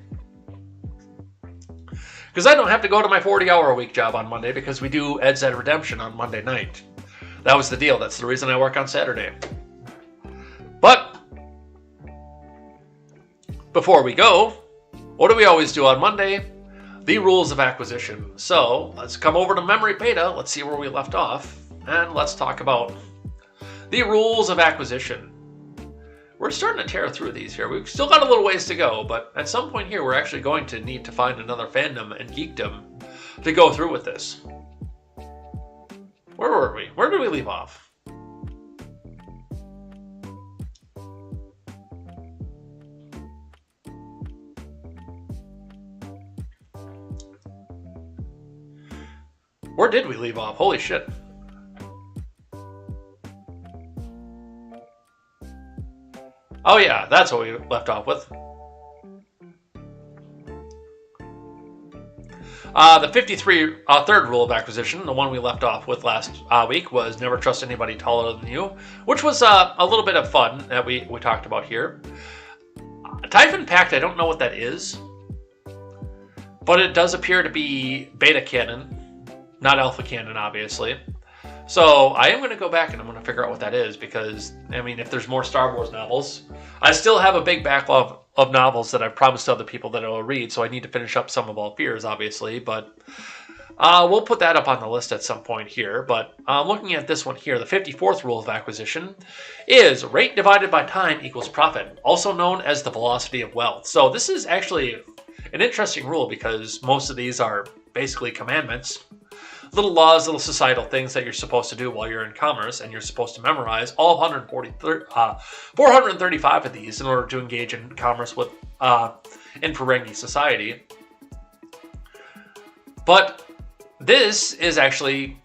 Because I don't have to go to my 40-hour-a-week job on Monday because we do KTZed Redemption on Monday night. That was the deal. That's the reason I work on Saturday. But before we go, what do we always do on Monday? The rules of acquisition. So let's come over to Memory Beta. Let's see where we left off. And let's talk about the rules of acquisition. We're starting to tear through these here. We've still got a little ways to go, but at some point here, we're actually going to need to find another fandom and geekdom to go through with this. Where were we? Where did we leave off? Where did we leave off? Holy shit. Oh yeah, that's what we left off with. The 53 third rule of acquisition, the one we left off with last week, was never trust anybody taller than you, which was a little bit of fun that we talked about here. Typhon Pact, I don't know what that is, but it does appear to be beta canon, not alpha canon, obviously. So I am going to go back and I'm going to figure out what that is because, I mean, if there's more Star Wars novels, I still have a big backlog of novels that I've promised other people that I will read, so I need to finish up Some of All Fears, obviously, but we'll put that up on the list at some point here. But looking at this one here, the 54th rule of acquisition is rate divided by time equals profit, also known as the velocity of wealth. So this is actually an interesting rule because most of these are basically commandments. Little laws, little societal things that you're supposed to do while you're in commerce, and you're supposed to memorize all 435 of these in order to engage in commerce with in Ferengi society. But this is actually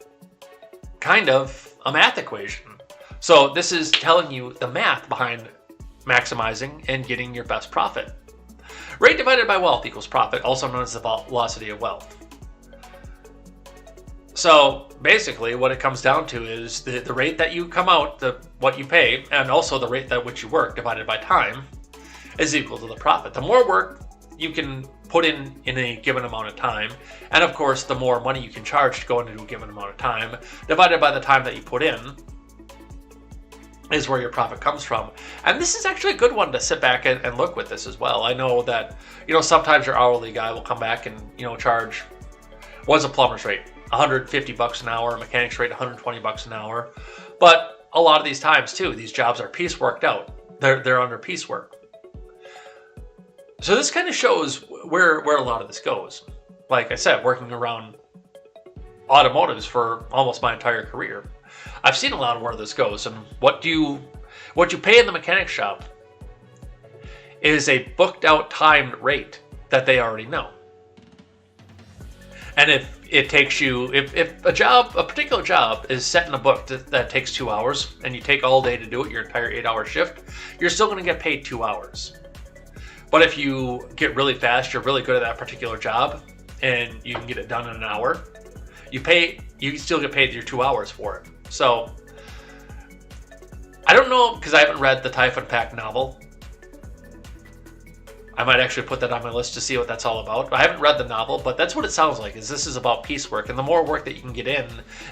kind of a math equation. So this is telling you the math behind maximizing and getting your best profit. Rate divided by wealth equals profit, also known as the velocity of wealth. So basically what it comes down to is the rate that you come out, what you pay, and also the rate at which you work divided by time is equal to the profit. The more work you can put in a given amount of time, and of course the more money you can charge to go into a given amount of time, divided by the time that you put in, is where your profit comes from. And this is actually a good one to sit back and look with this as well. I know that, sometimes your hourly guy will come back and, charge, what's a plumber's rate? $150 an hour, mechanic's rate $120 an hour. But a lot of these times too, these jobs are pieceworked out. They're under piecework. So this kind of shows where a lot of this goes. Like I said, working around automotives for almost my entire career, I've seen a lot of where this goes. And what you pay in the mechanic shop is a booked out timed rate that they already know. And if it takes you, if a particular job is set in a book that takes 2 hours and you take all day to do it, your entire 8-hour shift, you're still going to get paid 2 hours. But if you get really fast, you're really good at that particular job and you can get it done in an hour, you still get paid your 2 hours for it. So I don't know, because I haven't read the Typhon Pact novel. I might actually put that on my list to see what that's all about. I haven't read the novel, but that's what it sounds like, is this is about piecework. And the more work that you can get in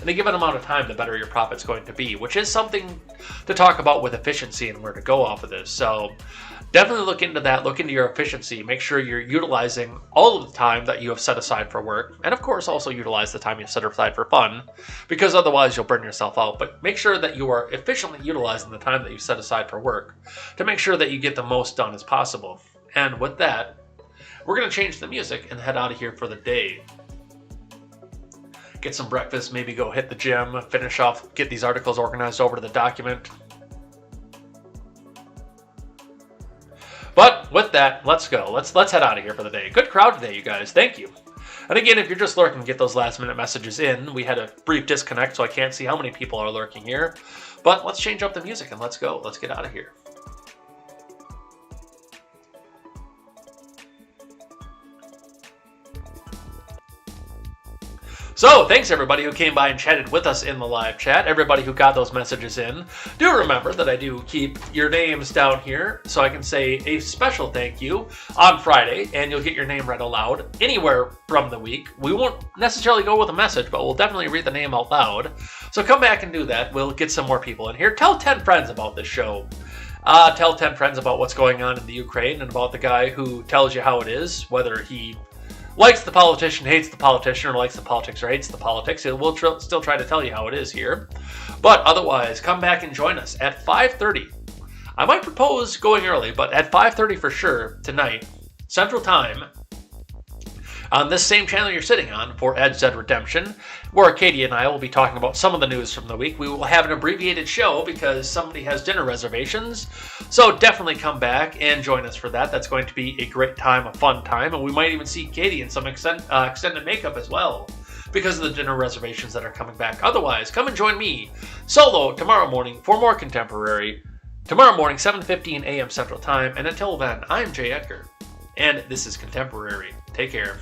a given amount of time, the better your profit's going to be, which is something to talk about with efficiency and where to go off of this. So definitely look into that. Look into your efficiency. Make sure you're utilizing all of the time that you have set aside for work. And of course, also utilize the time you've set aside for fun, because otherwise you'll burn yourself out. But make sure that you are efficiently utilizing the time that you set aside for work to make sure that you get the most done as possible. And with that, we're going to change the music and head out of here for the day. Get some breakfast, maybe go hit the gym, finish off, get these articles organized over to the document. But with that, let's go. Let's head out of here for the day. Good crowd today, you guys. Thank you. And again, if you're just lurking, get those last minute messages in. We had a brief disconnect, so I can't see how many people are lurking here. But let's change up the music and let's go. Let's get out of here. So So, thanks everybody who came by and chatted with us in the live chat, everybody who got those messages in. Do remember that I do keep your names down here so I can say a special thank you on Friday, and you'll get your name read aloud anywhere from the week. We won't necessarily go with a message, but we'll definitely read the name out loud. So come back and do that. We'll get some more people in here. Tell 10 friends about this show. Tell 10 friends about what's going on in the Ukraine and about the guy who tells you how it is, whether he likes the politician, hates the politician, or likes the politics or hates the politics. We'll still try to tell you how it is here. But otherwise, come back and join us at 5:30. I might propose going early, but at 5:30 for sure tonight, Central Time, on this same channel you're sitting on for KTZed Redemption, where Katie and I will be talking about some of the news from the week. We will have an abbreviated show because somebody has dinner reservations. So definitely come back and join us for that. That's going to be a great time, a fun time, and we might even see Katie in some extended makeup as well because of the dinner reservations that are coming back. Otherwise, come and join me solo tomorrow morning for more Contemporary. Tomorrow morning, 7:15 a.m. Central Time. And until then, I'm Jay Edgar, and this is Contemporary. Take care.